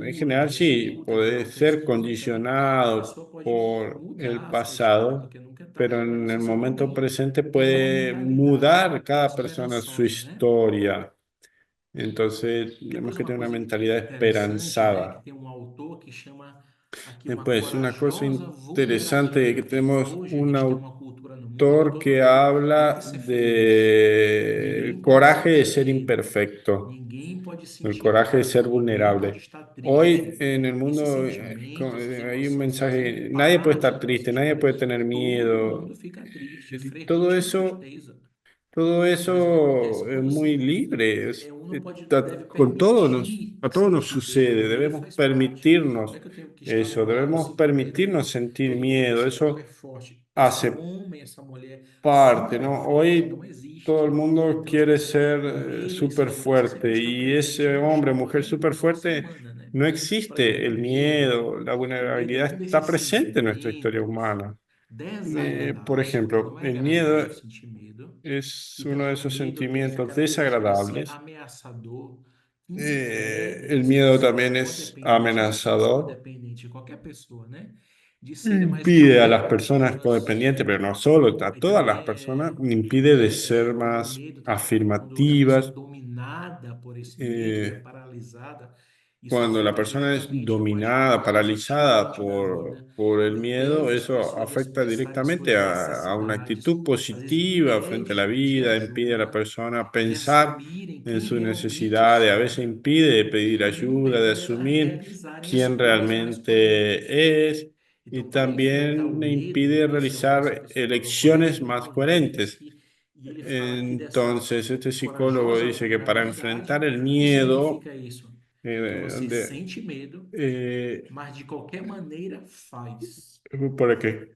Speaker 2: En
Speaker 3: continua e
Speaker 2: general, sí,
Speaker 3: resulta de
Speaker 2: puedes ser
Speaker 3: autodescoberta, né? A
Speaker 2: condicionado
Speaker 3: pessoa pode
Speaker 2: por el
Speaker 3: mudar a sua história,
Speaker 2: pasado,
Speaker 3: porque nunca é tarde
Speaker 2: pero
Speaker 3: para
Speaker 2: en
Speaker 3: se
Speaker 2: el
Speaker 3: ser
Speaker 2: momento
Speaker 3: alguém
Speaker 2: presente
Speaker 3: que tem uma
Speaker 2: puede
Speaker 3: mentalidade
Speaker 2: mudar cada persona su
Speaker 3: esperançosa, né?
Speaker 2: historia. Entonces,
Speaker 3: Que por
Speaker 2: tenemos que
Speaker 3: exemplo, uma
Speaker 2: tener una
Speaker 3: coisa
Speaker 2: mentalidad
Speaker 3: interessante, né, que
Speaker 2: esperanzada.
Speaker 3: tem um autor que chama aqui uma
Speaker 2: Después, una cosa
Speaker 3: corajosa
Speaker 2: interesante es que
Speaker 3: vulnerabilidade.
Speaker 2: tenemos
Speaker 3: Hoje a
Speaker 2: un
Speaker 3: gente tem uma cultura no mundo que
Speaker 2: autor
Speaker 3: todo
Speaker 2: que
Speaker 3: mundo tem que
Speaker 2: habla
Speaker 3: ser feliz.
Speaker 2: del
Speaker 3: Ninguém pode ser
Speaker 2: coraje de ser
Speaker 3: perfeito.
Speaker 2: imperfecto,
Speaker 3: Ninguém pode
Speaker 2: el
Speaker 3: sentir
Speaker 2: coraje de ser
Speaker 3: raiva, ninguém pode
Speaker 2: vulnerable.
Speaker 3: estar
Speaker 2: Hoy
Speaker 3: triste.
Speaker 2: en el
Speaker 3: Esses
Speaker 2: mundo
Speaker 3: sentimentos, essas
Speaker 2: hay un
Speaker 3: emoções fazem
Speaker 2: mensaje, nadie puede
Speaker 3: parte
Speaker 2: estar
Speaker 3: da nossa
Speaker 2: triste, nadie
Speaker 3: história.
Speaker 2: puede tener
Speaker 3: Todo mundo
Speaker 2: miedo.
Speaker 3: fica triste,
Speaker 2: Y
Speaker 3: triste com tristeza.
Speaker 2: todo
Speaker 3: Mas o que acontece?
Speaker 2: eso es
Speaker 3: Quando
Speaker 2: muy libre.
Speaker 3: uno pode, deve
Speaker 2: Con todo nos,
Speaker 3: permitir
Speaker 2: a todos nos
Speaker 3: sentir medo.
Speaker 2: sucede.
Speaker 3: O medo
Speaker 2: Debemos
Speaker 3: faz parte. Não é
Speaker 2: permitirnos
Speaker 3: que eu tenho que estar
Speaker 2: eso,
Speaker 3: num lado
Speaker 2: debemos
Speaker 3: sem ter medo.
Speaker 2: permitirnos sentir
Speaker 3: Todo mundo
Speaker 2: miedo.
Speaker 3: é super
Speaker 2: Eso
Speaker 3: forte. Esse
Speaker 2: hace
Speaker 3: homem, essa mulher
Speaker 2: parte,
Speaker 3: super
Speaker 2: ¿no?
Speaker 3: forte não
Speaker 2: Hoy todo el
Speaker 3: existe.
Speaker 2: mundo
Speaker 3: Então, as
Speaker 2: quiere
Speaker 3: pessoas,
Speaker 2: ser
Speaker 3: o medo e
Speaker 2: súper
Speaker 3: segurança sempre
Speaker 2: fuerte
Speaker 3: estão
Speaker 2: y
Speaker 3: presentes
Speaker 2: ese
Speaker 3: na
Speaker 2: hombre,
Speaker 3: história
Speaker 2: mujer súper
Speaker 3: da raça
Speaker 2: fuerte,
Speaker 3: humana, né?
Speaker 2: no
Speaker 3: Por
Speaker 2: existe.
Speaker 3: exemplo,
Speaker 2: El miedo, la
Speaker 3: o medo é
Speaker 2: vulnerabilidad
Speaker 3: um
Speaker 2: está
Speaker 3: desses
Speaker 2: presente en nuestra historia
Speaker 3: sentimentos
Speaker 2: humana. Por
Speaker 3: desagradáveis, porque
Speaker 2: ejemplo,
Speaker 3: não é
Speaker 2: el
Speaker 3: agradável
Speaker 2: miedo
Speaker 3: sentir medo.
Speaker 2: es
Speaker 3: E
Speaker 2: uno de
Speaker 3: também o
Speaker 2: esos
Speaker 3: medo tem essa
Speaker 2: sentimientos
Speaker 3: característica de ser
Speaker 2: desagradables.
Speaker 3: ameaçador, que impede
Speaker 2: El
Speaker 3: essa
Speaker 2: miedo
Speaker 3: pessoa
Speaker 2: también es
Speaker 3: codependente, não só esse
Speaker 2: amenazador.
Speaker 3: codependente, qualquer pessoa, né? De serem mais
Speaker 2: Impide a las personas
Speaker 3: proativas,
Speaker 2: codependientes, pero no solo, a
Speaker 3: e
Speaker 2: todas
Speaker 3: também
Speaker 2: las personas, impide de ser
Speaker 3: o
Speaker 2: más
Speaker 3: medo também, quando a pessoa é
Speaker 2: afirmativas.
Speaker 3: dominada por esse medo, né,
Speaker 2: eh,
Speaker 3: paralisada, isso
Speaker 2: Cuando la
Speaker 3: afeta
Speaker 2: persona es
Speaker 3: diretamente o
Speaker 2: dominada,
Speaker 3: aspecto
Speaker 2: paralizada
Speaker 3: positivo da vida,
Speaker 2: por el miedo,
Speaker 3: impede as
Speaker 2: eso
Speaker 3: pessoas de
Speaker 2: afecta
Speaker 3: expressarem suas
Speaker 2: directamente a una
Speaker 3: necessidades,
Speaker 2: actitud
Speaker 3: às vezes
Speaker 2: positiva frente a la
Speaker 3: impede de
Speaker 2: vida, impide a la
Speaker 3: ajuda,
Speaker 2: persona
Speaker 3: de
Speaker 2: pensar
Speaker 3: assumirem
Speaker 2: en
Speaker 3: quem
Speaker 2: sus
Speaker 3: realmente
Speaker 2: necesidades, a veces
Speaker 3: são
Speaker 2: impide de
Speaker 3: e
Speaker 2: pedir
Speaker 3: também
Speaker 2: ayuda, de
Speaker 3: impede delas
Speaker 2: asumir
Speaker 3: realizarem
Speaker 2: quién
Speaker 3: escolhas mais coerentes.
Speaker 2: realmente es, y
Speaker 3: Então, para enfrentar o
Speaker 2: también
Speaker 3: medo,
Speaker 2: impide
Speaker 3: né, esse
Speaker 2: realizar
Speaker 3: psicólogo
Speaker 2: elecciones más
Speaker 3: corajoso, ele diz
Speaker 2: coherentes.
Speaker 3: que, e ele fala aqui dessa
Speaker 2: Entonces, este psicólogo
Speaker 3: corajosa
Speaker 2: dice que para
Speaker 3: vulnerabilidade,
Speaker 2: enfrentar el
Speaker 3: que
Speaker 2: miedo,
Speaker 3: significa isso? Que
Speaker 2: eh,
Speaker 3: você
Speaker 2: donde,
Speaker 3: sente medo,
Speaker 2: eh,
Speaker 3: mas de qualquer maneira faz.
Speaker 2: ¿para qué?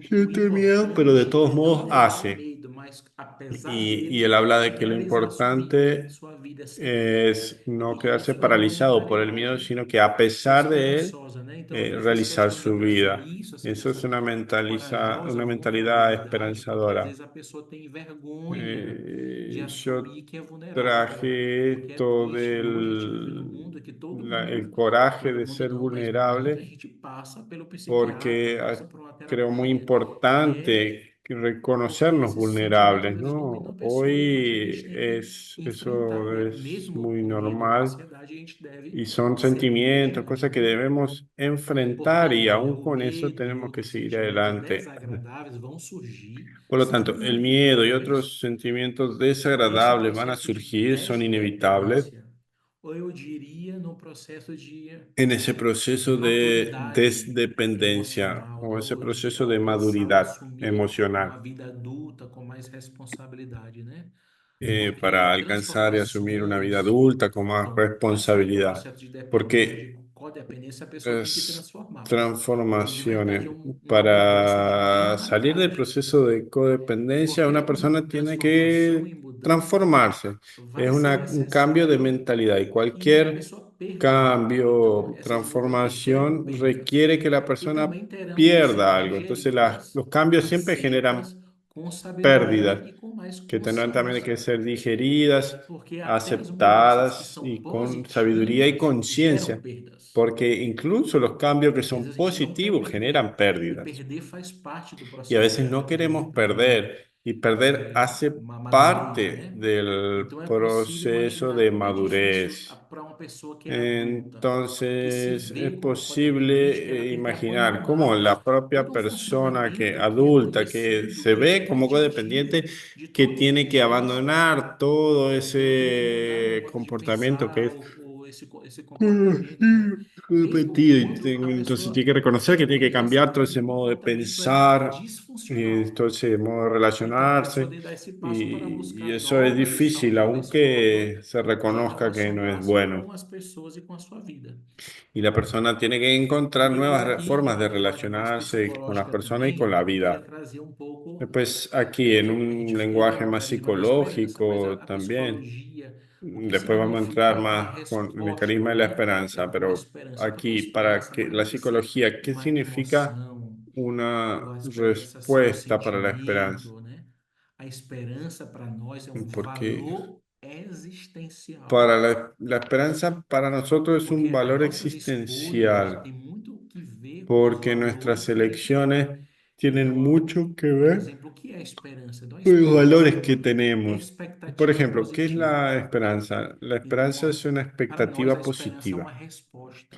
Speaker 3: O
Speaker 2: Siente miedo, pero de
Speaker 3: importante
Speaker 2: todos
Speaker 3: é não
Speaker 2: modos
Speaker 3: levar o
Speaker 2: hace.
Speaker 3: medo, mas apesar
Speaker 2: Y él
Speaker 3: dele,
Speaker 2: habla de que lo
Speaker 3: realizar
Speaker 2: importante
Speaker 3: sua vida seguir.
Speaker 2: es no
Speaker 3: E
Speaker 2: quedarse
Speaker 3: isso é uma
Speaker 2: paralizado por el miedo,
Speaker 3: mentalidade
Speaker 2: sino que a pesar de él,
Speaker 3: esperançosa, né? Então, eu fiz
Speaker 2: realizar
Speaker 3: questão de
Speaker 2: su
Speaker 3: trazer
Speaker 2: vida.
Speaker 3: isso,
Speaker 2: Eso es
Speaker 3: corajosa
Speaker 2: una mentalidad
Speaker 3: vulnerabilidade, porque às
Speaker 2: esperanzadora.
Speaker 3: vezes a pessoa tem vergonha de
Speaker 2: Yo
Speaker 3: assumir que é vulnerável,
Speaker 2: traje
Speaker 3: porque é
Speaker 2: esto
Speaker 3: triste. E hoje a gente vive num mundo que
Speaker 2: el coraje
Speaker 3: todo
Speaker 2: de
Speaker 3: mundo
Speaker 2: ser
Speaker 3: não, mas muita
Speaker 2: vulnerable
Speaker 3: gente passa pelo psiquiatra,
Speaker 2: porque
Speaker 3: passa por uma
Speaker 2: creo muy
Speaker 3: terapia, que é
Speaker 2: importante reconocernos
Speaker 3: Esse sentimento
Speaker 2: vulnerables,
Speaker 3: às vezes domina
Speaker 2: ¿no?
Speaker 3: a pessoa, então a gente
Speaker 2: Hoy
Speaker 3: tem que enfrentar,
Speaker 2: eso
Speaker 3: né?
Speaker 2: es
Speaker 3: Mesmo
Speaker 2: muy
Speaker 3: com medo, com
Speaker 2: normal
Speaker 3: ansiedade, a gente deve
Speaker 2: y son
Speaker 3: seguir
Speaker 2: sentimientos, cosas
Speaker 3: adiante,
Speaker 2: que
Speaker 3: né?
Speaker 2: debemos enfrentar y
Speaker 3: Porque
Speaker 2: aún
Speaker 3: o
Speaker 2: con eso
Speaker 3: medo e
Speaker 2: tenemos que
Speaker 3: outros
Speaker 2: seguir
Speaker 3: sentimentos
Speaker 2: adelante.
Speaker 3: desagradáveis vão surgir,
Speaker 2: Por lo
Speaker 3: são
Speaker 2: tanto, el miedo y
Speaker 3: inevitáveis
Speaker 2: otros sentimientos
Speaker 3: nesse
Speaker 2: desagradables van a
Speaker 3: processo de
Speaker 2: surgir, son inevitables
Speaker 3: desdependência, ou eu diria no processo de
Speaker 2: en ese proceso de
Speaker 3: maturidade
Speaker 2: desdependencia
Speaker 3: emocional,
Speaker 2: o ese
Speaker 3: ou de
Speaker 2: proceso de
Speaker 3: alcançar ou
Speaker 2: maduridad
Speaker 3: assumir uma
Speaker 2: emocional
Speaker 3: vida adulta com mais responsabilidade, né?
Speaker 2: para
Speaker 3: Porque
Speaker 2: alcanzar y asumir una vida
Speaker 3: transformações,
Speaker 2: adulta con más
Speaker 3: então, passar por um
Speaker 2: responsabilidad.
Speaker 3: processo de dependência ou de
Speaker 2: Porque
Speaker 3: codependência, a pessoa tem que
Speaker 2: es
Speaker 3: transformar. Então, de verdade,
Speaker 2: transformaciones.
Speaker 3: uma mudança de
Speaker 2: Para salir del
Speaker 3: mentalidade.
Speaker 2: proceso de codependencia,
Speaker 3: Porque
Speaker 2: una
Speaker 3: uma
Speaker 2: persona tiene
Speaker 3: transformação
Speaker 2: que
Speaker 3: em mudança
Speaker 2: transformarse. Es
Speaker 3: vai ser
Speaker 2: un cambio de
Speaker 3: necessário
Speaker 2: mentalidad y
Speaker 3: que a
Speaker 2: cualquier
Speaker 3: pessoa perca algo. Então,
Speaker 2: cambio,
Speaker 3: essas mudanças geram
Speaker 2: transformación
Speaker 3: perdas
Speaker 2: requiere que la
Speaker 3: e
Speaker 2: persona
Speaker 3: também terão que
Speaker 2: pierda
Speaker 3: ser
Speaker 2: algo. Entonces,
Speaker 3: digeridas,
Speaker 2: los cambios siempre generan
Speaker 3: aceitas com sabedoria
Speaker 2: pérdidas
Speaker 3: e com mais
Speaker 2: que tendrán también que
Speaker 3: consciência.
Speaker 2: ser digeridas,
Speaker 3: Porque até as mudanças que
Speaker 2: aceptadas
Speaker 3: são
Speaker 2: y con sabiduría y
Speaker 3: positivas geram
Speaker 2: conciencia,
Speaker 3: perdas.
Speaker 2: porque incluso los cambios que
Speaker 3: E às
Speaker 2: son
Speaker 3: vezes a gente não quer
Speaker 2: positivos
Speaker 3: perder.
Speaker 2: generan
Speaker 3: E
Speaker 2: pérdidas.
Speaker 3: perder faz parte do
Speaker 2: Y a
Speaker 3: processo
Speaker 2: veces
Speaker 3: de
Speaker 2: no queremos
Speaker 3: aprendizado, de
Speaker 2: perder, y perder hace
Speaker 3: amadureir,
Speaker 2: parte
Speaker 3: né?
Speaker 2: del
Speaker 3: Então é possível
Speaker 2: proceso
Speaker 3: imaginar
Speaker 2: de
Speaker 3: como é difícil
Speaker 2: madurez.
Speaker 3: para uma pessoa que é adulta, que se
Speaker 2: Entonces es
Speaker 3: vê como codependente, que ela
Speaker 2: posible
Speaker 3: tem que
Speaker 2: imaginar cómo
Speaker 3: abandonar
Speaker 2: la propia
Speaker 3: todo um
Speaker 2: persona que
Speaker 3: funcionamento que é
Speaker 2: adulta que
Speaker 3: conhecido,
Speaker 2: se
Speaker 3: que é
Speaker 2: ve como codependiente,
Speaker 3: repetitivo de
Speaker 2: que
Speaker 3: todos
Speaker 2: tiene que
Speaker 3: os dias.
Speaker 2: abandonar todo
Speaker 3: Eu digo mudar no
Speaker 2: esse
Speaker 3: modo de
Speaker 2: comportamiento que
Speaker 3: pensar
Speaker 2: es
Speaker 3: ou esse comportamento, né?
Speaker 2: repetido.
Speaker 3: Enquanto a
Speaker 2: Entonces tiene
Speaker 3: pessoa
Speaker 2: que reconocer que tiene que
Speaker 3: conhece
Speaker 2: cambiar todo
Speaker 3: como
Speaker 2: ese
Speaker 3: um
Speaker 2: modo de
Speaker 3: comportamento
Speaker 2: pensar,
Speaker 3: disfuncional.
Speaker 2: todo ese modo de
Speaker 3: Então, a pessoa
Speaker 2: relacionarse.
Speaker 3: deve dar esse passo para
Speaker 2: Y
Speaker 3: buscar
Speaker 2: eso es
Speaker 3: novas e
Speaker 2: difícil,
Speaker 3: saudáveis formas
Speaker 2: aunque se
Speaker 3: de
Speaker 2: reconozca que no es
Speaker 3: relacionar-se
Speaker 2: bueno.
Speaker 3: com as pessoas e com a sua vida.
Speaker 2: Y la persona tiene que encontrar
Speaker 3: E por
Speaker 2: nuevas
Speaker 3: aqui, de
Speaker 2: formas
Speaker 3: uma
Speaker 2: de
Speaker 3: linguagem mais
Speaker 2: relacionarse con las
Speaker 3: psicológica
Speaker 2: personas y con
Speaker 3: também,
Speaker 2: la
Speaker 3: eu queria
Speaker 2: vida.
Speaker 3: trazer um pouco.
Speaker 2: Después, aquí en
Speaker 3: A gente
Speaker 2: un
Speaker 3: falou
Speaker 2: lenguaje
Speaker 3: um
Speaker 2: más
Speaker 3: carisma da esperança, mas
Speaker 2: psicológico
Speaker 3: a
Speaker 2: también.
Speaker 3: psicologia, o que
Speaker 2: Después vamos a entrar
Speaker 3: significa a
Speaker 2: más con el
Speaker 3: resposta,
Speaker 2: carisma de la
Speaker 3: né?
Speaker 2: esperanza,
Speaker 3: Da
Speaker 2: pero
Speaker 3: esperança, porque a
Speaker 2: aquí, para
Speaker 3: esperança
Speaker 2: que
Speaker 3: mais
Speaker 2: la
Speaker 3: do que ser
Speaker 2: psicología, ¿qué
Speaker 3: uma
Speaker 2: significa
Speaker 3: emoção, ou
Speaker 2: una
Speaker 3: a esperança ser um
Speaker 2: respuesta para la esperanza?
Speaker 3: sentimento, né? A esperança para nós é um
Speaker 2: Porque
Speaker 3: valor existencial.
Speaker 2: para la esperanza para nosotros es un
Speaker 3: Porque as
Speaker 2: valor
Speaker 3: nossas escolhas
Speaker 2: existencial,
Speaker 3: têm muito que ver com os
Speaker 2: porque nuestras
Speaker 3: valores que a gente tem.
Speaker 2: elecciones tienen
Speaker 3: Então,
Speaker 2: mucho que
Speaker 3: por
Speaker 2: ver
Speaker 3: exemplo, o que é a esperança? Então, a
Speaker 2: con los
Speaker 3: esperança
Speaker 2: valores
Speaker 3: é
Speaker 2: que
Speaker 3: uma
Speaker 2: tenemos. Por
Speaker 3: expectativa
Speaker 2: ejemplo, ¿qué es
Speaker 3: positiva.
Speaker 2: la esperanza? La esperanza
Speaker 3: Então,
Speaker 2: es una
Speaker 3: para nós, a
Speaker 2: expectativa
Speaker 3: esperança é uma
Speaker 2: positiva.
Speaker 3: resposta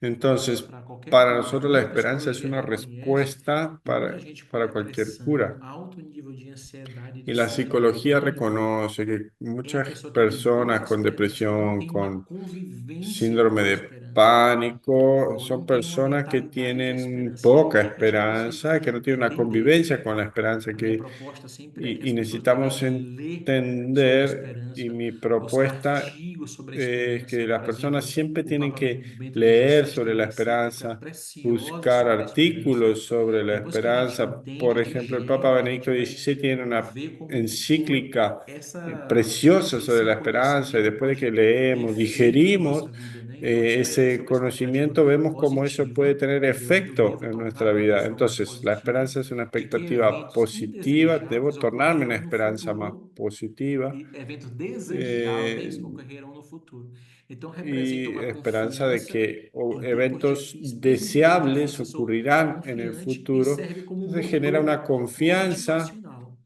Speaker 2: Entonces,
Speaker 3: para qualquer
Speaker 2: para
Speaker 3: cura.
Speaker 2: nosotros la
Speaker 3: Tanto a
Speaker 2: esperanza es
Speaker 3: psicologia
Speaker 2: una
Speaker 3: reconhece
Speaker 2: respuesta
Speaker 3: que muita gente com
Speaker 2: para cualquier
Speaker 3: depressão,
Speaker 2: cura.
Speaker 3: alto nível de ansiedade,
Speaker 2: Y
Speaker 3: de
Speaker 2: la
Speaker 3: síndrome do
Speaker 2: psicología
Speaker 3: pânico,
Speaker 2: reconoce que
Speaker 3: é a
Speaker 2: muchas
Speaker 3: pessoa que tem
Speaker 2: personas
Speaker 3: pouca
Speaker 2: con
Speaker 3: esperança, não
Speaker 2: depresión,
Speaker 3: tem uma
Speaker 2: con
Speaker 3: convivência
Speaker 2: síndrome
Speaker 3: com a
Speaker 2: de
Speaker 3: esperança,
Speaker 2: pánico,
Speaker 3: ou
Speaker 2: son
Speaker 3: não tem uma
Speaker 2: personas que
Speaker 3: mentalidade de
Speaker 2: tienen
Speaker 3: esperança. E
Speaker 2: poca
Speaker 3: aí que a gente precisa
Speaker 2: esperanza, que no tienen una
Speaker 3: entender.
Speaker 2: convivencia con la esperanza,
Speaker 3: A minha proposta sempre é que
Speaker 2: y
Speaker 3: as pessoas
Speaker 2: necesitamos
Speaker 3: devem ler sobre a
Speaker 2: entender, y
Speaker 3: esperança,
Speaker 2: mi
Speaker 3: buscar
Speaker 2: propuesta
Speaker 3: artigos sobre a
Speaker 2: es
Speaker 3: esperança.
Speaker 2: que las
Speaker 3: Por
Speaker 2: personas
Speaker 3: exemplo,
Speaker 2: siempre
Speaker 3: o
Speaker 2: tienen
Speaker 3: Papa
Speaker 2: que
Speaker 3: Bento
Speaker 2: leer
Speaker 3: XVI
Speaker 2: sobre
Speaker 3: tem
Speaker 2: la
Speaker 3: encíclicas
Speaker 2: esperanza,
Speaker 3: preciosas
Speaker 2: buscar
Speaker 3: sobre a esperança.
Speaker 2: artículos sobre la
Speaker 3: Depois que a gente
Speaker 2: esperanza. Por
Speaker 3: entende de
Speaker 2: ejemplo, el Papa
Speaker 3: gênese, a gente
Speaker 2: Benedicto
Speaker 3: vai
Speaker 2: XVI tiene una
Speaker 3: ver como
Speaker 2: encíclica
Speaker 3: essa,
Speaker 2: preciosa sobre
Speaker 3: esse
Speaker 2: la esperanza y
Speaker 3: conhecimento
Speaker 2: después de
Speaker 3: pode
Speaker 2: que
Speaker 3: ter
Speaker 2: leemos,
Speaker 3: efeito na
Speaker 2: digerimos
Speaker 3: nossa vida, né? Então, a esperança é
Speaker 2: ese
Speaker 3: uma expectativa
Speaker 2: conocimiento, vemos cómo eso puede
Speaker 3: positiva.
Speaker 2: tener
Speaker 3: Eu
Speaker 2: efecto
Speaker 3: devo
Speaker 2: en
Speaker 3: tornar
Speaker 2: nuestra
Speaker 3: uma
Speaker 2: vida.
Speaker 3: pessoa mais
Speaker 2: Entonces, la
Speaker 3: positiva,
Speaker 2: esperanza es una
Speaker 3: de que
Speaker 2: expectativa
Speaker 3: eventos
Speaker 2: positiva, debo
Speaker 3: indesejáveis
Speaker 2: tornarme una
Speaker 3: ocorrerão no
Speaker 2: esperanza más
Speaker 3: futuro
Speaker 2: positiva.
Speaker 3: e eventos desejáveis
Speaker 2: eh,
Speaker 3: ocorrerão no futuro. Então, representa
Speaker 2: y
Speaker 3: uma
Speaker 2: esperanza de
Speaker 3: confiança
Speaker 2: que
Speaker 3: em tempos
Speaker 2: eventos
Speaker 3: difíceis, permitir dizer
Speaker 2: deseables
Speaker 3: que eu sou
Speaker 2: ocurrirán en el
Speaker 3: confiante e
Speaker 2: futuro.
Speaker 3: serve como
Speaker 2: Entonces genera una
Speaker 3: motor
Speaker 2: confianza,
Speaker 3: motivacional.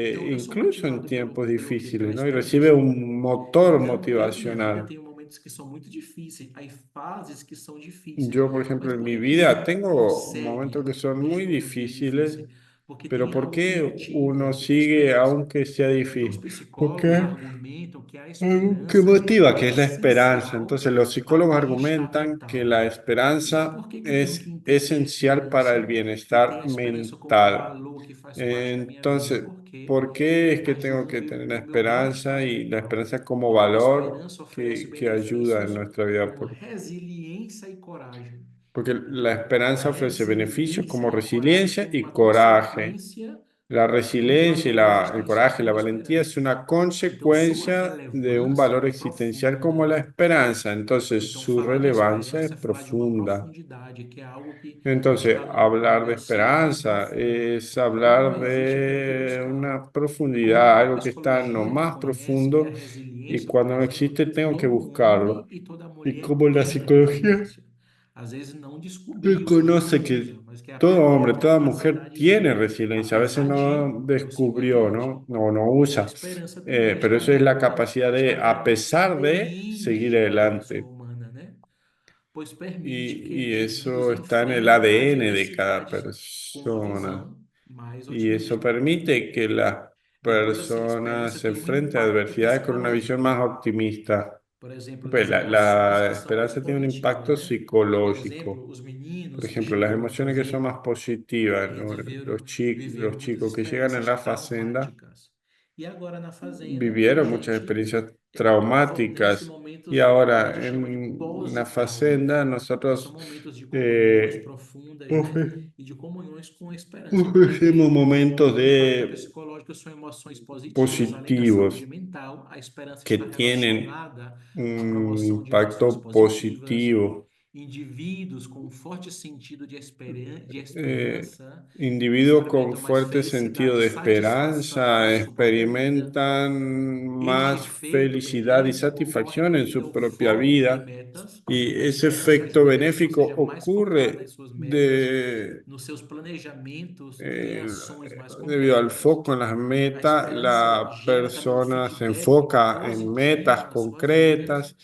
Speaker 3: Então, eu sou
Speaker 2: incluso en
Speaker 3: motivado
Speaker 2: tiempos
Speaker 3: pelo quê? Pela
Speaker 2: difíciles, ¿no? Y recibe
Speaker 3: esperança.
Speaker 2: un motor
Speaker 3: Então, eu na minha vida
Speaker 2: motivacional.
Speaker 3: tenho momentos que são muito difíceis, aí fases que são difíceis.
Speaker 2: Yo, por ejemplo,
Speaker 3: Mas
Speaker 2: en
Speaker 3: por
Speaker 2: mi
Speaker 3: que que
Speaker 2: vida
Speaker 3: se
Speaker 2: tengo momentos
Speaker 3: consegue
Speaker 2: que son muy
Speaker 3: mesmo num dia
Speaker 2: difíciles,
Speaker 3: difícil? Porque
Speaker 2: pero
Speaker 3: tem
Speaker 2: ¿por
Speaker 3: algo que
Speaker 2: qué uno
Speaker 3: motiva, que é a
Speaker 2: sigue
Speaker 3: esperança.
Speaker 2: aunque sea
Speaker 3: Então, os
Speaker 2: difícil?
Speaker 3: psicólogos
Speaker 2: Porque
Speaker 3: argumentam que a
Speaker 2: algo que
Speaker 3: esperança é
Speaker 2: motiva, que es la esperanza.
Speaker 3: essencial
Speaker 2: Entonces, los
Speaker 3: ao
Speaker 2: psicólogos
Speaker 3: bem-estar
Speaker 2: argumentan que la
Speaker 3: mental. E
Speaker 2: esperanza
Speaker 3: por que que eu tenho que
Speaker 2: es
Speaker 3: entender a
Speaker 2: esencial para el
Speaker 3: esperança e ter
Speaker 2: bienestar
Speaker 3: a esperança como um
Speaker 2: mental.
Speaker 3: valor que faz parte da minha vida?
Speaker 2: Entonces,
Speaker 3: Porque
Speaker 2: ¿por qué es que tengo que
Speaker 3: ajuda
Speaker 2: tener la
Speaker 3: o meu
Speaker 2: esperanza
Speaker 3: bem-estar
Speaker 2: y la
Speaker 3: mental.
Speaker 2: esperanza como
Speaker 3: Então, a
Speaker 2: valor
Speaker 3: esperança oferece
Speaker 2: que ayuda en
Speaker 3: benefícios
Speaker 2: nuestra vida?
Speaker 3: como resiliência e coragem.
Speaker 2: Porque la esperanza ofrece beneficios
Speaker 3: Resiliência
Speaker 2: como
Speaker 3: e coragem
Speaker 2: resiliencia
Speaker 3: como
Speaker 2: y
Speaker 3: uma
Speaker 2: coraje.
Speaker 3: consequência
Speaker 2: La
Speaker 3: de um
Speaker 2: resiliencia y
Speaker 3: valor
Speaker 2: el coraje y la
Speaker 3: existencial como a
Speaker 2: valentía es
Speaker 3: esperança.
Speaker 2: una
Speaker 3: Então, sua
Speaker 2: consecuencia de un
Speaker 3: relevância
Speaker 2: valor
Speaker 3: é
Speaker 2: existencial como la
Speaker 3: profunda.
Speaker 2: esperanza. Entonces,
Speaker 3: Então,
Speaker 2: su
Speaker 3: falar de
Speaker 2: relevancia es
Speaker 3: esperança é falar de uma
Speaker 2: profunda.
Speaker 3: profundidade, que é algo que
Speaker 2: Entonces,
Speaker 3: está no
Speaker 2: hablar de
Speaker 3: meu ser mais
Speaker 2: esperanza
Speaker 3: profundo.
Speaker 2: es
Speaker 3: Então, não
Speaker 2: hablar
Speaker 3: existe para que
Speaker 2: de
Speaker 3: buscar.
Speaker 2: una
Speaker 3: E como
Speaker 2: profundidad,
Speaker 3: a
Speaker 2: algo que está en lo
Speaker 3: psicologia
Speaker 2: más
Speaker 3: reconhece que a
Speaker 2: profundo y
Speaker 3: resiliência, por
Speaker 2: cuando no
Speaker 3: exemplo,
Speaker 2: existe tengo que
Speaker 3: todo homem
Speaker 2: buscarlo.
Speaker 3: e toda
Speaker 2: Y
Speaker 3: mulher
Speaker 2: como la
Speaker 3: tem
Speaker 2: psicología
Speaker 3: resiliência. às vezes não descobriu sua
Speaker 2: reconoce
Speaker 3: resiliência,
Speaker 2: que
Speaker 3: mas que
Speaker 2: todo
Speaker 3: aprendeu
Speaker 2: hombre,
Speaker 3: a
Speaker 2: toda mujer
Speaker 3: capacidade
Speaker 2: tiene
Speaker 3: de,
Speaker 2: resiliencia, a veces
Speaker 3: apesar de,
Speaker 2: no
Speaker 3: consigo
Speaker 2: descubrió,
Speaker 3: adiante.
Speaker 2: ¿no? No, no
Speaker 3: A
Speaker 2: usa.
Speaker 3: esperança também
Speaker 2: Pero eso es la capacidad de,
Speaker 3: está
Speaker 2: a pesar de, seguir
Speaker 3: inerente à pessoa
Speaker 2: adelante.
Speaker 3: humana, né? Pois permite que
Speaker 2: Y eso
Speaker 3: indivíduos
Speaker 2: está en el
Speaker 3: enfrentem
Speaker 2: ADN de cada
Speaker 3: adversidades com uma
Speaker 2: persona.
Speaker 3: visão mais
Speaker 2: Y eso
Speaker 3: otimista.
Speaker 2: permite que las
Speaker 3: Depois, assim, a
Speaker 2: personas
Speaker 3: esperança
Speaker 2: se
Speaker 3: tem um
Speaker 2: enfrenten a
Speaker 3: impacto
Speaker 2: adversidades con una visión
Speaker 3: psicológico.
Speaker 2: más optimista.
Speaker 3: Por exemplo,
Speaker 2: Pues
Speaker 3: nas
Speaker 2: la,
Speaker 3: emoções
Speaker 2: la
Speaker 3: que são mais
Speaker 2: esperanza tiene un
Speaker 3: positivas,
Speaker 2: impacto
Speaker 3: né? Por
Speaker 2: psicológico.
Speaker 3: exemplo, os
Speaker 2: Por
Speaker 3: meninos que
Speaker 2: ejemplo, las
Speaker 3: chegam, por
Speaker 2: emociones que son más
Speaker 3: exemplo,
Speaker 2: positivas, ¿no?
Speaker 3: viveram
Speaker 2: Los
Speaker 3: muitas
Speaker 2: chicos que llegan en
Speaker 3: experiências
Speaker 2: la facenda
Speaker 3: traumáticas. E agora na fazenda a
Speaker 2: vivieron muchas
Speaker 3: gente
Speaker 2: experiencias
Speaker 3: fornece
Speaker 2: traumáticas y
Speaker 3: momentos que a
Speaker 2: ahora
Speaker 3: gente chama de
Speaker 2: en la
Speaker 3: pós-traumas.
Speaker 2: facenda
Speaker 3: São
Speaker 2: nosotros
Speaker 3: momentos de comunhões
Speaker 2: eh,
Speaker 3: profundas, né?
Speaker 2: ofre-
Speaker 3: E de comunhões com a esperança. Por
Speaker 2: ofrecemos
Speaker 3: quê?
Speaker 2: momentos
Speaker 3: O impacto
Speaker 2: de
Speaker 3: psicológico são emoções positivas, além da saúde
Speaker 2: positivos
Speaker 3: mental, a esperança
Speaker 2: que
Speaker 3: está
Speaker 2: tienen
Speaker 3: relacionada à
Speaker 2: un
Speaker 3: promoção de emoções
Speaker 2: impacto
Speaker 3: positivas.
Speaker 2: positivo.
Speaker 3: Indivíduos com um forte sentido de
Speaker 2: Eh,
Speaker 3: esperança
Speaker 2: Individuos con
Speaker 3: experimentam mais
Speaker 2: fuerte sentido
Speaker 3: felicidade e
Speaker 2: de
Speaker 3: satisfação com
Speaker 2: esperanza
Speaker 3: a sua própria vida.
Speaker 2: experimentan
Speaker 3: Este
Speaker 2: más
Speaker 3: efeito
Speaker 2: felicidad y
Speaker 3: benéfico ocorre
Speaker 2: satisfacción en
Speaker 3: devido
Speaker 2: su
Speaker 3: ao
Speaker 2: propia
Speaker 3: foco em
Speaker 2: vida
Speaker 3: metas,
Speaker 2: y
Speaker 3: a
Speaker 2: ese
Speaker 3: esperança
Speaker 2: efecto
Speaker 3: ajuda que a pessoa
Speaker 2: benéfico
Speaker 3: seja mais focada em
Speaker 2: ocurre
Speaker 3: suas metas,
Speaker 2: de,
Speaker 3: nos seus planejamentos e em
Speaker 2: eh,
Speaker 3: ações mais
Speaker 2: debido al
Speaker 3: concretas.
Speaker 2: foco en las
Speaker 3: A
Speaker 2: metas,
Speaker 3: esperança
Speaker 2: la
Speaker 3: gera também um
Speaker 2: persona se
Speaker 3: feedback
Speaker 2: enfoca en metas
Speaker 3: positivo nas suas vidas
Speaker 2: concretas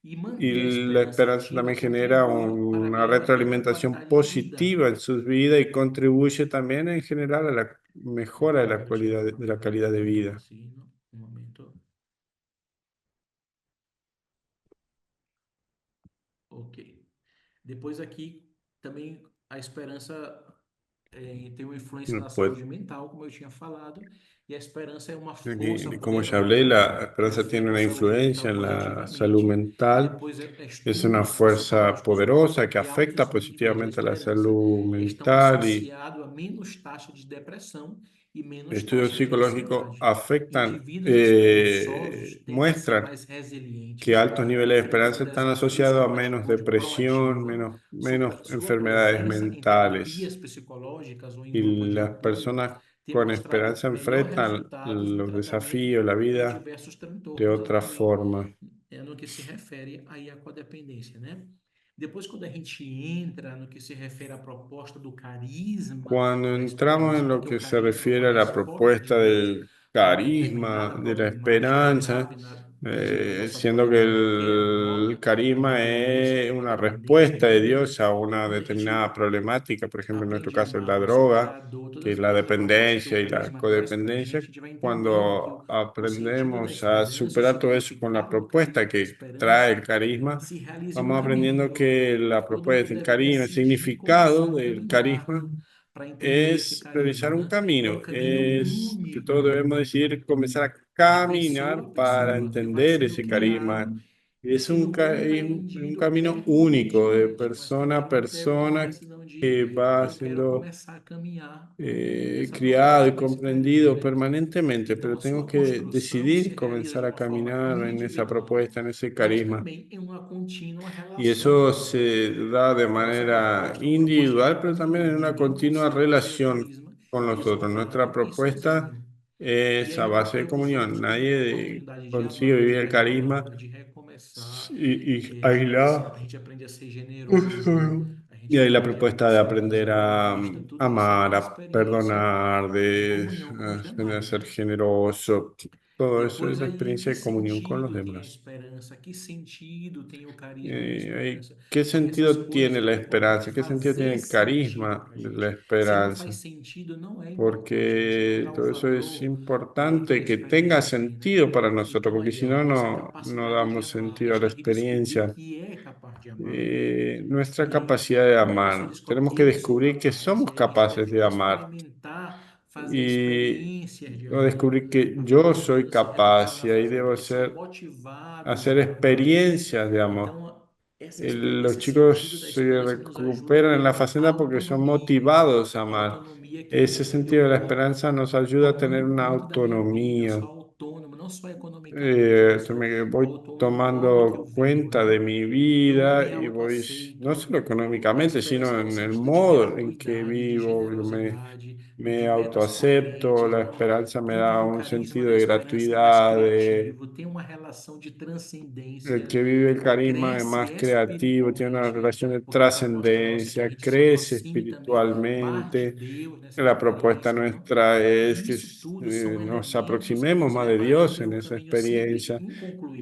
Speaker 3: e manter a
Speaker 2: y la
Speaker 3: esperança
Speaker 2: esperanza
Speaker 3: ativa
Speaker 2: también genera
Speaker 3: contribui para a
Speaker 2: una
Speaker 3: melhoria da
Speaker 2: retroalimentación
Speaker 3: qualidade de vida.
Speaker 2: positiva en sus vidas y contribuye también en general a la mejora de
Speaker 3: Então,
Speaker 2: la
Speaker 3: para tirar
Speaker 2: cualidad,
Speaker 3: uma
Speaker 2: de la
Speaker 3: foto
Speaker 2: calidad de
Speaker 3: aqui,
Speaker 2: vida.
Speaker 3: assim, um momento. Ok. Depois aqui também a esperança tem uma influência na
Speaker 2: Pues
Speaker 3: saúde mental, como eu tinha falado, e a esperança é uma força
Speaker 2: aquí, como ya hablé,
Speaker 3: poderosa
Speaker 2: la
Speaker 3: que
Speaker 2: esperanza tiene
Speaker 3: afeta a
Speaker 2: una
Speaker 3: saúde
Speaker 2: influencia
Speaker 3: mental
Speaker 2: en la salud
Speaker 3: positivamente. E
Speaker 2: mental.
Speaker 3: depois
Speaker 2: Es una
Speaker 3: estudos
Speaker 2: fuerza
Speaker 3: psicológicos
Speaker 2: poderosa
Speaker 3: mostram
Speaker 2: que
Speaker 3: que
Speaker 2: afecta
Speaker 3: altos níveis de
Speaker 2: positivamente a la
Speaker 3: esperança
Speaker 2: salud
Speaker 3: estão
Speaker 2: mental y
Speaker 3: associados a menos taxa de depressão e menos
Speaker 2: estudios
Speaker 3: taxa de
Speaker 2: psicológicos
Speaker 3: ansiedade.
Speaker 2: afectan,
Speaker 3: Indivíduos esperançosos tendem a ser
Speaker 2: muestran
Speaker 3: mais
Speaker 2: que
Speaker 3: resilientes,
Speaker 2: altos niveles de esperanza están
Speaker 3: desenvolvem
Speaker 2: asociados a
Speaker 3: flexibilidade
Speaker 2: menos depresión,
Speaker 3: proativa,
Speaker 2: menos
Speaker 3: sua
Speaker 2: enfermedades
Speaker 3: presença em
Speaker 2: mentales.
Speaker 3: terapias psicológicas ou em
Speaker 2: Y
Speaker 3: grupo de
Speaker 2: las
Speaker 3: apoio
Speaker 2: personas
Speaker 3: tem
Speaker 2: con
Speaker 3: mostrado
Speaker 2: esperanza
Speaker 3: melhor
Speaker 2: enfrentan
Speaker 3: resultados no
Speaker 2: los
Speaker 3: tratamento
Speaker 2: desafíos, la
Speaker 3: de
Speaker 2: vida
Speaker 3: diversos
Speaker 2: de
Speaker 3: transtornos e
Speaker 2: otra
Speaker 3: também
Speaker 2: forma.
Speaker 3: no que se refere aí à codependência, né? Depois, quando a gente entra no que se refere à proposta do carisma
Speaker 2: Cuando
Speaker 3: da
Speaker 2: entramos
Speaker 3: esperança,
Speaker 2: en lo
Speaker 3: porque o
Speaker 2: que se
Speaker 3: carisma é uma
Speaker 2: refiere a la propuesta
Speaker 3: resposta, né,
Speaker 2: del
Speaker 3: a uma
Speaker 2: carisma,
Speaker 3: determinada
Speaker 2: de la
Speaker 3: problemática,
Speaker 2: esperanza,
Speaker 3: por exemplo, a nossa
Speaker 2: siendo que
Speaker 3: pandemia, que é
Speaker 2: el
Speaker 3: uma
Speaker 2: carisma
Speaker 3: violência
Speaker 2: es
Speaker 3: de
Speaker 2: una
Speaker 3: codependência
Speaker 2: respuesta de
Speaker 3: grande,
Speaker 2: Dios a una
Speaker 3: quando a
Speaker 2: determinada
Speaker 3: gente
Speaker 2: problemática, por ejemplo, en nuestro
Speaker 3: aprende a
Speaker 2: caso es
Speaker 3: amar
Speaker 2: la
Speaker 3: o nosso
Speaker 2: droga,
Speaker 3: Criador,
Speaker 2: que es
Speaker 3: todas
Speaker 2: la
Speaker 3: as propostas que o
Speaker 2: dependencia y la
Speaker 3: carisma traz para a
Speaker 2: codependencia,
Speaker 3: gente vai entendendo que
Speaker 2: cuando
Speaker 3: o sentido da
Speaker 2: aprendemos a
Speaker 3: esperança, o
Speaker 2: superar todo eso con la
Speaker 3: significado
Speaker 2: propuesta
Speaker 3: da
Speaker 2: que trae el
Speaker 3: esperança
Speaker 2: carisma,
Speaker 3: se realiza em um
Speaker 2: vamos aprendiendo
Speaker 3: caminho.
Speaker 2: que la
Speaker 3: Todo
Speaker 2: propuesta
Speaker 3: mundo
Speaker 2: del
Speaker 3: deveria
Speaker 2: carisma, el
Speaker 3: seguir e
Speaker 2: significado
Speaker 3: começar a
Speaker 2: del
Speaker 3: caminhar
Speaker 2: carisma,
Speaker 3: para entender esse
Speaker 2: es
Speaker 3: carisma,
Speaker 2: realizar un
Speaker 3: né? É um
Speaker 2: camino,
Speaker 3: caminho
Speaker 2: es que todos
Speaker 3: único,
Speaker 2: debemos decidir comenzar a
Speaker 3: de pessoa
Speaker 2: caminar
Speaker 3: a
Speaker 2: para
Speaker 3: pessoa, que vai
Speaker 2: entender
Speaker 3: sendo
Speaker 2: ese carisma.
Speaker 3: criado
Speaker 2: Y
Speaker 3: e
Speaker 2: es
Speaker 3: sendo
Speaker 2: un
Speaker 3: compreendido
Speaker 2: camino único de
Speaker 3: permanentemente, mas que
Speaker 2: persona a
Speaker 3: cada um deve tomar a
Speaker 2: persona
Speaker 3: decisão de
Speaker 2: que va
Speaker 3: eu quero
Speaker 2: siendo
Speaker 3: começar a caminhar nessa
Speaker 2: criado y
Speaker 3: proposta, nesse carisma,
Speaker 2: comprendido
Speaker 3: né?
Speaker 2: permanentemente,
Speaker 3: Então,
Speaker 2: pero
Speaker 3: a
Speaker 2: tengo
Speaker 3: sua
Speaker 2: que
Speaker 3: construção se
Speaker 2: decidir
Speaker 3: realiza de
Speaker 2: comenzar a
Speaker 3: uma forma
Speaker 2: caminar en esa
Speaker 3: individual,
Speaker 2: propuesta, en ese
Speaker 3: mas
Speaker 2: carisma.
Speaker 3: também em uma contínua
Speaker 2: Y eso
Speaker 3: relação.
Speaker 2: se da de
Speaker 3: A nossa
Speaker 2: manera
Speaker 3: proposta é uma proposta de
Speaker 2: individual, pero también en
Speaker 3: comunhão,
Speaker 2: una
Speaker 3: de irmãos
Speaker 2: continua
Speaker 3: seguidores do
Speaker 2: relación
Speaker 3: carisma,
Speaker 2: con los otros. Nuestra
Speaker 3: isolado e
Speaker 2: propuesta
Speaker 3: sozinho. E
Speaker 2: es
Speaker 3: é
Speaker 2: a base de
Speaker 3: importante os
Speaker 2: comunión.
Speaker 3: outros terem a
Speaker 2: Nadie
Speaker 3: oportunidade de
Speaker 2: consigue
Speaker 3: amar,
Speaker 2: vivir
Speaker 3: de
Speaker 2: el carisma
Speaker 3: perdoar, de recomeçar. A
Speaker 2: aislado.
Speaker 3: gente aprende a ser generoso, a
Speaker 2: Y
Speaker 3: gente
Speaker 2: ahí la
Speaker 3: aprende
Speaker 2: propuesta
Speaker 3: a
Speaker 2: de
Speaker 3: ser mais
Speaker 2: aprender a
Speaker 3: humanista. Tudo isso é
Speaker 2: amar,
Speaker 3: uma
Speaker 2: a
Speaker 3: experiência
Speaker 2: perdonar,
Speaker 3: de
Speaker 2: de,
Speaker 3: comunhão com os
Speaker 2: a
Speaker 3: demais.
Speaker 2: ser generoso. Todo eso es
Speaker 3: Depois
Speaker 2: la
Speaker 3: aí, em
Speaker 2: experiencia
Speaker 3: que
Speaker 2: de comunión con los
Speaker 3: sentido tem a
Speaker 2: demás.
Speaker 3: esperança? Que sentido tem o carisma da esperança?
Speaker 2: ¿Qué
Speaker 3: Porque essas
Speaker 2: sentido tiene
Speaker 3: coisas
Speaker 2: la
Speaker 3: podem
Speaker 2: esperanza? ¿Qué sentido tiene
Speaker 3: fazer
Speaker 2: el
Speaker 3: sentido
Speaker 2: carisma
Speaker 3: para a
Speaker 2: de la
Speaker 3: gente. Se não faz
Speaker 2: esperanza?
Speaker 3: sentido, não é importante. A gente não
Speaker 2: Porque
Speaker 3: dá o
Speaker 2: todo eso es
Speaker 3: valor que a
Speaker 2: importante que tenga
Speaker 3: experiência tem, né?
Speaker 2: sentido para nosotros,
Speaker 3: Então
Speaker 2: porque
Speaker 3: aí,
Speaker 2: si
Speaker 3: ó,
Speaker 2: no,
Speaker 3: nossa
Speaker 2: no
Speaker 3: capacidade de
Speaker 2: damos
Speaker 3: amar, a
Speaker 2: sentido a
Speaker 3: gente
Speaker 2: la
Speaker 3: tem que descobrir
Speaker 2: experiencia.
Speaker 3: que é capaz de amar.
Speaker 2: Nuestra
Speaker 3: E aí,
Speaker 2: capacidad de
Speaker 3: quando você
Speaker 2: amar,
Speaker 3: descobre,
Speaker 2: tenemos que
Speaker 3: eu sou
Speaker 2: descubrir que
Speaker 3: capaz,
Speaker 2: somos
Speaker 3: e aí a gente
Speaker 2: capaces
Speaker 3: deve
Speaker 2: de amar
Speaker 3: experimentar, fazer
Speaker 2: y
Speaker 3: experiências de
Speaker 2: o
Speaker 3: amor.
Speaker 2: descubrir que
Speaker 3: A
Speaker 2: yo
Speaker 3: pessoa,
Speaker 2: soy
Speaker 3: quando se retorna
Speaker 2: capaz
Speaker 3: na
Speaker 2: y ahí debo
Speaker 3: fazenda, eles são motivados
Speaker 2: hacer
Speaker 3: a amar.
Speaker 2: experiencias de amor.
Speaker 3: Então,
Speaker 2: Los
Speaker 3: esse sentido da
Speaker 2: chicos se
Speaker 3: esperança nos ajuda
Speaker 2: recuperan en la
Speaker 3: com
Speaker 2: facenda porque son motivados a
Speaker 3: a
Speaker 2: amar.
Speaker 3: autonomia que
Speaker 2: Ese
Speaker 3: vem
Speaker 2: sentido de la
Speaker 3: do
Speaker 2: esperanza nos ayuda a tener
Speaker 3: tomando
Speaker 2: una
Speaker 3: conta da minha vida. Eu
Speaker 2: autonomía.
Speaker 3: sou autônomo, não só
Speaker 2: Me voy
Speaker 3: Ou todo o modo que eu
Speaker 2: tomando
Speaker 3: vivo,
Speaker 2: cuenta de
Speaker 3: né?
Speaker 2: mi
Speaker 3: Então,
Speaker 2: vida
Speaker 3: ganhar
Speaker 2: y voy, no
Speaker 3: autoaceito,
Speaker 2: solo
Speaker 3: a
Speaker 2: económicamente, sino
Speaker 3: esperança dá um
Speaker 2: en el
Speaker 3: sentido de
Speaker 2: modo en que
Speaker 3: gratuidade, de
Speaker 2: vivo.
Speaker 3: generosidade,
Speaker 2: Me
Speaker 3: de metas
Speaker 2: autoacepto, la
Speaker 3: coerentes, né?
Speaker 2: esperanza me
Speaker 3: Quem
Speaker 2: da
Speaker 3: vive o
Speaker 2: un
Speaker 3: carisma
Speaker 2: sentido
Speaker 3: da
Speaker 2: de
Speaker 3: esperança é mais
Speaker 2: gratuidad,
Speaker 3: criativo, tem uma relação de
Speaker 2: el
Speaker 3: transcendência,
Speaker 2: que vive el carisma es
Speaker 3: cresce
Speaker 2: más creativo, tiene una
Speaker 3: espiritualmente,
Speaker 2: relación de
Speaker 3: porque a proposta nossa é que a
Speaker 2: trascendencia,
Speaker 3: gente se
Speaker 2: crece
Speaker 3: aproxime também mais de
Speaker 2: espiritualmente.
Speaker 3: Deus nessa
Speaker 2: La propuesta
Speaker 3: experiência, não?
Speaker 2: nuestra es
Speaker 3: E
Speaker 2: que
Speaker 3: isso tudo são
Speaker 2: nos
Speaker 3: elementos que
Speaker 2: aproximemos
Speaker 3: nos
Speaker 2: más de
Speaker 3: levarão
Speaker 2: Dios
Speaker 3: para
Speaker 2: en
Speaker 3: um
Speaker 2: esa
Speaker 3: caminho sempre
Speaker 2: experiencia.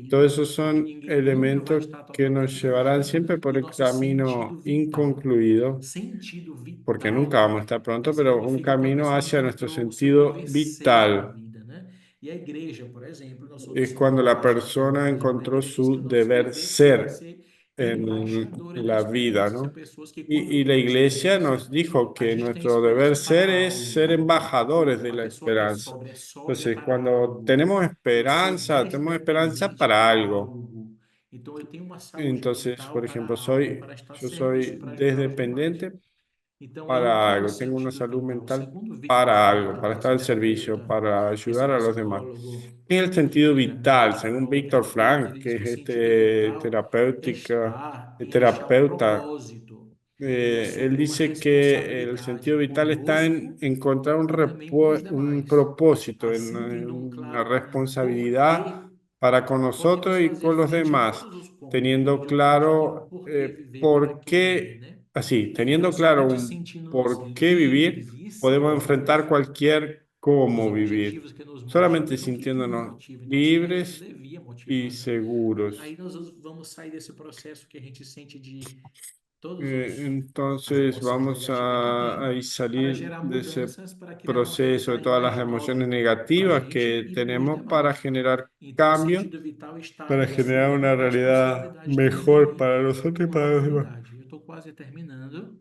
Speaker 2: Todos
Speaker 3: inconcluído,
Speaker 2: esos
Speaker 3: porque
Speaker 2: son
Speaker 3: ninguém nunca vai
Speaker 2: elementos
Speaker 3: estar
Speaker 2: que nos
Speaker 3: totalmente
Speaker 2: llevarán
Speaker 3: pronto
Speaker 2: siempre por
Speaker 3: no
Speaker 2: el
Speaker 3: nosso sentido
Speaker 2: camino
Speaker 3: vital.
Speaker 2: incluido,
Speaker 3: Sentido
Speaker 2: porque nunca
Speaker 3: vital
Speaker 2: vamos a estar pronto, pero un
Speaker 3: significa que a
Speaker 2: camino
Speaker 3: pessoa
Speaker 2: hacia nuestro
Speaker 3: encontrou o seu
Speaker 2: sentido
Speaker 3: dever ser na
Speaker 2: vital.
Speaker 3: vida, né? E a igreja, por exemplo, nós
Speaker 2: Es
Speaker 3: outros
Speaker 2: cuando la
Speaker 3: teólogos que
Speaker 2: persona
Speaker 3: vivem na
Speaker 2: encontró
Speaker 3: igreja diz que
Speaker 2: su
Speaker 3: o nosso
Speaker 2: deber
Speaker 3: dever ser é
Speaker 2: ser
Speaker 3: ser
Speaker 2: en
Speaker 3: embaixadores da
Speaker 2: la vida,
Speaker 3: esperança, ser
Speaker 2: ¿no?
Speaker 3: pessoas que
Speaker 2: Y
Speaker 3: quando
Speaker 2: la
Speaker 3: têm
Speaker 2: iglesia
Speaker 3: esperança,
Speaker 2: nos dijo
Speaker 3: a
Speaker 2: que
Speaker 3: gente tem
Speaker 2: nuestro deber
Speaker 3: esperança para
Speaker 2: ser es ser
Speaker 3: algo.
Speaker 2: embajadores de
Speaker 3: A
Speaker 2: la
Speaker 3: pessoa que
Speaker 2: esperanza.
Speaker 3: é sóbria
Speaker 2: Entonces,
Speaker 3: para
Speaker 2: cuando
Speaker 3: algo. Você
Speaker 2: tenemos esperanza
Speaker 3: desdependente
Speaker 2: para
Speaker 3: para
Speaker 2: algo.
Speaker 3: algo. Então, eu tenho uma saúde
Speaker 2: Entonces,
Speaker 3: mental
Speaker 2: por
Speaker 3: para
Speaker 2: ejemplo,
Speaker 3: algo, para estar a
Speaker 2: yo
Speaker 3: serviço,
Speaker 2: soy
Speaker 3: para ajudar os demais.
Speaker 2: desdependiente
Speaker 3: Então, é o
Speaker 2: para
Speaker 3: que é o
Speaker 2: algo, tengo una
Speaker 3: sentido
Speaker 2: salud
Speaker 3: vital.
Speaker 2: mental
Speaker 3: O
Speaker 2: para algo,
Speaker 3: segundo
Speaker 2: para estar al servicio,
Speaker 3: psicoterapeuta,
Speaker 2: para ayudar
Speaker 3: esse
Speaker 2: a los demás.
Speaker 3: psicólogo
Speaker 2: ¿Qué es el sentido vital? Según Víctor
Speaker 3: neuroterapeuta,
Speaker 2: Frank,
Speaker 3: ele
Speaker 2: que
Speaker 3: diz
Speaker 2: es
Speaker 3: que o sentido vital é estar em achar um
Speaker 2: terapeuta,
Speaker 3: propósito em você
Speaker 2: él
Speaker 3: ter uma
Speaker 2: dice que el
Speaker 3: responsabilidade
Speaker 2: sentido vital está en
Speaker 3: conosco
Speaker 2: encontrar
Speaker 3: e também com os
Speaker 2: un
Speaker 3: demais.
Speaker 2: propósito, en
Speaker 3: Assim, tendo
Speaker 2: una
Speaker 3: claro um
Speaker 2: responsabilidad
Speaker 3: porquê,
Speaker 2: para con
Speaker 3: podemos
Speaker 2: nosotros y
Speaker 3: fazer
Speaker 2: con los
Speaker 3: frente a
Speaker 2: demás,
Speaker 3: todos os pontos,
Speaker 2: teniendo
Speaker 3: porque a gente tem um
Speaker 2: claro
Speaker 3: porquê viver para
Speaker 2: por
Speaker 3: quem vive,
Speaker 2: qué,
Speaker 3: né?
Speaker 2: así,
Speaker 3: Então,
Speaker 2: teniendo claro
Speaker 3: somente
Speaker 2: un
Speaker 3: sentindo-nos
Speaker 2: por qué
Speaker 3: livres
Speaker 2: vivir,
Speaker 3: e
Speaker 2: podemos enfrentar
Speaker 3: seguros
Speaker 2: cualquier
Speaker 3: dos
Speaker 2: cómo vivir,
Speaker 3: objetivos que nos
Speaker 2: solamente
Speaker 3: motivam, que tudo
Speaker 2: sintiéndonos
Speaker 3: motiva, e nossa esperança
Speaker 2: libres
Speaker 3: devia
Speaker 2: y
Speaker 3: motivar, né?
Speaker 2: seguros.
Speaker 3: Aí nós vamos sair desse processo que a gente sente de todos os as
Speaker 2: Entonces
Speaker 3: emoções
Speaker 2: vamos
Speaker 3: negativas que
Speaker 2: a
Speaker 3: tem,
Speaker 2: ahí
Speaker 3: para
Speaker 2: salir
Speaker 3: gerar
Speaker 2: de ese
Speaker 3: mudanças, para criar uma
Speaker 2: proceso de
Speaker 3: realidade
Speaker 2: todas las
Speaker 3: mais
Speaker 2: emociones
Speaker 3: nobre para a
Speaker 2: negativas
Speaker 3: gente
Speaker 2: que
Speaker 3: e para os
Speaker 2: tenemos para
Speaker 3: demais.
Speaker 2: generar
Speaker 3: Então, o
Speaker 2: cambio,
Speaker 3: sentido vital está
Speaker 2: para
Speaker 3: em
Speaker 2: generar
Speaker 3: assumir
Speaker 2: una
Speaker 3: uma
Speaker 2: realidad
Speaker 3: responsabilidade
Speaker 2: mejor
Speaker 3: também
Speaker 2: para nosotros y
Speaker 3: com a
Speaker 2: para los demás.
Speaker 3: humanidade. Eu estou quase terminando.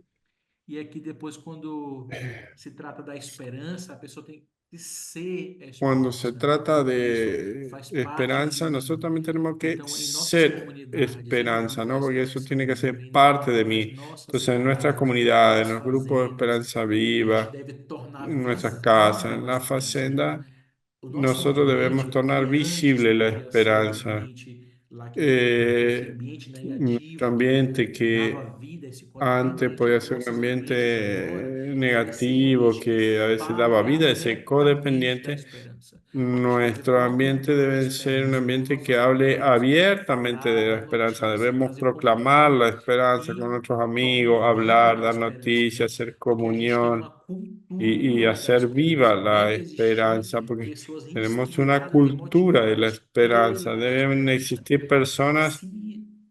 Speaker 3: E aqui depois, quando se trata da esperança, a pessoa tem que ser a
Speaker 2: Cuando se
Speaker 3: esperança,
Speaker 2: trata
Speaker 3: porque isso
Speaker 2: de
Speaker 3: faz parte de
Speaker 2: esperanza,
Speaker 3: mim.
Speaker 2: nosotros también tenemos que
Speaker 3: Então, em nossas
Speaker 2: ser
Speaker 3: comunidades, em
Speaker 2: esperanza, ¿no?
Speaker 3: nós
Speaker 2: Porque
Speaker 3: da
Speaker 2: eso tiene que ser
Speaker 3: Examine,
Speaker 2: parte de
Speaker 3: nas
Speaker 2: mí.
Speaker 3: nossas
Speaker 2: Entonces, en nuestras
Speaker 3: casas, nas
Speaker 2: comunidades,
Speaker 3: nossas
Speaker 2: en los grupos de
Speaker 3: fazendas,
Speaker 2: Esperanza
Speaker 3: a gente
Speaker 2: Viva,
Speaker 3: deve tornar
Speaker 2: en nuestras casas, en
Speaker 3: visível a
Speaker 2: la
Speaker 3: esperança. Então,
Speaker 2: fazenda,
Speaker 3: o nosso
Speaker 2: nosotros debemos
Speaker 3: ambiente, o
Speaker 2: tornar
Speaker 3: que antes
Speaker 2: visible la
Speaker 3: podia ser um
Speaker 2: esperanza.
Speaker 3: ambiente laqueado, esse ambiente
Speaker 2: Nuestro
Speaker 3: negativo que
Speaker 2: ambiente
Speaker 3: dava
Speaker 2: que
Speaker 3: vida a esse
Speaker 2: antes
Speaker 3: codependente,
Speaker 2: podía
Speaker 3: as
Speaker 2: ser un
Speaker 3: nossas
Speaker 2: ambiente
Speaker 3: igrejas agora tem que ser um
Speaker 2: negativo,
Speaker 3: ambiente que
Speaker 2: que a veces daba
Speaker 3: fale
Speaker 2: vida a ese
Speaker 3: abertamente da
Speaker 2: codependiente.
Speaker 3: esperança. A gente deve
Speaker 2: Nuestro ambiente
Speaker 3: proclamar a
Speaker 2: debe ser un
Speaker 3: esperança com
Speaker 2: ambiente que
Speaker 3: nossos
Speaker 2: hable
Speaker 3: amigos,
Speaker 2: abiertamente de la
Speaker 3: dar a
Speaker 2: esperanza.
Speaker 3: notícia,
Speaker 2: Debemos
Speaker 3: trazer
Speaker 2: proclamar la
Speaker 3: comunhão
Speaker 2: esperanza con
Speaker 3: e
Speaker 2: nuestros amigos,
Speaker 3: promover
Speaker 2: hablar,
Speaker 3: a
Speaker 2: dar
Speaker 3: esperança,
Speaker 2: noticias,
Speaker 3: né?
Speaker 2: hacer
Speaker 3: Porque a gente tem uma
Speaker 2: comunión y
Speaker 3: cultura da
Speaker 2: hacer viva
Speaker 3: esperança.
Speaker 2: la
Speaker 3: Deve
Speaker 2: esperanza,
Speaker 3: existir
Speaker 2: porque
Speaker 3: pessoas
Speaker 2: tenemos una
Speaker 3: inspiradas e
Speaker 2: cultura de la
Speaker 3: motivadas
Speaker 2: esperanza.
Speaker 3: pela
Speaker 2: Deben
Speaker 3: esperança.
Speaker 2: existir personas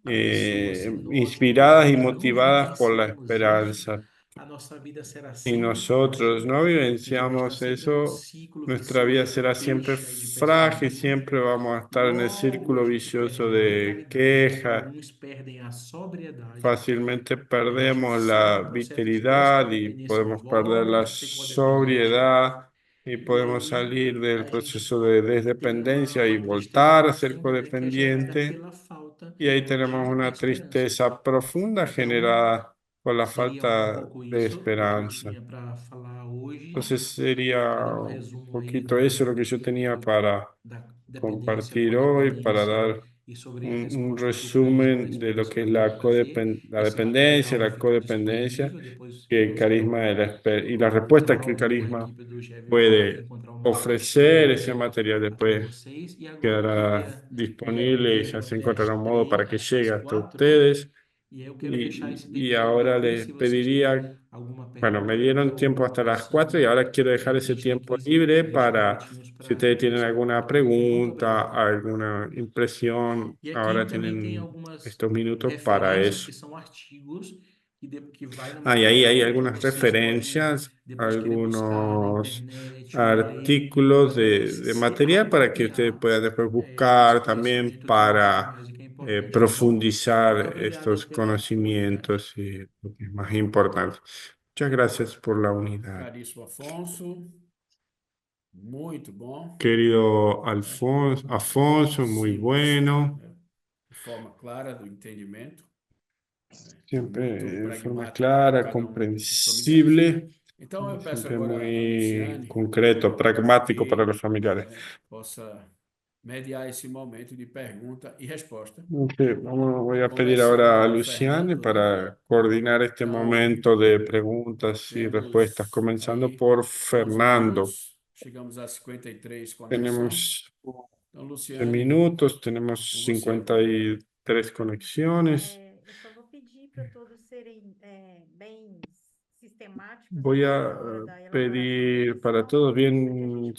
Speaker 3: Se a pessoa, se nós
Speaker 2: inspiradas y
Speaker 3: não
Speaker 2: motivadas por la
Speaker 3: vivenciamos isso,
Speaker 2: esperanza.
Speaker 3: a nossa vida será
Speaker 2: Y
Speaker 3: sempre
Speaker 2: nosotros
Speaker 3: frágil.
Speaker 2: no
Speaker 3: A gente vai estar
Speaker 2: vivenciamos
Speaker 3: sempre num
Speaker 2: eso,
Speaker 3: ciclo
Speaker 2: nuestra vida
Speaker 3: vicioso de
Speaker 2: será siempre
Speaker 3: queixa, de
Speaker 2: frágil,
Speaker 3: pessimismo.
Speaker 2: siempre vamos a estar en el
Speaker 3: Logo, a
Speaker 2: círculo
Speaker 3: gente perde
Speaker 2: vicioso
Speaker 3: a
Speaker 2: de
Speaker 3: vitalidade,
Speaker 2: quejas,
Speaker 3: alguns perdem a sobriedade.
Speaker 2: fácilmente
Speaker 3: A gente
Speaker 2: perdemos
Speaker 3: sai
Speaker 2: la
Speaker 3: do processo de
Speaker 2: vitalidad y
Speaker 3: descodependência,
Speaker 2: podemos perder la
Speaker 3: volta a ser codependente,
Speaker 2: sobriedad y
Speaker 3: e
Speaker 2: podemos
Speaker 3: aí
Speaker 2: salir del
Speaker 3: a gente
Speaker 2: proceso de
Speaker 3: tem
Speaker 2: desdependencia y
Speaker 3: uma tristeza
Speaker 2: voltar a ser
Speaker 3: profunda, né, que é gerada
Speaker 2: codependiente.
Speaker 3: pela falta
Speaker 2: Y ahí tenemos
Speaker 3: de
Speaker 2: una
Speaker 3: esperança.
Speaker 2: tristeza profunda
Speaker 3: Então,
Speaker 2: generada por la
Speaker 3: seria um
Speaker 2: falta
Speaker 3: pouco
Speaker 2: de
Speaker 3: isso o que eu
Speaker 2: esperanza.
Speaker 3: tinha para falar hoje,
Speaker 2: Entonces sería
Speaker 3: fazer um
Speaker 2: un
Speaker 3: resumo aí
Speaker 2: poquito eso lo que yo tenía para
Speaker 3: da dependência,
Speaker 2: compartir hoy, para
Speaker 3: codependência
Speaker 2: dar
Speaker 3: e sobre a
Speaker 2: un
Speaker 3: resposta que o carisma da
Speaker 2: resumen de lo
Speaker 3: esperança
Speaker 2: que es
Speaker 3: pode trazer.
Speaker 2: la
Speaker 3: Esse
Speaker 2: dependencia,
Speaker 3: material vai
Speaker 2: la
Speaker 3: ficar
Speaker 2: codependencia,
Speaker 3: disponível, depois
Speaker 2: que el carisma
Speaker 3: espero
Speaker 2: y la respuesta que el
Speaker 3: Paulo ou a
Speaker 2: carisma
Speaker 3: equipe do GEV possa
Speaker 2: puede
Speaker 3: encontrar um material para
Speaker 2: ofrecer. Ese
Speaker 3: enviar
Speaker 2: material
Speaker 3: até
Speaker 2: después
Speaker 3: vocês. E agora eu
Speaker 2: quedará
Speaker 3: queria
Speaker 2: disponible y
Speaker 3: ler
Speaker 2: ya se
Speaker 3: das
Speaker 2: encontrará un modo para que
Speaker 3: 3 às
Speaker 2: llegue hasta
Speaker 3: 4.
Speaker 2: ustedes.
Speaker 3: E aí eu quero deixar esse
Speaker 2: Y
Speaker 3: tempinho
Speaker 2: ahora
Speaker 3: livre,
Speaker 2: les
Speaker 3: se vocês têm
Speaker 2: pediría,
Speaker 3: alguma
Speaker 2: bueno, me
Speaker 3: pergunta
Speaker 2: dieron
Speaker 3: ou
Speaker 2: tiempo
Speaker 3: alguma
Speaker 2: hasta las 4 y
Speaker 3: oração.
Speaker 2: ahora quiero dejar
Speaker 3: A
Speaker 2: ese
Speaker 3: gente tem
Speaker 2: tiempo
Speaker 3: 15
Speaker 2: libre
Speaker 3: 20
Speaker 2: para,
Speaker 3: minutinhos
Speaker 2: si
Speaker 3: para
Speaker 2: ustedes tienen
Speaker 3: responder.
Speaker 2: alguna
Speaker 3: Muito
Speaker 2: pregunta,
Speaker 3: obrigado.
Speaker 2: alguna impresión,
Speaker 3: E aqui
Speaker 2: ahora
Speaker 3: eu também tenho
Speaker 2: tienen
Speaker 3: algumas
Speaker 2: estos minutos para
Speaker 3: referências
Speaker 2: eso.
Speaker 3: que são artigos que vai no
Speaker 2: Y ahí hay
Speaker 3: material que
Speaker 2: algunas
Speaker 3: vocês podem
Speaker 2: referencias,
Speaker 3: depois querer buscar na
Speaker 2: algunos
Speaker 3: internet ou ler
Speaker 2: artículos
Speaker 3: para
Speaker 2: de
Speaker 3: se
Speaker 2: material para que ustedes
Speaker 3: apropriar
Speaker 2: puedan después
Speaker 3: desse
Speaker 2: buscar también
Speaker 3: conhecimento que na vida
Speaker 2: para
Speaker 3: música é importante, tá bom? Muito
Speaker 2: profundizar
Speaker 3: obrigado
Speaker 2: estos
Speaker 3: pela oportunidade.
Speaker 2: conocimientos y lo que es más importante. Muchas gracias por la unidad.
Speaker 1: Caríssimo Afonso, muito bom,
Speaker 2: Querido
Speaker 1: né?
Speaker 2: Afonso, muy
Speaker 1: Simplista,
Speaker 2: bueno,
Speaker 1: né? De forma clara do entendimento, né? E
Speaker 2: siempre
Speaker 1: muito
Speaker 2: de forma
Speaker 1: pragmático com
Speaker 2: clara,
Speaker 1: cada um dos familiares.
Speaker 2: comprensible,
Speaker 1: Então, eu peço
Speaker 2: siempre
Speaker 1: agora à
Speaker 2: muy
Speaker 1: Luciane
Speaker 2: concreto, pragmático para
Speaker 1: que,
Speaker 2: los familiares.
Speaker 1: né, possa mediar esse momento de pergunta e resposta.
Speaker 2: Ok, voy a pedir
Speaker 1: Começando
Speaker 2: ahora a
Speaker 1: com o
Speaker 2: Luciane
Speaker 1: Fernando,
Speaker 2: para coordinar este
Speaker 1: então
Speaker 2: momento de preguntas y respuestas,
Speaker 1: temos
Speaker 2: comenzando
Speaker 1: aí
Speaker 2: por
Speaker 1: 11
Speaker 2: Fernando.
Speaker 1: minutos, chegamos a 53 conexões.
Speaker 2: Tenemos
Speaker 1: Então,
Speaker 2: 11
Speaker 1: Luciane,
Speaker 2: minutos, tenemos
Speaker 1: com você.
Speaker 2: 53 conexiones.
Speaker 5: Eu só vou pedir para todos serem bem sistemáticos
Speaker 2: Voy
Speaker 5: na
Speaker 2: a
Speaker 5: hora da elaboração da
Speaker 2: pedir para
Speaker 5: questão,
Speaker 2: todos
Speaker 5: para que a
Speaker 2: bien
Speaker 5: gente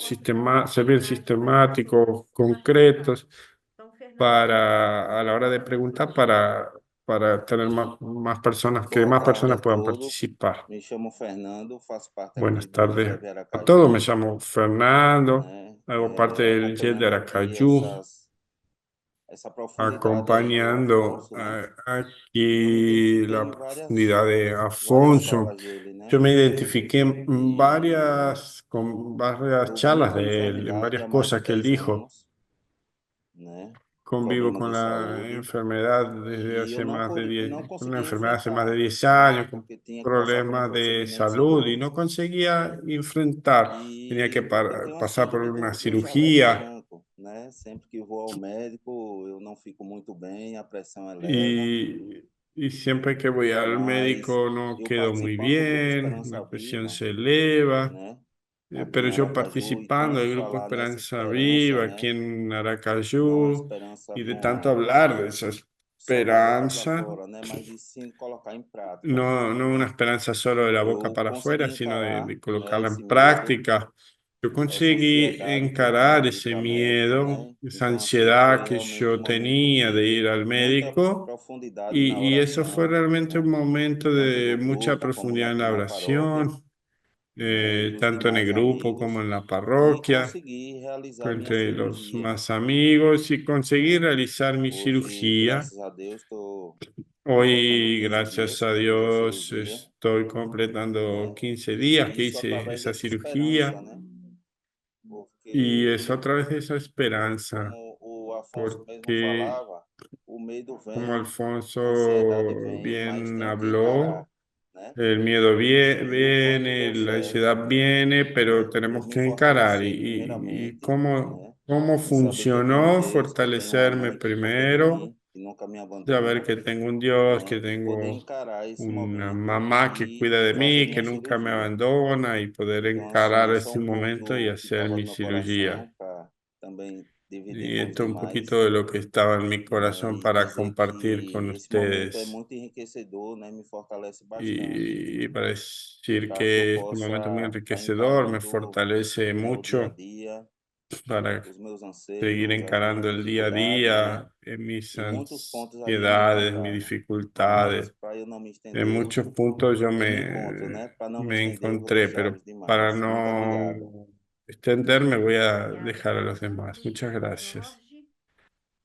Speaker 5: possa
Speaker 2: ser bien
Speaker 5: combinar aqui mais
Speaker 2: sistemáticos,
Speaker 5: pessoas participando.
Speaker 2: concretos,
Speaker 5: Então, Fernando,
Speaker 2: para a la hora de preguntar, para tener más personas, que
Speaker 4: Boa
Speaker 2: más
Speaker 4: tarde a
Speaker 2: personas puedan
Speaker 4: todos.
Speaker 2: participar.
Speaker 4: Me chamo Fernando, faço parte aqui
Speaker 2: Buenas
Speaker 4: do
Speaker 2: tardes
Speaker 4: GEV
Speaker 2: a todos, me
Speaker 4: Aracaju,
Speaker 2: llamo Fernando,
Speaker 4: né?
Speaker 2: hago parte del JET de
Speaker 4: Acompanhando aqui
Speaker 2: Aracaju,
Speaker 4: essa profundidade aí do
Speaker 2: acompañando
Speaker 4: Afonso, né? Eu me
Speaker 2: aquí
Speaker 4: identifiquei
Speaker 2: la
Speaker 4: em
Speaker 2: profundidad de
Speaker 4: várias
Speaker 2: Afonso.
Speaker 4: falas dele, né?
Speaker 2: Yo me identifiqué
Speaker 4: E
Speaker 2: con varias
Speaker 4: eu vivo
Speaker 2: charlas
Speaker 4: com
Speaker 2: de él, en
Speaker 4: enfermidade
Speaker 2: varias
Speaker 4: há mais de
Speaker 2: cosas que él
Speaker 4: 10
Speaker 2: dijo.
Speaker 4: anos, né?
Speaker 2: Convivo
Speaker 4: Problema
Speaker 2: con
Speaker 4: de
Speaker 2: la
Speaker 4: saúde.
Speaker 2: enfermedad desde
Speaker 4: E eu
Speaker 2: hace más de 10,
Speaker 4: não
Speaker 2: una
Speaker 4: consegui
Speaker 2: enfermedad hace más de
Speaker 4: enfrentar,
Speaker 2: 10
Speaker 4: né?
Speaker 2: años, con
Speaker 4: Porque tinha que passar por um
Speaker 2: problemas de
Speaker 4: procedimento
Speaker 2: salud y no
Speaker 4: cirúrgico.
Speaker 2: conseguía enfrentar. Tenía que
Speaker 4: Eu tenho a
Speaker 2: pasar por
Speaker 4: síndrome
Speaker 2: una
Speaker 4: do jaleco
Speaker 2: cirugía
Speaker 4: branco, né? Sempre que vou ao médico, eu não fico muito bem, a pressão eleva,
Speaker 2: y, y siempre que voy al
Speaker 4: mas
Speaker 2: médico no
Speaker 4: eu
Speaker 2: quedo muy
Speaker 4: participando do Grupo
Speaker 2: bien,
Speaker 4: Esperança
Speaker 2: la presión
Speaker 4: Viva,
Speaker 2: se eleva.
Speaker 4: né?
Speaker 2: Pero
Speaker 4: Aqui em
Speaker 2: yo
Speaker 4: Aracaju, e
Speaker 2: participando
Speaker 4: tanto
Speaker 2: del Grupo
Speaker 4: falar nessa
Speaker 2: Esperanza
Speaker 4: esperança,
Speaker 2: Viva aquí
Speaker 4: né?
Speaker 2: en
Speaker 4: Não
Speaker 2: Aracaju
Speaker 4: esperança
Speaker 2: y de tanto
Speaker 4: como
Speaker 2: hablar de esa
Speaker 4: só da boca para
Speaker 2: esperanza,
Speaker 4: fora, né? Mas e sim colocar em prática,
Speaker 2: no una
Speaker 4: né?
Speaker 2: esperanza solo de la boca
Speaker 4: Eu
Speaker 2: para
Speaker 4: consegui
Speaker 2: afuera, sino
Speaker 4: encarar,
Speaker 2: de
Speaker 4: né?
Speaker 2: colocarla
Speaker 4: Esse
Speaker 2: en
Speaker 4: medo,
Speaker 2: práctica. Yo
Speaker 4: essa
Speaker 2: conseguí
Speaker 4: ansiedade que eu tinha
Speaker 2: encarar
Speaker 4: de ir
Speaker 2: ese
Speaker 4: para médico,
Speaker 2: miedo,
Speaker 4: né?
Speaker 2: esa
Speaker 4: Então, assim,
Speaker 2: ansiedad
Speaker 4: foi
Speaker 2: que
Speaker 4: realmente
Speaker 2: yo
Speaker 4: um momento
Speaker 2: tenía de
Speaker 4: de
Speaker 2: ir al
Speaker 4: muita
Speaker 2: médico
Speaker 4: profundidade na
Speaker 2: y eso fue
Speaker 4: oração,
Speaker 2: realmente un
Speaker 4: né?
Speaker 2: momento
Speaker 4: Tanto
Speaker 2: de
Speaker 4: do
Speaker 2: mucha
Speaker 4: grupo como
Speaker 2: profundidad en
Speaker 4: aqui
Speaker 2: la
Speaker 4: na paróquia,
Speaker 2: oración,
Speaker 4: né? E os
Speaker 2: tanto en el
Speaker 4: demais
Speaker 2: grupo como
Speaker 4: amigos,
Speaker 2: en la
Speaker 4: e
Speaker 2: parroquia,
Speaker 4: consegui realizar minha
Speaker 2: entre los
Speaker 4: cirurgia,
Speaker 2: más amigos y conseguí
Speaker 4: né?
Speaker 2: realizar mi
Speaker 4: Hoje,
Speaker 2: cirugía.
Speaker 4: graças a Deus, estou completando
Speaker 2: Hoy,
Speaker 4: 15
Speaker 2: gracias
Speaker 4: dias
Speaker 2: a
Speaker 4: que fiz a
Speaker 2: Dios,
Speaker 4: cirurgia,
Speaker 2: estoy completando
Speaker 4: né?
Speaker 2: 15 días
Speaker 4: E
Speaker 2: que
Speaker 4: isso
Speaker 2: hice
Speaker 4: através
Speaker 2: esa
Speaker 4: dessa esperança,
Speaker 2: cirugía
Speaker 4: né?
Speaker 2: y
Speaker 4: Porque,
Speaker 2: es otra vez esa esperanza,
Speaker 4: como o Afonso mesmo
Speaker 2: porque
Speaker 4: falava, o medo
Speaker 2: como
Speaker 4: vem, a ansiedade
Speaker 2: Alfonso
Speaker 4: vem, mas
Speaker 2: bien
Speaker 4: tem que
Speaker 2: habló,
Speaker 4: encarar, né?
Speaker 2: el miedo
Speaker 4: E eu faço o
Speaker 2: viene,
Speaker 4: meu
Speaker 2: la
Speaker 4: certo,
Speaker 2: ansiedad viene, pero
Speaker 4: né? Em
Speaker 2: tenemos
Speaker 4: me
Speaker 2: que encarar.
Speaker 4: fortalecer
Speaker 2: Y
Speaker 4: primeiramente,
Speaker 2: cómo,
Speaker 4: né?
Speaker 2: cómo
Speaker 4: Em saber que eu tenho um
Speaker 2: funcionó
Speaker 4: Deus, que eu tenho uma
Speaker 2: fortalecerme
Speaker 4: mãe que cuida de
Speaker 2: primero,
Speaker 4: mim, que nunca me
Speaker 2: saber
Speaker 4: abandona,
Speaker 2: que tengo un Dios, que
Speaker 4: né? E poder
Speaker 2: tengo
Speaker 4: encarar esse
Speaker 2: una
Speaker 4: momento
Speaker 2: mamá que
Speaker 4: e
Speaker 2: cuida de
Speaker 4: fazer
Speaker 2: mí, que
Speaker 4: minha
Speaker 2: nunca me
Speaker 4: cirurgia.
Speaker 2: abandona y poder
Speaker 4: Então, assim,
Speaker 2: encarar
Speaker 4: é só
Speaker 2: ese
Speaker 4: um
Speaker 2: momento y
Speaker 4: pouco que
Speaker 2: hacer
Speaker 4: estava
Speaker 2: mi
Speaker 4: no meu
Speaker 2: cirugía.
Speaker 4: coração para também dividir
Speaker 2: Y
Speaker 4: com os
Speaker 2: esto es un
Speaker 4: demás,
Speaker 2: poquito de lo que estaba en mi
Speaker 4: né?
Speaker 2: corazón
Speaker 4: E
Speaker 2: para
Speaker 4: dizer
Speaker 2: compartir con
Speaker 4: que esse momento é
Speaker 2: ustedes
Speaker 4: muito enriquecedor, né? Me fortalece bastante
Speaker 2: y para decir
Speaker 4: para que eu
Speaker 2: que este momento es muy
Speaker 4: possa estar
Speaker 2: enriquecedor, me
Speaker 4: encarando,
Speaker 2: fortalece
Speaker 4: né, o dia a
Speaker 2: mucho
Speaker 4: dia,
Speaker 2: para
Speaker 4: os meus
Speaker 2: seguir
Speaker 4: anseios, as
Speaker 2: encarando
Speaker 4: minhas
Speaker 2: el día a
Speaker 4: dificuldades, né?
Speaker 2: día en mis
Speaker 4: E muitos pontos ali me
Speaker 2: ansiedades, mis
Speaker 4: encontraram. Mas
Speaker 2: dificultades.
Speaker 4: para eu não me
Speaker 2: En
Speaker 4: estender,
Speaker 2: muchos puntos
Speaker 4: eu me encontro, né? Para não me
Speaker 2: me
Speaker 4: estender, eu vou
Speaker 2: encontré, pero
Speaker 4: deixá-los
Speaker 2: para
Speaker 4: demais. Muito obrigado.
Speaker 2: no extenderme voy a
Speaker 5: obrigada,
Speaker 2: dejar a los demás.
Speaker 5: Fernando.
Speaker 2: Muchas gracias.
Speaker 5: Jorge,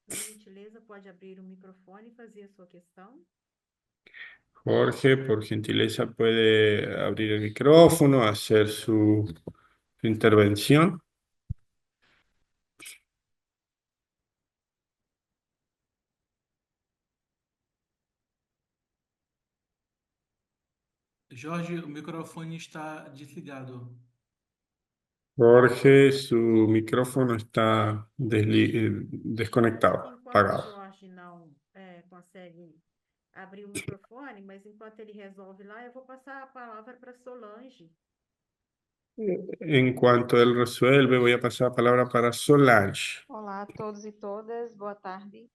Speaker 5: por gentileza, pode abrir o microfone e fazer a sua questão.
Speaker 2: Jorge, por gentileza, puede abrir el micrófono, hacer su intervención.
Speaker 3: Jorge, o microfone está desligado.
Speaker 2: Jorge, su micrófono está desconectado,
Speaker 5: Enquanto o
Speaker 2: apagado.
Speaker 5: Jorge não consegue abrir o microfone, mas enquanto ele resolve lá, eu vou passar a palavra para Solange.
Speaker 2: En cuanto él resuelve, voy a pasar la palabra para Solange.
Speaker 6: Olá a todos e todas, boa tarde.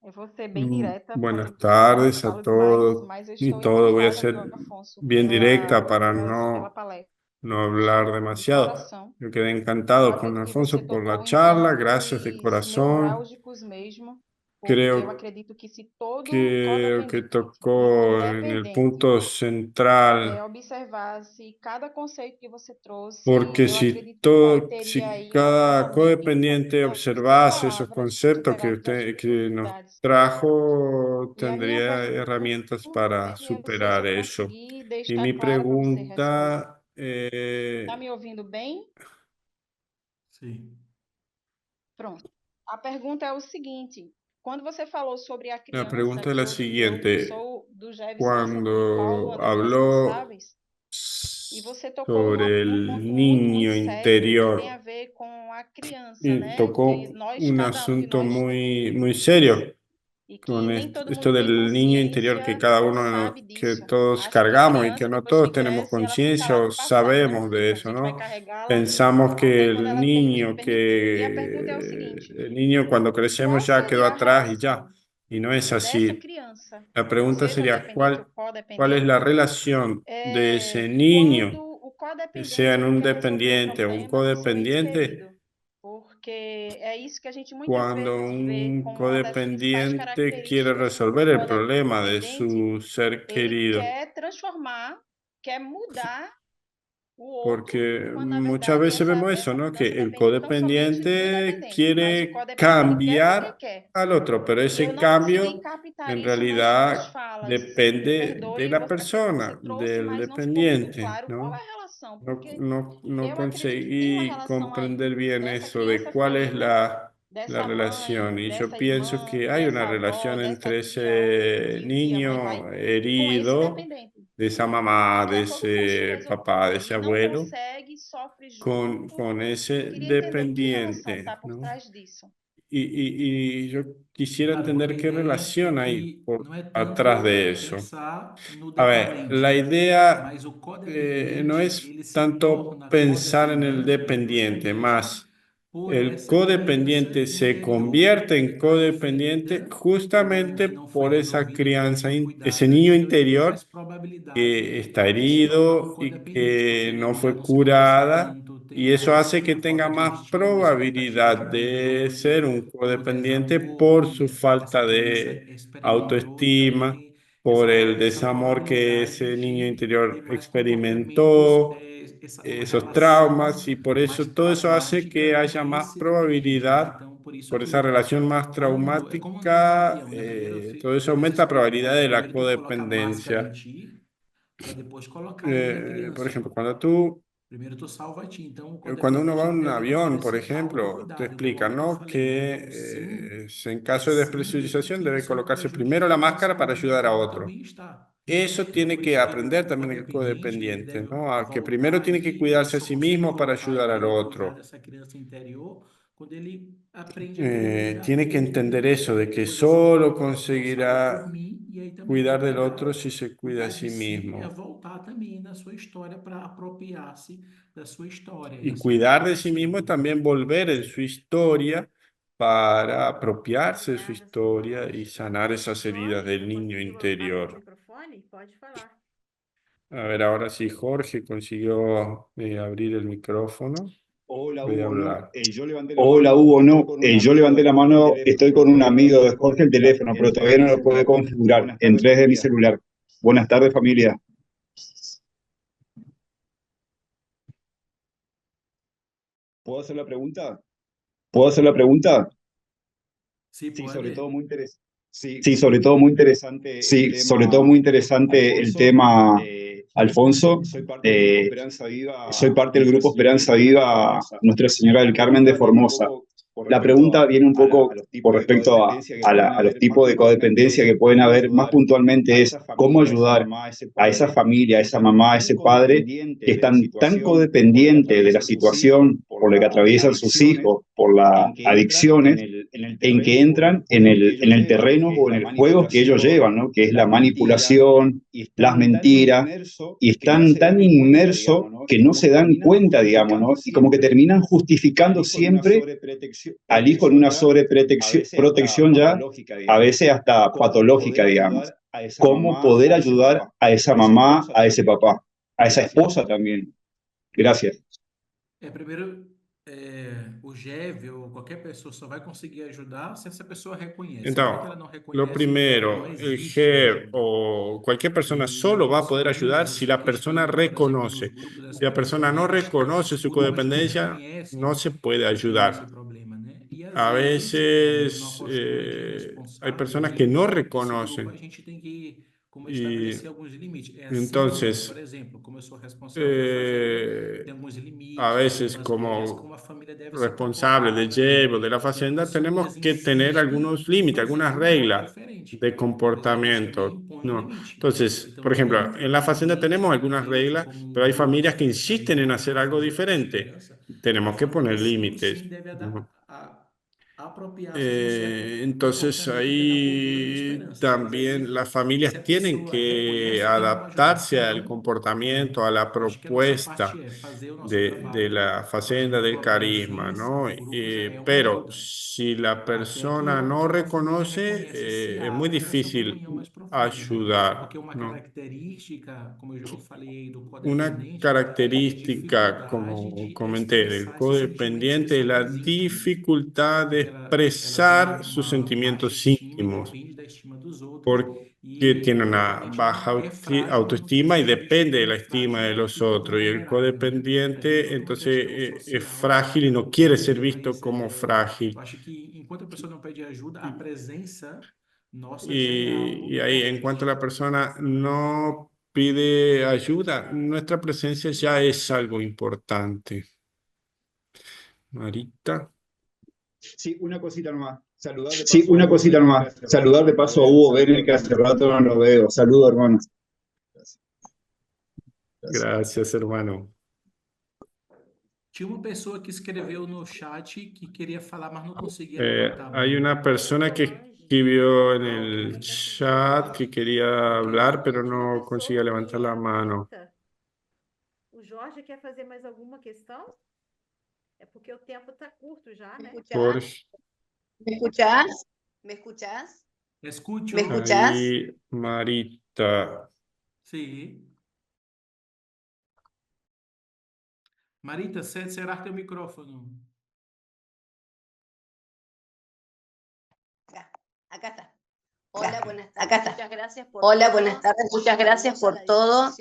Speaker 6: Eu vou ser bem direta para
Speaker 2: Buenas
Speaker 6: não precisar que eu
Speaker 2: tardes a
Speaker 6: fale demais,
Speaker 2: todos
Speaker 6: mas eu
Speaker 2: y
Speaker 6: estou
Speaker 2: todo. Voy a
Speaker 6: encantada,
Speaker 2: ser
Speaker 6: viu, Afonso,
Speaker 2: bien directa para
Speaker 6: pela
Speaker 2: no
Speaker 6: palestra,
Speaker 2: hablar
Speaker 6: de
Speaker 2: demasiado.
Speaker 6: coração.
Speaker 2: Yo quedé
Speaker 6: Eu
Speaker 2: encantado con
Speaker 6: acredito que você
Speaker 2: Alfonso por la
Speaker 6: tocou em
Speaker 2: charla, gracias de
Speaker 6: pontos
Speaker 2: corazón.
Speaker 6: neurálgicos mesmo, porque eu
Speaker 2: Creo
Speaker 6: acredito que se todo
Speaker 2: que
Speaker 6: codependente
Speaker 2: tocó
Speaker 6: e
Speaker 2: en el
Speaker 6: dependente
Speaker 2: punto central.
Speaker 6: observasse cada conceito que você trouxe,
Speaker 2: Porque
Speaker 6: eu acredito que teria
Speaker 2: si
Speaker 6: aí
Speaker 2: cada
Speaker 6: naturalmente
Speaker 2: codependiente
Speaker 6: buscado
Speaker 2: observase esos
Speaker 6: palavras que
Speaker 2: conceptos que
Speaker 6: superasse as
Speaker 2: usted que nos
Speaker 6: dificuldades.
Speaker 2: trajo,
Speaker 6: E a minha
Speaker 2: tendría
Speaker 6: pergunta
Speaker 2: herramientas para
Speaker 6: eu não sei se
Speaker 2: superar
Speaker 6: eu
Speaker 2: eso.
Speaker 6: consegui
Speaker 2: Y
Speaker 6: deixar
Speaker 2: mi
Speaker 6: clara para você responder.
Speaker 2: pregunta,
Speaker 6: Está me ouvindo bem?
Speaker 3: Sim.
Speaker 6: Pronto. A pergunta é o seguinte: quando você falou sobre a
Speaker 2: la
Speaker 6: criança,
Speaker 2: pregunta es
Speaker 6: que
Speaker 2: la
Speaker 6: eu
Speaker 2: siguiente.
Speaker 6: sou do GEV Esperança Viva e falo
Speaker 2: Cuando
Speaker 6: Adultos
Speaker 2: habló
Speaker 6: Responsáveis, e você tocou
Speaker 2: sobre
Speaker 6: num
Speaker 2: el
Speaker 6: ponto muito, muito
Speaker 2: niño
Speaker 6: sério que tem a
Speaker 2: interior,
Speaker 6: ver com a criança,
Speaker 2: y
Speaker 6: né?
Speaker 2: tocó
Speaker 6: Que nós,
Speaker 2: un
Speaker 6: cada um de
Speaker 2: asunto
Speaker 6: nós,
Speaker 2: muy serio
Speaker 6: e que
Speaker 2: con
Speaker 6: nem todo
Speaker 2: esto
Speaker 6: mundo tem
Speaker 2: del niño interior que
Speaker 6: consciência
Speaker 2: cada
Speaker 6: ou
Speaker 2: uno,
Speaker 6: sabe
Speaker 2: que
Speaker 6: disso.
Speaker 2: todos
Speaker 6: Acha que a
Speaker 2: cargamos y que
Speaker 6: criança,
Speaker 2: no
Speaker 6: depois que
Speaker 2: todos tenemos
Speaker 6: cresce, ela fica lá
Speaker 2: conciencia o
Speaker 6: no passado, né?
Speaker 2: sabemos de
Speaker 6: A
Speaker 2: eso,
Speaker 6: gente vai
Speaker 2: ¿no?
Speaker 6: carregá-la
Speaker 2: Pensamos
Speaker 6: até
Speaker 2: que
Speaker 6: quando ela nos permitir. E a pergunta é o seguinte:
Speaker 2: el niño cuando crecemos
Speaker 6: qual
Speaker 2: ya quedó
Speaker 6: seria a
Speaker 2: atrás y ya,
Speaker 6: relação
Speaker 2: y no es
Speaker 6: dessa
Speaker 2: así.
Speaker 6: criança,
Speaker 2: La pregunta
Speaker 6: seja
Speaker 2: sería,
Speaker 6: dependente ou
Speaker 2: ¿cuál es la
Speaker 6: codependente,
Speaker 2: relación de ese
Speaker 6: quando
Speaker 2: niño,
Speaker 6: o
Speaker 2: sea
Speaker 6: codependente
Speaker 2: en
Speaker 6: ele
Speaker 2: un
Speaker 6: quer resolver o
Speaker 2: dependiente o un
Speaker 6: problema do seu ente
Speaker 2: codependiente?
Speaker 6: querido? Porque é isso que a gente muitas
Speaker 2: Cuando
Speaker 6: vezes vê
Speaker 2: un
Speaker 6: como uma das principais
Speaker 2: codependiente quiere
Speaker 6: características do
Speaker 2: resolver el problema de
Speaker 6: codependente,
Speaker 2: su ser
Speaker 6: ele
Speaker 2: querido,
Speaker 6: quer transformar, quer mudar o outro,
Speaker 2: porque
Speaker 6: quando na
Speaker 2: muchas
Speaker 6: verdade
Speaker 2: veces vemos eso, ¿no? Que
Speaker 6: essa
Speaker 2: el
Speaker 6: depende tão somente do
Speaker 2: codependiente
Speaker 6: dependente, mas o
Speaker 2: quiere
Speaker 6: codependente ele quer porque
Speaker 2: cambiar
Speaker 6: quer.
Speaker 2: al otro, pero
Speaker 6: Eu
Speaker 2: ese
Speaker 6: não consegui
Speaker 2: cambio
Speaker 6: captar
Speaker 2: en
Speaker 6: isso nas
Speaker 2: realidad
Speaker 6: falas. Me
Speaker 2: depende de
Speaker 6: perdoe,
Speaker 2: la
Speaker 6: você
Speaker 2: persona,
Speaker 6: trouxe,
Speaker 2: del
Speaker 6: mas não ficou muito
Speaker 2: dependiente,
Speaker 6: claro qual é
Speaker 2: ¿no?
Speaker 6: a relação,
Speaker 2: No,
Speaker 6: porque
Speaker 2: no
Speaker 6: eu acredito que tem uma
Speaker 2: conseguí
Speaker 6: relação aí
Speaker 2: comprender bien
Speaker 6: dessa
Speaker 2: eso de
Speaker 6: criança
Speaker 2: cuál es
Speaker 6: ferida,
Speaker 2: la
Speaker 6: dessa
Speaker 2: relación.
Speaker 6: mãe,
Speaker 2: Y yo
Speaker 6: dessa
Speaker 2: pienso
Speaker 6: irmã,
Speaker 2: que hay una
Speaker 6: dessa avó,
Speaker 2: relación
Speaker 6: dessa
Speaker 2: entre
Speaker 6: tia, ou o
Speaker 2: ese
Speaker 6: tio que a mãe vai,
Speaker 2: niño
Speaker 6: com esse
Speaker 2: herido,
Speaker 6: dependente,
Speaker 2: de esa mamá,
Speaker 6: que
Speaker 2: de
Speaker 6: a todo custo
Speaker 2: ese papá, de ese
Speaker 6: resolver e não
Speaker 2: abuelo,
Speaker 6: consegue, sofre junto.
Speaker 2: con
Speaker 6: Eu
Speaker 2: esse
Speaker 6: queria entender que relação está
Speaker 2: dependiente,
Speaker 6: por
Speaker 2: ¿no?
Speaker 6: trás disso.
Speaker 2: Y yo quisiera
Speaker 3: Claro, porque
Speaker 2: entender
Speaker 3: a
Speaker 2: qué
Speaker 3: ideia é
Speaker 2: relación hay
Speaker 3: que
Speaker 2: por
Speaker 3: não é
Speaker 2: atrás
Speaker 3: tanto
Speaker 2: de eso.
Speaker 3: pensar no
Speaker 2: A ver, la
Speaker 3: dependente,
Speaker 2: idea
Speaker 3: mas o
Speaker 2: no
Speaker 3: codependente,
Speaker 2: es
Speaker 3: ele se
Speaker 2: tanto
Speaker 3: torna
Speaker 2: pensar en el
Speaker 3: codependente
Speaker 2: dependiente,
Speaker 3: justamente
Speaker 2: más
Speaker 3: por
Speaker 2: el
Speaker 3: essa criança
Speaker 2: codependiente se
Speaker 3: interior
Speaker 2: convierte en
Speaker 3: aí
Speaker 2: codependiente
Speaker 3: ferida,
Speaker 2: justamente
Speaker 3: que não foi
Speaker 2: por esa
Speaker 3: resolvida, que não
Speaker 2: crianza,
Speaker 3: foi
Speaker 2: ese
Speaker 3: cuidada,
Speaker 2: niño
Speaker 3: então ele tem mais
Speaker 2: interior
Speaker 3: probabilidade
Speaker 2: que está
Speaker 3: de se tornar um
Speaker 2: herido y
Speaker 3: codependente, porque
Speaker 2: que no
Speaker 3: ele já
Speaker 2: fue
Speaker 3: não se conhece
Speaker 2: curada,
Speaker 3: tanto, tem
Speaker 2: y eso
Speaker 3: mais
Speaker 2: hace que
Speaker 3: a falta
Speaker 2: tenga
Speaker 3: de
Speaker 2: más
Speaker 3: estímulos, expectativa
Speaker 2: probabilidad
Speaker 3: de
Speaker 2: de ser
Speaker 3: controle,
Speaker 2: un
Speaker 3: o
Speaker 2: codependiente
Speaker 3: desamor
Speaker 2: por
Speaker 3: que
Speaker 2: su falta
Speaker 3: essa criança
Speaker 2: de
Speaker 3: experimentou, então ele
Speaker 2: autoestima,
Speaker 3: tem
Speaker 2: por el
Speaker 3: essa
Speaker 2: desamor que
Speaker 3: probabilidade
Speaker 2: ese niño
Speaker 3: de
Speaker 2: interior
Speaker 3: ter mais comportamentos,
Speaker 2: experimentó,
Speaker 3: uma
Speaker 2: esos
Speaker 3: relação
Speaker 2: traumas, y por
Speaker 3: mais
Speaker 2: eso todo eso hace
Speaker 3: traumática
Speaker 2: que
Speaker 3: com
Speaker 2: haya más
Speaker 3: esse dependente.
Speaker 2: probabilidad,
Speaker 3: Então, por isso
Speaker 2: por esa
Speaker 3: que
Speaker 2: relación más
Speaker 3: quando é como andar de
Speaker 2: traumática,
Speaker 3: avião, né? Primeiro
Speaker 2: todo eso
Speaker 3: você
Speaker 2: aumenta la
Speaker 3: explica,
Speaker 2: probabilidad
Speaker 3: olha,
Speaker 2: de la
Speaker 3: primeiro tem que colocar máscara em
Speaker 2: codependencia.
Speaker 3: ti para depois colocar ali na
Speaker 2: Por
Speaker 3: criança.
Speaker 2: ejemplo,
Speaker 3: Primeiro tu salva a ti. Então, o
Speaker 2: cuando uno va
Speaker 3: codependente
Speaker 2: en
Speaker 3: ele
Speaker 2: un
Speaker 3: deve
Speaker 2: avión, por
Speaker 3: oferecer
Speaker 2: ejemplo, te
Speaker 3: autocuidado. Então,
Speaker 2: explican,
Speaker 3: como eu
Speaker 2: ¿no?
Speaker 3: falei, né? Então,
Speaker 2: Que
Speaker 3: sim,
Speaker 2: en
Speaker 3: é
Speaker 2: caso de
Speaker 3: sim mesmo
Speaker 2: despresurización
Speaker 3: que
Speaker 2: deve
Speaker 3: isso é um
Speaker 2: colocarse
Speaker 3: prejuízo
Speaker 2: primero la
Speaker 3: para a
Speaker 2: máscara para
Speaker 3: saúde
Speaker 2: ayudar a
Speaker 3: mental e teu
Speaker 2: otro.
Speaker 3: bem-estar.
Speaker 2: Eso
Speaker 3: Então,
Speaker 2: tiene
Speaker 3: por
Speaker 2: que
Speaker 3: isso que
Speaker 2: aprender
Speaker 3: o
Speaker 2: también el
Speaker 3: codependente ele
Speaker 2: codependiente,
Speaker 3: deve
Speaker 2: ¿no? A que primero
Speaker 3: voltar
Speaker 2: tiene que
Speaker 3: e ele
Speaker 2: cuidarse a
Speaker 3: só
Speaker 2: sí
Speaker 3: consegue
Speaker 2: mismo para
Speaker 3: voltar e
Speaker 2: ayudar al
Speaker 3: querer cuidar
Speaker 2: otro.
Speaker 3: dessa criança interior quando ele aprende a querer
Speaker 2: Tiene que entender eso, de que
Speaker 3: depois assim,
Speaker 2: solo
Speaker 3: não só eu por
Speaker 2: conseguirá
Speaker 3: mim, e aí também
Speaker 2: cuidar del
Speaker 3: coopera,
Speaker 2: otro si se cuida a
Speaker 3: cuidar de
Speaker 2: sí
Speaker 3: si é
Speaker 2: mismo.
Speaker 3: voltar também na sua história para apropriar-se da sua história.
Speaker 2: Y
Speaker 3: Isso é
Speaker 2: cuidar de sí
Speaker 3: fantástico,
Speaker 2: mismo es
Speaker 3: muito
Speaker 2: también
Speaker 3: bom.
Speaker 2: volver en su historia para apropiarse de su
Speaker 5: Obrigada,
Speaker 2: historia y
Speaker 5: Solange.
Speaker 2: sanar esas heridas
Speaker 5: Jorge,
Speaker 2: del niño
Speaker 5: conseguiu abrir o
Speaker 2: interior.
Speaker 5: microfone? Pode falar.
Speaker 2: A ver, ahora sí, Jorge consiguió abrir el micrófono.
Speaker 7: Hola
Speaker 2: Puede
Speaker 7: Hugo, no,
Speaker 2: hablar.
Speaker 7: Hola Hugo, no, yo levanté la mano, estoy con un amigo de Jorge el teléfono, pero todavía no lo puede configurar, entré desde mi celular. Buenas tardes familia. ¿Puedo hacer la pregunta? ¿Puedo hacer la pregunta?
Speaker 3: Sí,
Speaker 7: Sí,
Speaker 3: pode.
Speaker 7: sobre todo muy interesante. Sí, sobre todo muy interesante. Sí, sobre todo muy interesante el tema, Alfonso. Soy parte del grupo Esperanza Viva, Nuestra Señora del Carmen de Formosa. La pregunta viene un poco por respecto a los tipos de codependencia que pueden haber. Más puntualmente es cómo ayudar a esa familia, a esa mamá, a ese padre que están tan codependientes de la situación por la que atraviesan sus hijos, por las adicciones, en que entran en el terreno o en el juego que ellos llevan, ¿no? Que es la manipulación, las mentiras, y están tan inmersos que no se dan cuenta, digamos, ¿no? Y como que terminan justificando siempre al hijo en una sobreprotección ya, a veces hasta patológica, digamos. ¿Cómo poder ayudar a esa mamá, a ese papá, a esa esposa también? Gracias.
Speaker 3: Primeiro, o GEV ou qualquer pessoa só vai conseguir ajudar se essa pessoa reconhece. No dia que ela
Speaker 2: Entonces,
Speaker 3: não
Speaker 2: lo
Speaker 3: reconhece, não
Speaker 2: primero, el
Speaker 3: existe
Speaker 2: GER
Speaker 3: ajuda.
Speaker 2: o cualquier persona solo va
Speaker 3: E
Speaker 2: a poder ayudar
Speaker 3: Solange,
Speaker 2: si
Speaker 3: você
Speaker 2: la
Speaker 3: que
Speaker 2: persona
Speaker 3: estudou, por exemplo, nos
Speaker 2: reconoce.
Speaker 3: grupos da
Speaker 2: Si la
Speaker 3: Esperança
Speaker 2: persona no
Speaker 3: Viva,
Speaker 2: reconoce su
Speaker 3: muitos não
Speaker 2: codependencia,
Speaker 3: reconhecem
Speaker 2: no se puede
Speaker 3: que tem esse
Speaker 2: ayudar.
Speaker 3: problema, né? E às
Speaker 2: A
Speaker 3: vezes, numa
Speaker 2: veces
Speaker 3: postura de
Speaker 2: hay personas
Speaker 3: responsável
Speaker 2: que no
Speaker 3: desse grupo, a
Speaker 2: reconocen
Speaker 3: gente tem que como
Speaker 2: y
Speaker 3: estabelecer alguns limites. É assim mesmo, por
Speaker 2: entonces
Speaker 3: exemplo, como eu sou responsável por fazenda, tem
Speaker 2: eh,
Speaker 3: alguns
Speaker 2: a
Speaker 3: limites, tem
Speaker 2: veces
Speaker 3: algumas regras
Speaker 2: como
Speaker 3: como a família deve se
Speaker 2: responsables de
Speaker 3: comportar, né?
Speaker 2: llevo de la
Speaker 3: E
Speaker 2: facenda
Speaker 3: algumas
Speaker 2: tenemos
Speaker 3: famílias
Speaker 2: que tener
Speaker 3: insistem
Speaker 2: algunos
Speaker 3: em
Speaker 2: límites,
Speaker 3: fazer de
Speaker 2: algunas
Speaker 3: um modo
Speaker 2: reglas.
Speaker 3: diferente. limite.
Speaker 2: de
Speaker 3: Mas lógico,
Speaker 2: comportamiento,
Speaker 3: também impõe um
Speaker 2: ¿no?
Speaker 3: limite.
Speaker 2: Entonces,
Speaker 3: Então,
Speaker 2: por ejemplo,
Speaker 3: tem
Speaker 2: en la Facenda tenemos
Speaker 3: famílias que
Speaker 2: algunas
Speaker 3: veem
Speaker 2: reglas,
Speaker 3: como
Speaker 2: pero hay familias que
Speaker 3: grupo
Speaker 2: insisten en
Speaker 3: sanguíneo
Speaker 2: hacer
Speaker 3: para
Speaker 2: algo
Speaker 3: fazer essa
Speaker 2: diferente.
Speaker 3: segurança,
Speaker 2: Tenemos que
Speaker 3: a
Speaker 2: poner
Speaker 3: família sim ou
Speaker 2: límites,
Speaker 3: sim deve
Speaker 2: ¿no?
Speaker 3: apropriar-se de um certo
Speaker 2: Entonces
Speaker 3: comportamento pela cultura da
Speaker 2: ahí
Speaker 3: esperança. Mas
Speaker 2: también
Speaker 3: aí,
Speaker 2: las
Speaker 3: se
Speaker 2: familias
Speaker 3: a
Speaker 2: tienen
Speaker 3: pessoa
Speaker 2: que
Speaker 3: reconhece como uma
Speaker 2: adaptarse al
Speaker 3: ajudação,
Speaker 2: comportamiento, a la
Speaker 3: eu acho que a nossa parte
Speaker 2: propuesta
Speaker 3: é fazer o nosso
Speaker 2: de
Speaker 3: trabalho,
Speaker 2: la facenda
Speaker 3: fazendo
Speaker 2: del
Speaker 3: a
Speaker 2: carisma,
Speaker 3: presença
Speaker 2: ¿no?
Speaker 3: no grupo já é uma
Speaker 2: Pero
Speaker 3: ajuda.
Speaker 2: si la
Speaker 3: Até que
Speaker 2: persona no
Speaker 3: a família
Speaker 2: reconoce,
Speaker 3: reconhece se
Speaker 2: es muy
Speaker 3: abre para essa
Speaker 2: difícil
Speaker 3: comunhão mais profunda, né?
Speaker 2: ayudar,
Speaker 3: Porque uma
Speaker 2: ¿no?
Speaker 3: característica, como eu falei, do
Speaker 2: Una
Speaker 3: codependente é a
Speaker 2: característica,
Speaker 3: dificuldade
Speaker 2: como
Speaker 3: de
Speaker 2: comenté, del
Speaker 3: expressar esses sentimentos que
Speaker 2: codependiente es
Speaker 3: são
Speaker 2: la
Speaker 3: mais íntimos.
Speaker 2: dificultad de
Speaker 3: Porque ela tem
Speaker 2: expresar sus
Speaker 3: uma baixa
Speaker 2: sentimientos
Speaker 3: estima e
Speaker 2: íntimos,
Speaker 3: depende da estima dos outros.
Speaker 2: porque
Speaker 3: E
Speaker 2: tiene
Speaker 3: o
Speaker 2: una
Speaker 3: dependente
Speaker 2: baja
Speaker 3: é frágil no
Speaker 2: autoestima y
Speaker 3: sentido de ser
Speaker 2: depende de la
Speaker 3: bem
Speaker 2: estima de
Speaker 3: frágil
Speaker 2: los
Speaker 3: e pouco
Speaker 2: otros. Y el
Speaker 3: vulnerável, né?
Speaker 2: codependiente,
Speaker 3: Devido a uma
Speaker 2: entonces,
Speaker 3: questão
Speaker 2: es
Speaker 3: social
Speaker 2: frágil y no
Speaker 3: que
Speaker 2: quiere ser
Speaker 3: tem.
Speaker 2: visto
Speaker 3: Mas
Speaker 2: como
Speaker 3: eu
Speaker 2: frágil.
Speaker 3: acho que enquanto a pessoa não pede ajuda, a presença nossa já é
Speaker 2: Y
Speaker 3: algo
Speaker 2: ahí, en cuanto
Speaker 3: importante.
Speaker 2: la persona no pide ayuda, nuestra presencia ya es algo importante. Marita.
Speaker 7: Sí, una cosita nomás. Saludar de paso a Hugo Vener, que hace rato no lo veo. Saludo, hermano.
Speaker 2: Gracias, hermano.
Speaker 3: Tinha uma pessoa que escreveu no chat que queria falar, mas não conseguia levantar a
Speaker 2: Hay
Speaker 3: mão.
Speaker 2: una persona que escribió en el chat que quería hablar, pero
Speaker 5: Última
Speaker 2: no
Speaker 5: pessoa
Speaker 2: conseguía levantar la
Speaker 5: que
Speaker 2: mano.
Speaker 5: pergunta. O Jorge quer fazer mais alguma questão? É porque o tempo está curto já, né?
Speaker 2: Jorge,
Speaker 6: ¿Me escuchás? ¿Me escuchás?
Speaker 3: Escute.
Speaker 6: ¿Me escuchás?
Speaker 2: ahí, Marita.
Speaker 3: Sim. Marita, cerrar teu micrófono.
Speaker 6: Acá está. Hola, buenas tardes.
Speaker 8: Acá está.
Speaker 6: Muchas gracias por
Speaker 8: Hola,
Speaker 6: todo.
Speaker 8: buenas tardes. Muchas gracias por todo.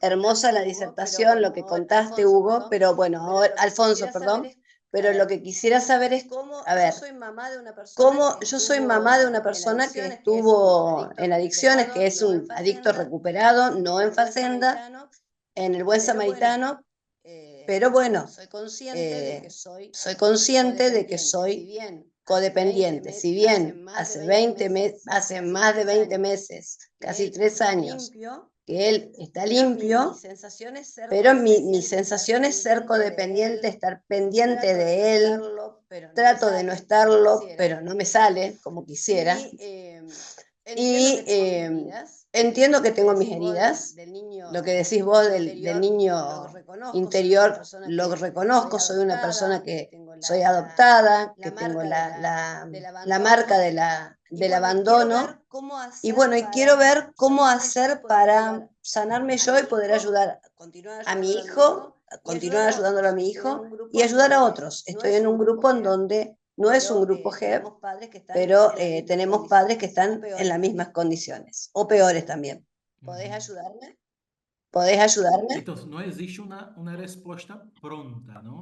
Speaker 8: Hermosa la disertación, lo que contaste, Hugo, pero bueno, ahora, Alfonso, perdón. Pero lo que quisiera saber es, a ver, cómo yo soy mamá de una persona que estuvo en adicciones, que es un adicto recuperado, no en Facenda, en el Buen Samaritano, pero bueno, soy consciente de que soy codependiente. Si bien hace más de 20 meses, casi 3 años, que él está limpio, pero mi sensación es ser codependiente, estar pendiente de él, trato de no estarlo, pero no me sale como quisiera. Y entiendo que tengo mis heridas, lo que decís vos del niño interior, lo reconozco, soy una persona que soy adoptada, que tengo la marca del abandono, y bueno, y quiero ver cómo hacer para sanarme yo y poder ayudar a mi hijo, continuar ayudándolo a mi hijo y ayudar a otros. Estoy en un grupo en donde no es un grupo GEP, pero tenemos padres que están en las mismas condiciones, o peores también. ¿Podés ayudarme? ¿Podés ayudarme?
Speaker 3: Então, não existe uma resposta pronta, não?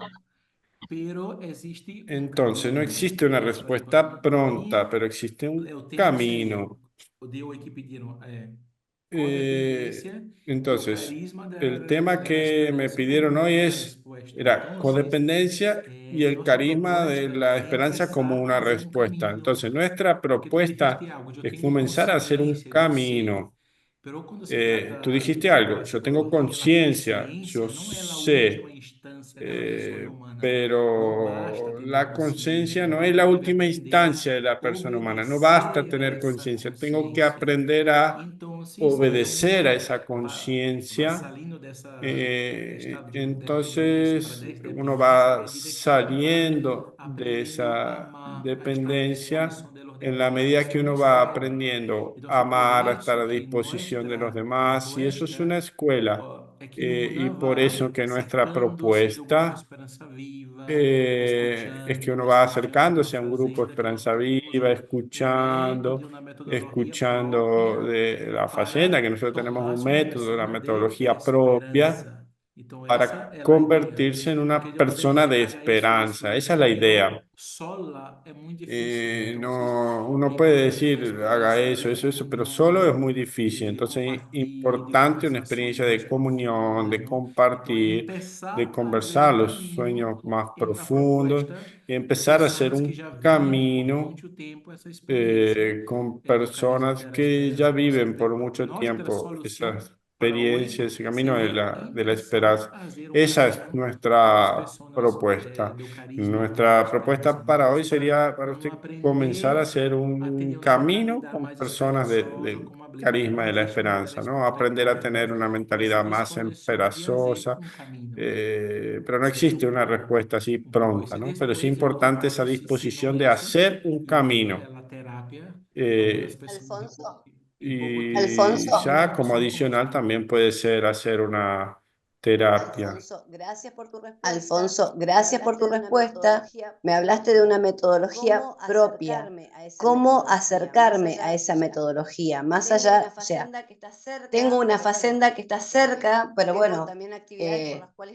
Speaker 3: Pero existe
Speaker 2: Entonces, no
Speaker 3: caminho.
Speaker 2: existe una respuesta pronta, pero existe un
Speaker 3: O tema
Speaker 2: camino.
Speaker 3: seria, de que pediram
Speaker 2: Eh,
Speaker 3: codependência e o
Speaker 2: entonces,
Speaker 3: carisma
Speaker 2: el
Speaker 3: da
Speaker 2: tema que me
Speaker 3: esperança
Speaker 2: pidieron
Speaker 3: como
Speaker 2: hoy
Speaker 3: uma
Speaker 2: es,
Speaker 3: resposta.
Speaker 2: era
Speaker 3: Então,
Speaker 2: codependencia y el
Speaker 3: nossa
Speaker 2: carisma de
Speaker 3: proposta
Speaker 2: la
Speaker 3: é
Speaker 2: esperanza como
Speaker 3: empezar a
Speaker 2: una
Speaker 3: fazer
Speaker 2: respuesta.
Speaker 3: caminho,
Speaker 2: Entonces, nuestra
Speaker 3: porque tu dijiste
Speaker 2: propuesta
Speaker 3: algo, eu
Speaker 2: es
Speaker 3: tenho
Speaker 2: comenzar a hacer un
Speaker 3: consciência, eu sei,
Speaker 2: camino.
Speaker 3: pero quando se
Speaker 2: Tú
Speaker 3: trata
Speaker 2: dijiste
Speaker 3: de
Speaker 2: algo,
Speaker 3: la
Speaker 2: yo tengo
Speaker 3: psicología, la
Speaker 2: conciencia, yo
Speaker 3: consciência não é a última
Speaker 2: sé,
Speaker 3: instância da persona humana. Não basta
Speaker 2: pero
Speaker 3: ter
Speaker 2: la conciencia
Speaker 3: consciência,
Speaker 2: no
Speaker 3: eu
Speaker 2: es la
Speaker 3: deve
Speaker 2: última
Speaker 3: aprender
Speaker 2: instancia de
Speaker 3: a
Speaker 2: la persona humana. No basta
Speaker 3: obedecer a
Speaker 2: tener
Speaker 3: essa
Speaker 2: conciencia, tengo que
Speaker 3: consciência.
Speaker 2: aprender a
Speaker 3: Então, quando
Speaker 2: obedecer a
Speaker 3: uno
Speaker 2: esa
Speaker 3: vai
Speaker 2: conciencia.
Speaker 3: saindo desse estado de dependência para
Speaker 2: Entonces uno
Speaker 3: dependência, à
Speaker 2: va
Speaker 3: medida que uno vai
Speaker 2: saliendo de
Speaker 3: aprendendo a
Speaker 2: esa
Speaker 3: amar, a estar à
Speaker 2: dependencia
Speaker 3: disposição de los
Speaker 2: en la
Speaker 3: demás,
Speaker 2: medida que
Speaker 3: isso é uma
Speaker 2: uno va
Speaker 3: escola.
Speaker 2: aprendiendo
Speaker 3: Então,
Speaker 2: a
Speaker 3: por
Speaker 2: amar, a estar
Speaker 3: isso
Speaker 2: a
Speaker 3: que
Speaker 2: disposición de los
Speaker 3: nossa
Speaker 2: demás, y eso es una
Speaker 3: proposta
Speaker 2: escuela.
Speaker 3: é que
Speaker 2: Y
Speaker 3: una
Speaker 2: por eso
Speaker 3: vá
Speaker 2: que nuestra
Speaker 3: acercando-se do grupo
Speaker 2: propuesta
Speaker 3: Esperança Viva,
Speaker 2: es que
Speaker 3: escutando,
Speaker 2: uno va
Speaker 3: presenciando o que estão
Speaker 2: acercándose a un grupo
Speaker 3: fazendo, que nós
Speaker 2: Esperanza
Speaker 3: temos
Speaker 2: Viva,
Speaker 3: um método e uma metodologia
Speaker 2: escuchando
Speaker 3: própria
Speaker 2: de la Facenda, que
Speaker 3: para
Speaker 2: nosotros tenemos un
Speaker 3: tornar-se uma
Speaker 2: método, una
Speaker 3: pessoa de
Speaker 2: metodología propia.
Speaker 3: esperança. Então, essa
Speaker 2: para
Speaker 3: é a ideia.
Speaker 2: convertirse en
Speaker 3: Porque
Speaker 2: una
Speaker 3: de
Speaker 2: persona de
Speaker 3: haga isso
Speaker 2: esperanza.
Speaker 3: você
Speaker 2: Esa es la idea.
Speaker 3: sola é muito difícil. Então,
Speaker 2: No, uno
Speaker 3: é
Speaker 2: puede
Speaker 3: importante ter uma
Speaker 2: decir, haga
Speaker 3: experiência
Speaker 2: eso,
Speaker 3: de
Speaker 2: pero solo es
Speaker 3: comunhão,
Speaker 2: muy difícil.
Speaker 3: de
Speaker 2: Entonces es
Speaker 3: compartilho, de
Speaker 2: importante una experiencia
Speaker 3: conversações mais
Speaker 2: de comunión,
Speaker 3: profundas,
Speaker 2: de
Speaker 3: não? Então,
Speaker 2: compartir, de
Speaker 3: começar a ver
Speaker 2: conversar
Speaker 3: um
Speaker 2: los
Speaker 3: caminho
Speaker 2: sueños más
Speaker 3: e uma
Speaker 2: profundos
Speaker 3: proposta
Speaker 2: y
Speaker 3: com
Speaker 2: empezar a hacer
Speaker 3: pessoas que
Speaker 2: un
Speaker 3: já vivam por
Speaker 2: camino
Speaker 3: muito tempo essa experiência
Speaker 2: con
Speaker 3: do carisma
Speaker 2: personas
Speaker 3: das
Speaker 2: que ya
Speaker 3: dez. Ou seja,
Speaker 2: viven por mucho
Speaker 3: nossa
Speaker 2: tiempo esa
Speaker 3: solução para
Speaker 2: experiencia,
Speaker 3: hoje
Speaker 2: ese camino
Speaker 3: seria
Speaker 2: de la
Speaker 3: empezar a
Speaker 2: esperanza.
Speaker 3: fazer um
Speaker 2: Esa es
Speaker 3: caminho com as
Speaker 2: nuestra
Speaker 3: pessoas
Speaker 2: propuesta.
Speaker 3: do carisma, da
Speaker 2: Nuestra
Speaker 3: esperança,
Speaker 2: propuesta
Speaker 3: não?
Speaker 2: para hoy sería para
Speaker 3: Não
Speaker 2: usted comenzar a
Speaker 3: aprender
Speaker 2: hacer
Speaker 3: a ter
Speaker 2: un
Speaker 3: uma
Speaker 2: camino
Speaker 3: mentalidade
Speaker 2: con
Speaker 3: mais
Speaker 2: personas
Speaker 3: esperançosa,
Speaker 2: del
Speaker 3: com uma
Speaker 2: carisma de la
Speaker 3: habilidade de
Speaker 2: esperanza, ¿no? Aprender a tener una
Speaker 3: mas
Speaker 2: mentalidad más
Speaker 3: escolher só fazer
Speaker 2: esperanzosa,
Speaker 3: um caminho.
Speaker 2: pero no
Speaker 3: Seria
Speaker 2: existe una respuesta así
Speaker 3: depois,
Speaker 2: pronta,
Speaker 3: e
Speaker 2: ¿no? Pero sí
Speaker 3: depois eu
Speaker 2: importante esa
Speaker 3: trabalho, se não
Speaker 2: disposición de
Speaker 3: isso,
Speaker 2: hacer un
Speaker 3: eu vou
Speaker 2: camino.
Speaker 3: a terapia, algumas
Speaker 2: Eh,
Speaker 3: pessoas
Speaker 8: Alfonso,
Speaker 3: em pouco tempo
Speaker 2: y
Speaker 8: Alfonso,
Speaker 2: ya como
Speaker 3: se
Speaker 2: adicional
Speaker 3: encostam.
Speaker 2: también puede ser hacer una terapia.
Speaker 8: Alfonso, gracias por tu respuesta. Me hablaste de una metodología propia. ¿Cómo acercarme a esa metodología? Más allá, o sea, tengo una facenda que está cerca, pero bueno,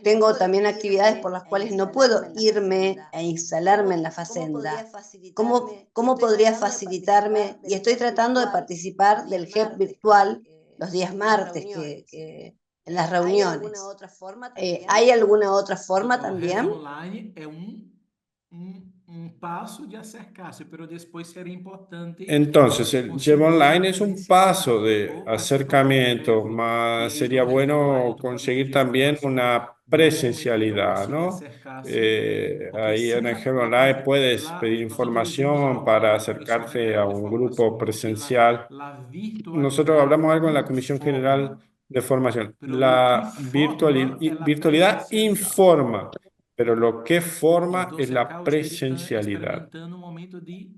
Speaker 8: tengo también actividades por las cuales no puedo irme e instalarme en la facenda. ¿Cómo podría facilitarme? Y estoy tratando de participar del GEP virtual los días martes, que en las reuniones. ¿Hay alguna otra forma
Speaker 3: Então, a rede
Speaker 8: también?
Speaker 3: online é passo de acercar-se, mas depois seria importante
Speaker 2: Entonces, el llevo
Speaker 3: conseguir uma
Speaker 2: online es un paso
Speaker 3: presencialidade
Speaker 2: de
Speaker 3: ou participar de um
Speaker 2: acercamiento,
Speaker 3: congresso. E
Speaker 2: más
Speaker 3: aí, no
Speaker 2: sería
Speaker 3: rede online,
Speaker 2: bueno
Speaker 3: tu pode
Speaker 2: conseguir
Speaker 3: pedir
Speaker 2: también
Speaker 3: formação
Speaker 2: una
Speaker 3: de um momento
Speaker 2: presencialidad,
Speaker 3: próximo de
Speaker 2: ¿no?
Speaker 3: acercar-se, porque
Speaker 2: Ahí en
Speaker 3: sem
Speaker 2: el Geo Online puedes
Speaker 3: lá,
Speaker 2: pedir
Speaker 3: nós dizemos
Speaker 2: información
Speaker 3: algo
Speaker 2: para
Speaker 3: na comissão
Speaker 2: acercarse
Speaker 3: general
Speaker 2: a
Speaker 3: de
Speaker 2: un grupo
Speaker 3: formação, que
Speaker 2: presencial.
Speaker 3: la
Speaker 2: Nosotros
Speaker 3: virtualidade
Speaker 2: hablamos algo en la Comisión General
Speaker 3: informa,
Speaker 2: de Formación.
Speaker 3: pero lo que
Speaker 2: La
Speaker 3: forma é a
Speaker 2: virtualidad
Speaker 3: presencialidade.
Speaker 2: informa, pero lo que forma
Speaker 3: Então,
Speaker 2: es
Speaker 3: acá
Speaker 2: la
Speaker 3: eu estou
Speaker 2: presencialidad.
Speaker 3: experimentando um momento de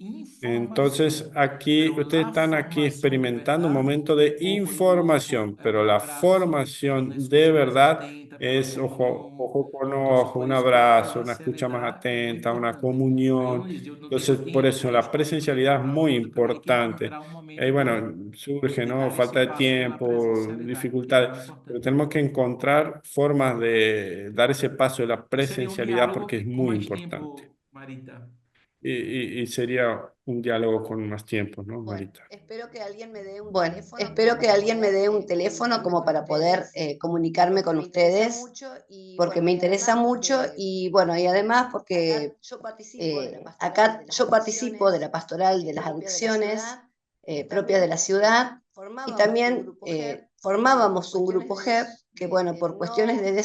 Speaker 2: Entonces,
Speaker 3: informação,
Speaker 2: aquí,
Speaker 3: pero
Speaker 2: ustedes
Speaker 3: la
Speaker 2: están aquí
Speaker 3: formação de
Speaker 2: experimentando un
Speaker 3: verdade,
Speaker 2: momento de
Speaker 3: ojo no ojo,
Speaker 2: información,
Speaker 3: é
Speaker 2: pero
Speaker 3: um
Speaker 2: la
Speaker 3: abraço, é uma
Speaker 2: formación de
Speaker 3: escuta mais
Speaker 2: verdad
Speaker 3: atenta pela
Speaker 2: es ojo,
Speaker 3: comunhão.
Speaker 2: ojo con
Speaker 3: Então,
Speaker 2: ojo,
Speaker 3: por
Speaker 2: un
Speaker 3: isso que a
Speaker 2: abrazo, una escucha más
Speaker 3: presencialidade é muito
Speaker 2: atenta, una
Speaker 3: importante. Aí eu
Speaker 2: comunión.
Speaker 3: não disse, eu não tenho
Speaker 2: Entonces, por
Speaker 3: tempo
Speaker 2: eso
Speaker 3: para
Speaker 2: la
Speaker 3: escolher um
Speaker 2: presencialidad es
Speaker 3: virtual,
Speaker 2: muy
Speaker 3: então tem que
Speaker 2: importante.
Speaker 3: encontrar um
Speaker 2: Ahí,
Speaker 3: momento
Speaker 2: bueno, surge,
Speaker 3: de
Speaker 2: ¿no?
Speaker 3: dar esse
Speaker 2: Falta de
Speaker 3: passo pela
Speaker 2: tiempo,
Speaker 3: presencialidade, que é
Speaker 2: dificultades,
Speaker 3: muito
Speaker 2: pero
Speaker 3: importante.
Speaker 2: tenemos que encontrar formas de dar ese paso de la
Speaker 3: Então, seria um
Speaker 2: presencialidad porque es
Speaker 3: diálogo com
Speaker 2: muy
Speaker 3: mais
Speaker 2: importante.
Speaker 3: tempo, Marita.
Speaker 2: Y sería un diálogo con más tiempo, ¿no,
Speaker 8: Bueno,
Speaker 2: Marita?
Speaker 8: espero que alguien me dé un teléfono como para poder comunicarme con ustedes, porque me interesa mucho y bueno, y además porque acá yo participo de la pastoral de las adicciones propias de la ciudad y también formábamos un grupo GEP que bueno, por cuestiones de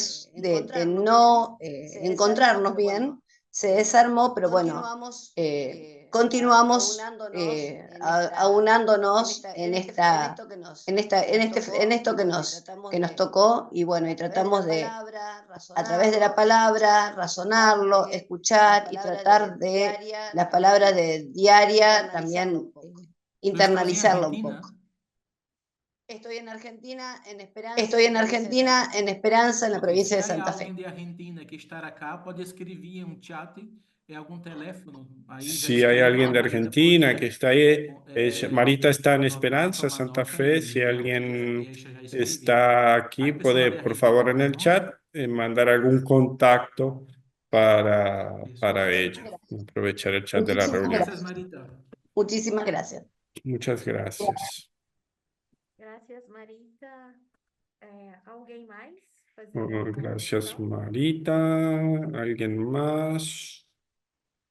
Speaker 8: no encontrarnos bien, se desarmó, pero bueno, continuamos aunándonos en esto que nos tocó y bueno, y tratamos de, a través de la palabra, razonarlo, escuchar y tratar de la palabra de diaria también
Speaker 3: Tu estás em
Speaker 8: internalizarlo un
Speaker 3: Argentina?
Speaker 8: poco. Estoy en Argentina, en Esperanza, en la
Speaker 3: Ok,
Speaker 8: provincia de
Speaker 3: se há
Speaker 8: Santa Fe.
Speaker 3: alguém de Argentina que estar acá, pode escrever um chat e algum teléfono. Aí já
Speaker 2: Si hay
Speaker 3: escreve,
Speaker 2: alguien de
Speaker 3: Marita
Speaker 2: Argentina que
Speaker 3: pode
Speaker 2: está ahí,
Speaker 3: eh,
Speaker 2: Marita está en
Speaker 3: anotar,
Speaker 2: Esperanza,
Speaker 3: tomar
Speaker 2: Santa
Speaker 3: nota
Speaker 2: Fe. Si
Speaker 3: e alguém
Speaker 2: alguien
Speaker 3: quiser já escrever.
Speaker 2: está aquí,
Speaker 3: Hay
Speaker 2: puede
Speaker 3: pessoas de
Speaker 2: por favor en
Speaker 3: Argentina,
Speaker 2: el
Speaker 3: não?
Speaker 2: chat mandar algún contacto para
Speaker 3: Pessoas.
Speaker 2: ella. Aprovechar el chat de la
Speaker 8: Muchísimas
Speaker 2: reunión.
Speaker 3: Graças,
Speaker 8: gracias.
Speaker 3: Marita.
Speaker 8: Muchísimas gracias.
Speaker 2: Muchas gracias.
Speaker 5: Graças, Marita. Alguém mais fazer
Speaker 2: Oh,
Speaker 5: alguma
Speaker 2: gracias,
Speaker 5: contribuição?
Speaker 2: Marita. ¿Alguien más?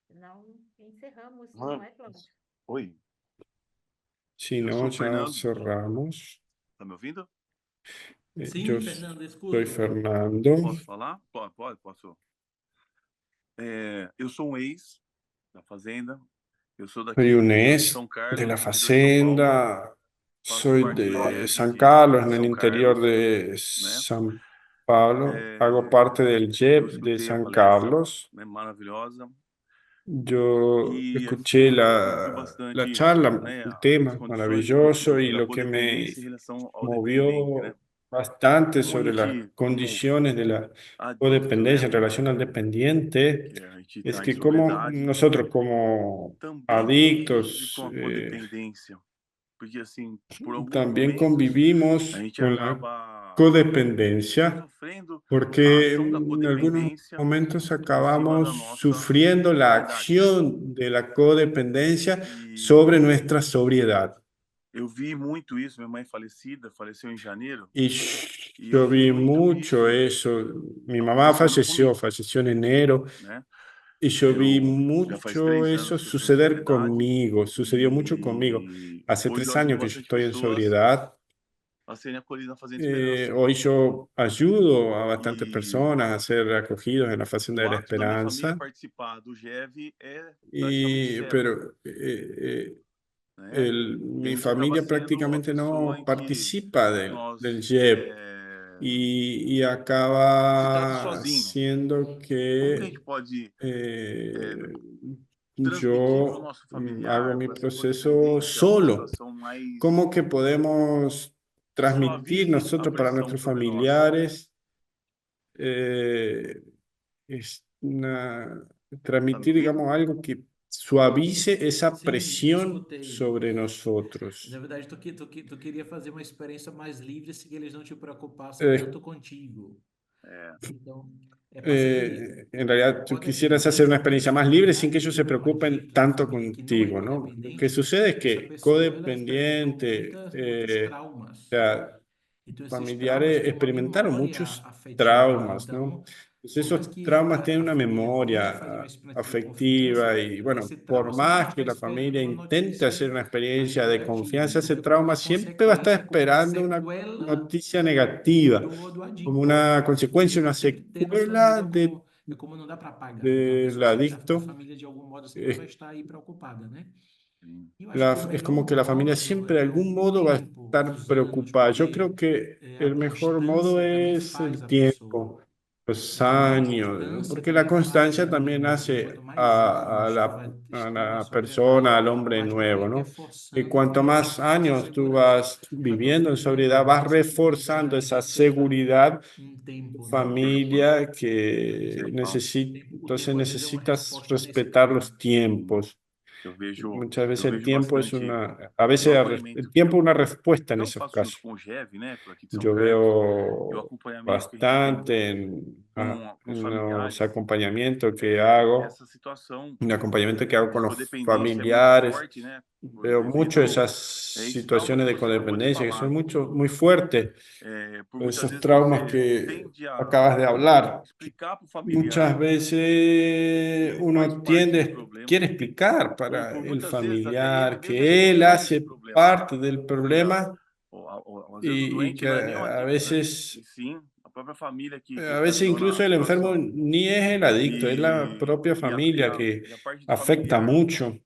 Speaker 5: Não, encerramos, não é, Cláudio?
Speaker 9: Oi,
Speaker 2: Si
Speaker 9: eu
Speaker 2: no,
Speaker 9: sou o
Speaker 2: ya
Speaker 9: Fernando.
Speaker 2: cerramos.
Speaker 9: Tá me ouvindo?
Speaker 2: Yo
Speaker 3: Sim, Fernando,
Speaker 2: soy
Speaker 3: escuto.
Speaker 2: Fernando.
Speaker 9: Posso falar? Posso. Eu sou um ex da Fazenda. Eu sou daqui
Speaker 2: Soy
Speaker 9: da
Speaker 2: un
Speaker 9: região de
Speaker 2: ex
Speaker 9: São
Speaker 2: de
Speaker 9: Carlos,
Speaker 2: la
Speaker 9: no interior de São Paulo.
Speaker 2: Fazenda.
Speaker 9: Faço
Speaker 2: Soy
Speaker 9: parte da
Speaker 2: de
Speaker 9: IEP
Speaker 2: San
Speaker 9: de
Speaker 2: Carlos, en el
Speaker 9: São
Speaker 2: interior
Speaker 9: Carlos,
Speaker 2: de
Speaker 9: né?
Speaker 2: San Pablo. Hago
Speaker 9: É,
Speaker 2: parte del
Speaker 9: eu
Speaker 2: JEP de
Speaker 9: escutei a
Speaker 2: San
Speaker 9: palestra,
Speaker 2: Carlos.
Speaker 9: né, maravilhosa,
Speaker 2: Yo
Speaker 9: e
Speaker 2: escuché
Speaker 9: assim contribuiu
Speaker 2: la
Speaker 9: bastante,
Speaker 2: charla,
Speaker 9: né,
Speaker 2: el
Speaker 9: as
Speaker 2: tema
Speaker 9: condições
Speaker 2: maravilloso y
Speaker 9: da
Speaker 2: lo que me
Speaker 9: codependência em relação ao dependente, né?
Speaker 2: movió bastante
Speaker 9: Como a
Speaker 2: sobre las
Speaker 9: gente, como
Speaker 2: condiciones de la
Speaker 9: adicto,
Speaker 2: codependencia
Speaker 9: né?
Speaker 2: en relación al dependiente,
Speaker 9: Que a gente
Speaker 2: es
Speaker 9: está em
Speaker 2: que como
Speaker 9: sobriedade,
Speaker 2: nosotros como
Speaker 9: também convive com
Speaker 2: adictos
Speaker 9: a codependência. Porque, assim, por alguns
Speaker 2: también
Speaker 9: momentos, a
Speaker 2: convivimos
Speaker 9: gente
Speaker 2: con la
Speaker 9: acaba
Speaker 2: codependencia,
Speaker 9: sofrendo a
Speaker 2: porque
Speaker 9: ação da
Speaker 2: en algunos
Speaker 9: codependência
Speaker 2: momentos
Speaker 9: em cima da
Speaker 2: acabamos
Speaker 9: nossa
Speaker 2: sufriendo la
Speaker 9: sobriedade.
Speaker 2: acción de la codependencia
Speaker 9: E
Speaker 2: sobre nuestra sobriedad.
Speaker 9: eu vi muito isso, minha mãe falecida, faleceu em janeiro,
Speaker 2: Y
Speaker 9: e eu
Speaker 2: yo
Speaker 9: vi
Speaker 2: vi
Speaker 9: muito
Speaker 2: mucho
Speaker 9: isso
Speaker 2: eso. Mi mamá
Speaker 9: acontecendo comigo,
Speaker 2: falleció en enero,
Speaker 9: né?
Speaker 2: y yo vi
Speaker 9: Já faz
Speaker 2: mucho
Speaker 9: 3 anos
Speaker 2: eso
Speaker 9: que eu estou em
Speaker 2: suceder
Speaker 9: sobriedade
Speaker 2: conmigo, sucedió mucho conmigo.
Speaker 9: e
Speaker 2: Hace
Speaker 9: hoje eu
Speaker 2: 3 años
Speaker 9: ajudo
Speaker 2: que yo
Speaker 9: bastante
Speaker 2: estoy en
Speaker 9: pessoas
Speaker 2: sobriedad.
Speaker 9: a serem acolhidas na Fazenda Esperança.
Speaker 2: Hoy yo ayudo a bastantes
Speaker 9: E
Speaker 2: personas a ser acogidos en la Fazenda de
Speaker 9: o
Speaker 2: la
Speaker 9: ato da minha família
Speaker 2: Esperanza,
Speaker 9: participar do GEV é praticamente zero,
Speaker 2: pero
Speaker 9: né? E a
Speaker 2: mi
Speaker 9: gente acaba
Speaker 2: familia
Speaker 9: sendo a
Speaker 2: prácticamente
Speaker 9: pessoa
Speaker 2: no
Speaker 9: em que
Speaker 2: participa del
Speaker 9: nós
Speaker 2: JEP y
Speaker 9: se trata
Speaker 2: acaba
Speaker 9: sozinho.
Speaker 2: siendo
Speaker 9: Como que a
Speaker 2: que
Speaker 9: gente pode transmitir para o
Speaker 2: yo
Speaker 9: nosso
Speaker 2: hago
Speaker 9: familiar
Speaker 2: mi
Speaker 9: com essa
Speaker 2: proceso
Speaker 9: codependência uma
Speaker 2: solo.
Speaker 9: situação mais
Speaker 2: ¿Cómo que podemos transmitir
Speaker 9: suavize a
Speaker 2: nosotros para
Speaker 9: pressão
Speaker 2: nuestros
Speaker 9: sobre nós?
Speaker 2: familiares? Es transmitir,
Speaker 9: Sabe?
Speaker 2: digamos, algo que suavice esa
Speaker 3: Sim,
Speaker 2: presión
Speaker 3: escutei.
Speaker 2: sobre
Speaker 3: Na
Speaker 2: nosotros.
Speaker 3: verdade, tu queria fazer uma experiência mais livre se eles não te preocupassem
Speaker 2: Eh,
Speaker 3: tanto contigo.
Speaker 9: É,
Speaker 3: Então, passa que
Speaker 2: en realidad, tú quisieras hacer una experiencia más libre sin que ellos se preocupen tanto contigo, ¿no? Lo que sucede es
Speaker 3: essa
Speaker 2: que
Speaker 3: pessoa ela experimentou
Speaker 2: codependiente,
Speaker 3: muitos
Speaker 2: o
Speaker 3: traumas.
Speaker 2: sea,
Speaker 3: Então, esses
Speaker 2: familiares
Speaker 3: traumas têm uma
Speaker 2: experimentaron
Speaker 3: memória
Speaker 2: muchos
Speaker 3: afetiva.
Speaker 2: traumas, ¿no?
Speaker 3: Então,
Speaker 2: Entonces,
Speaker 3: por mais
Speaker 2: esos
Speaker 3: que
Speaker 2: traumas tienen
Speaker 3: a
Speaker 2: una
Speaker 3: família tente fazer uma
Speaker 2: memoria
Speaker 3: experiência de confiança,
Speaker 2: afectiva y, bueno,
Speaker 3: esse
Speaker 2: por
Speaker 3: trauma sempre vai
Speaker 2: más que
Speaker 3: estar
Speaker 2: la familia
Speaker 3: esperando uma
Speaker 2: intente hacer
Speaker 3: notícia
Speaker 2: una experiencia de
Speaker 3: negativa,
Speaker 2: confianza, ese
Speaker 3: entendeu? Como
Speaker 2: trauma
Speaker 3: uma
Speaker 2: siempre va a estar
Speaker 3: consequência, como uma
Speaker 2: esperando una
Speaker 3: sequela
Speaker 2: noticia
Speaker 3: de
Speaker 2: negativa,
Speaker 3: todo
Speaker 2: como
Speaker 3: adicto.
Speaker 2: una consecuencia,
Speaker 3: Entendeu?
Speaker 2: una
Speaker 3: Sempre ter na família
Speaker 2: secuela
Speaker 3: algum. É como não dá para apagar. Então, a
Speaker 2: del
Speaker 3: pessoa sempre, a
Speaker 2: adicto.
Speaker 3: família de algum modo sempre vai estar aí preocupada, né?
Speaker 9: sim.
Speaker 3: E eu acho que o
Speaker 2: Es
Speaker 3: melhor
Speaker 2: como que la familia
Speaker 3: modo
Speaker 2: siempre de
Speaker 3: é o
Speaker 2: algún modo va a
Speaker 3: tempo,
Speaker 2: estar
Speaker 3: os anos,
Speaker 2: preocupada. Yo creo
Speaker 3: porque
Speaker 2: que
Speaker 3: a
Speaker 2: el mejor modo
Speaker 3: constância também
Speaker 2: es
Speaker 3: faz
Speaker 2: el
Speaker 3: a pessoa.
Speaker 2: tiempo, los
Speaker 3: Entendeu? A
Speaker 2: años,
Speaker 3: constância
Speaker 2: porque la
Speaker 3: também faz o
Speaker 2: constancia
Speaker 3: homem
Speaker 2: también
Speaker 3: novo. Quanto
Speaker 2: hace
Speaker 3: mais anos tu vai
Speaker 2: a
Speaker 3: estando em
Speaker 2: la
Speaker 3: sobriedade,
Speaker 2: persona, al hombre
Speaker 3: mais tu vai
Speaker 2: nuevo, ¿no? Y
Speaker 3: reforçando
Speaker 2: cuanto más
Speaker 3: essa
Speaker 2: años tú
Speaker 3: segurança.
Speaker 2: vas
Speaker 3: A tua
Speaker 2: viviendo en
Speaker 3: família
Speaker 2: sobriedad,
Speaker 3: não. A
Speaker 2: vas
Speaker 3: tua família
Speaker 2: reforzando
Speaker 3: já
Speaker 2: esa
Speaker 3: te dá
Speaker 2: seguridad
Speaker 3: tempo, né?
Speaker 2: familia que
Speaker 9: Principal.
Speaker 3: O
Speaker 2: entonces
Speaker 3: tempo às vezes é uma
Speaker 2: necesitas
Speaker 3: resposta nesse
Speaker 2: respetar
Speaker 3: ponto.
Speaker 2: los tiempos. Muchas
Speaker 9: Eu
Speaker 2: veces el
Speaker 9: vejo
Speaker 2: tiempo es
Speaker 9: bastante
Speaker 2: a
Speaker 9: no
Speaker 2: veces
Speaker 9: acolhimento
Speaker 2: el
Speaker 9: que
Speaker 2: tiempo es una respuesta en
Speaker 9: eu
Speaker 2: esos
Speaker 9: faço junto
Speaker 2: casos.
Speaker 9: com o GEV, né, por aqui de São
Speaker 2: Yo
Speaker 9: Carlos, e o
Speaker 2: veo
Speaker 9: acompanhamento que a gente tem
Speaker 2: bastante
Speaker 9: com os
Speaker 2: en los
Speaker 9: familiares,
Speaker 2: acompañamientos que hago,
Speaker 9: essa situação
Speaker 2: en el acompañamiento que hago
Speaker 9: de
Speaker 2: con los
Speaker 9: codependência é muito
Speaker 2: familiares.
Speaker 9: forte, né,
Speaker 2: Veo mucho
Speaker 9: devido
Speaker 2: esas
Speaker 9: a esses traumas
Speaker 2: situaciones
Speaker 9: que
Speaker 2: de
Speaker 9: você acabou de
Speaker 2: codependencia que son
Speaker 9: falar.
Speaker 2: muy fuertes,
Speaker 9: Por muitas
Speaker 2: esos
Speaker 9: vezes
Speaker 2: traumas
Speaker 9: você
Speaker 2: que
Speaker 9: tende a
Speaker 2: acabas de hablar.
Speaker 9: explicar para o
Speaker 2: Muchas
Speaker 9: familiar
Speaker 2: veces
Speaker 9: que faz
Speaker 2: uno
Speaker 9: parte do problema,
Speaker 2: quiere explicar
Speaker 9: ou
Speaker 2: para
Speaker 9: por
Speaker 2: el
Speaker 9: muitas vezes até ele
Speaker 2: familiar
Speaker 9: mesmo é
Speaker 2: que él
Speaker 9: responsável
Speaker 2: hace
Speaker 9: desse problema,
Speaker 2: parte del
Speaker 9: que
Speaker 2: problema
Speaker 9: às vezes o
Speaker 2: y
Speaker 9: doente
Speaker 2: que
Speaker 9: não é nem o
Speaker 2: a
Speaker 9: adicto, né,
Speaker 2: veces,
Speaker 9: e sim a própria família que
Speaker 2: a veces
Speaker 9: ocasiona
Speaker 2: incluso
Speaker 9: a
Speaker 2: el enfermo
Speaker 9: situação.
Speaker 2: ni es el adicto, es la
Speaker 9: E,
Speaker 2: propia
Speaker 9: e, a, e,
Speaker 2: familia
Speaker 9: a,
Speaker 2: que
Speaker 9: e a parte do
Speaker 2: afecta
Speaker 9: familiar
Speaker 2: mucho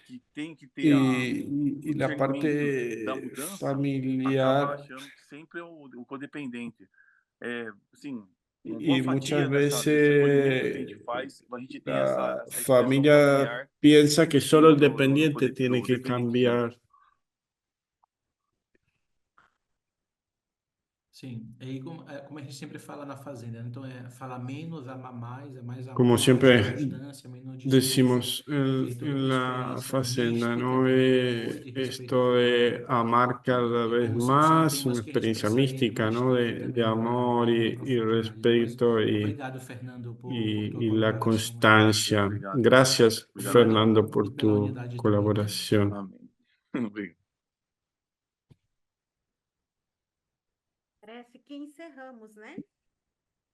Speaker 9: que tem que ter
Speaker 2: y
Speaker 9: o
Speaker 2: la
Speaker 9: discernimento da
Speaker 2: parte
Speaker 9: mudança acaba
Speaker 2: familiar
Speaker 9: achando que sempre é o codependente. Assim, uma boa
Speaker 2: y
Speaker 9: fatia
Speaker 2: muchas
Speaker 9: desse acolhimento que a
Speaker 2: veces
Speaker 9: gente faz, a gente tem
Speaker 2: la
Speaker 9: essa expressão
Speaker 2: familia
Speaker 9: familiar
Speaker 2: piensa que solo el
Speaker 9: no
Speaker 2: dependiente tiene
Speaker 9: do
Speaker 2: que
Speaker 9: dependente químico.
Speaker 2: cambiar.
Speaker 3: Sim, aí como a gente sempre fala na fazenda, né? Então falar menos, amar mais, é mais
Speaker 2: Como
Speaker 3: amor, mais
Speaker 2: siempre
Speaker 3: constância, menor discurso,
Speaker 2: decimos
Speaker 3: virtude com
Speaker 2: en la
Speaker 3: esperança,
Speaker 2: facenda,
Speaker 3: mística
Speaker 2: ¿no?
Speaker 3: também, amor de respeito
Speaker 2: Esto
Speaker 3: pelo
Speaker 2: de
Speaker 3: outro.
Speaker 2: amar cada
Speaker 3: E
Speaker 2: vez
Speaker 3: como são
Speaker 2: más, una
Speaker 3: temas que a gente
Speaker 2: experiencia
Speaker 3: persegue
Speaker 2: mística, ¿no?
Speaker 3: bastante
Speaker 2: De
Speaker 3: também
Speaker 2: amor
Speaker 3: na
Speaker 2: y
Speaker 3: profundidade. Depois,
Speaker 2: respeto
Speaker 3: obrigado, Fernando, por tua
Speaker 2: y la
Speaker 3: colaboração aí.
Speaker 2: constancia.
Speaker 9: Obrigado.
Speaker 2: Gracias,
Speaker 9: Obrigado
Speaker 2: Fernando, por
Speaker 3: E pela
Speaker 2: tu
Speaker 3: unidade também, né?
Speaker 2: colaboración.
Speaker 9: Amém. Obrigado.
Speaker 5: Parece que encerramos, né?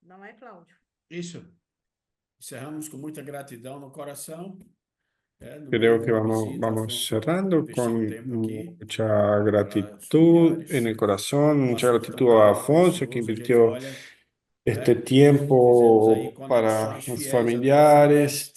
Speaker 5: Não é, Cláudio?
Speaker 1: Isso. Encerramos com muita gratidão no coração. No
Speaker 2: Creo
Speaker 1: meio
Speaker 2: que
Speaker 1: de uma
Speaker 2: vamos,
Speaker 1: visita,
Speaker 2: vamos
Speaker 1: Afonso
Speaker 2: cerrando
Speaker 1: investiu
Speaker 2: con
Speaker 1: tempo aqui
Speaker 2: mucha
Speaker 1: para os
Speaker 2: gratitud
Speaker 1: familiares.
Speaker 2: en el corazón,
Speaker 1: Um
Speaker 2: mucha
Speaker 1: assunto
Speaker 2: gratitud
Speaker 1: tão
Speaker 2: a Afonso, que
Speaker 1: precioso. A gente
Speaker 2: invirtió
Speaker 1: olha,
Speaker 2: este
Speaker 1: né? Fizemos aí
Speaker 2: tiempo para
Speaker 1: conexões
Speaker 2: los
Speaker 1: fiéis à tua fé.
Speaker 2: familiares.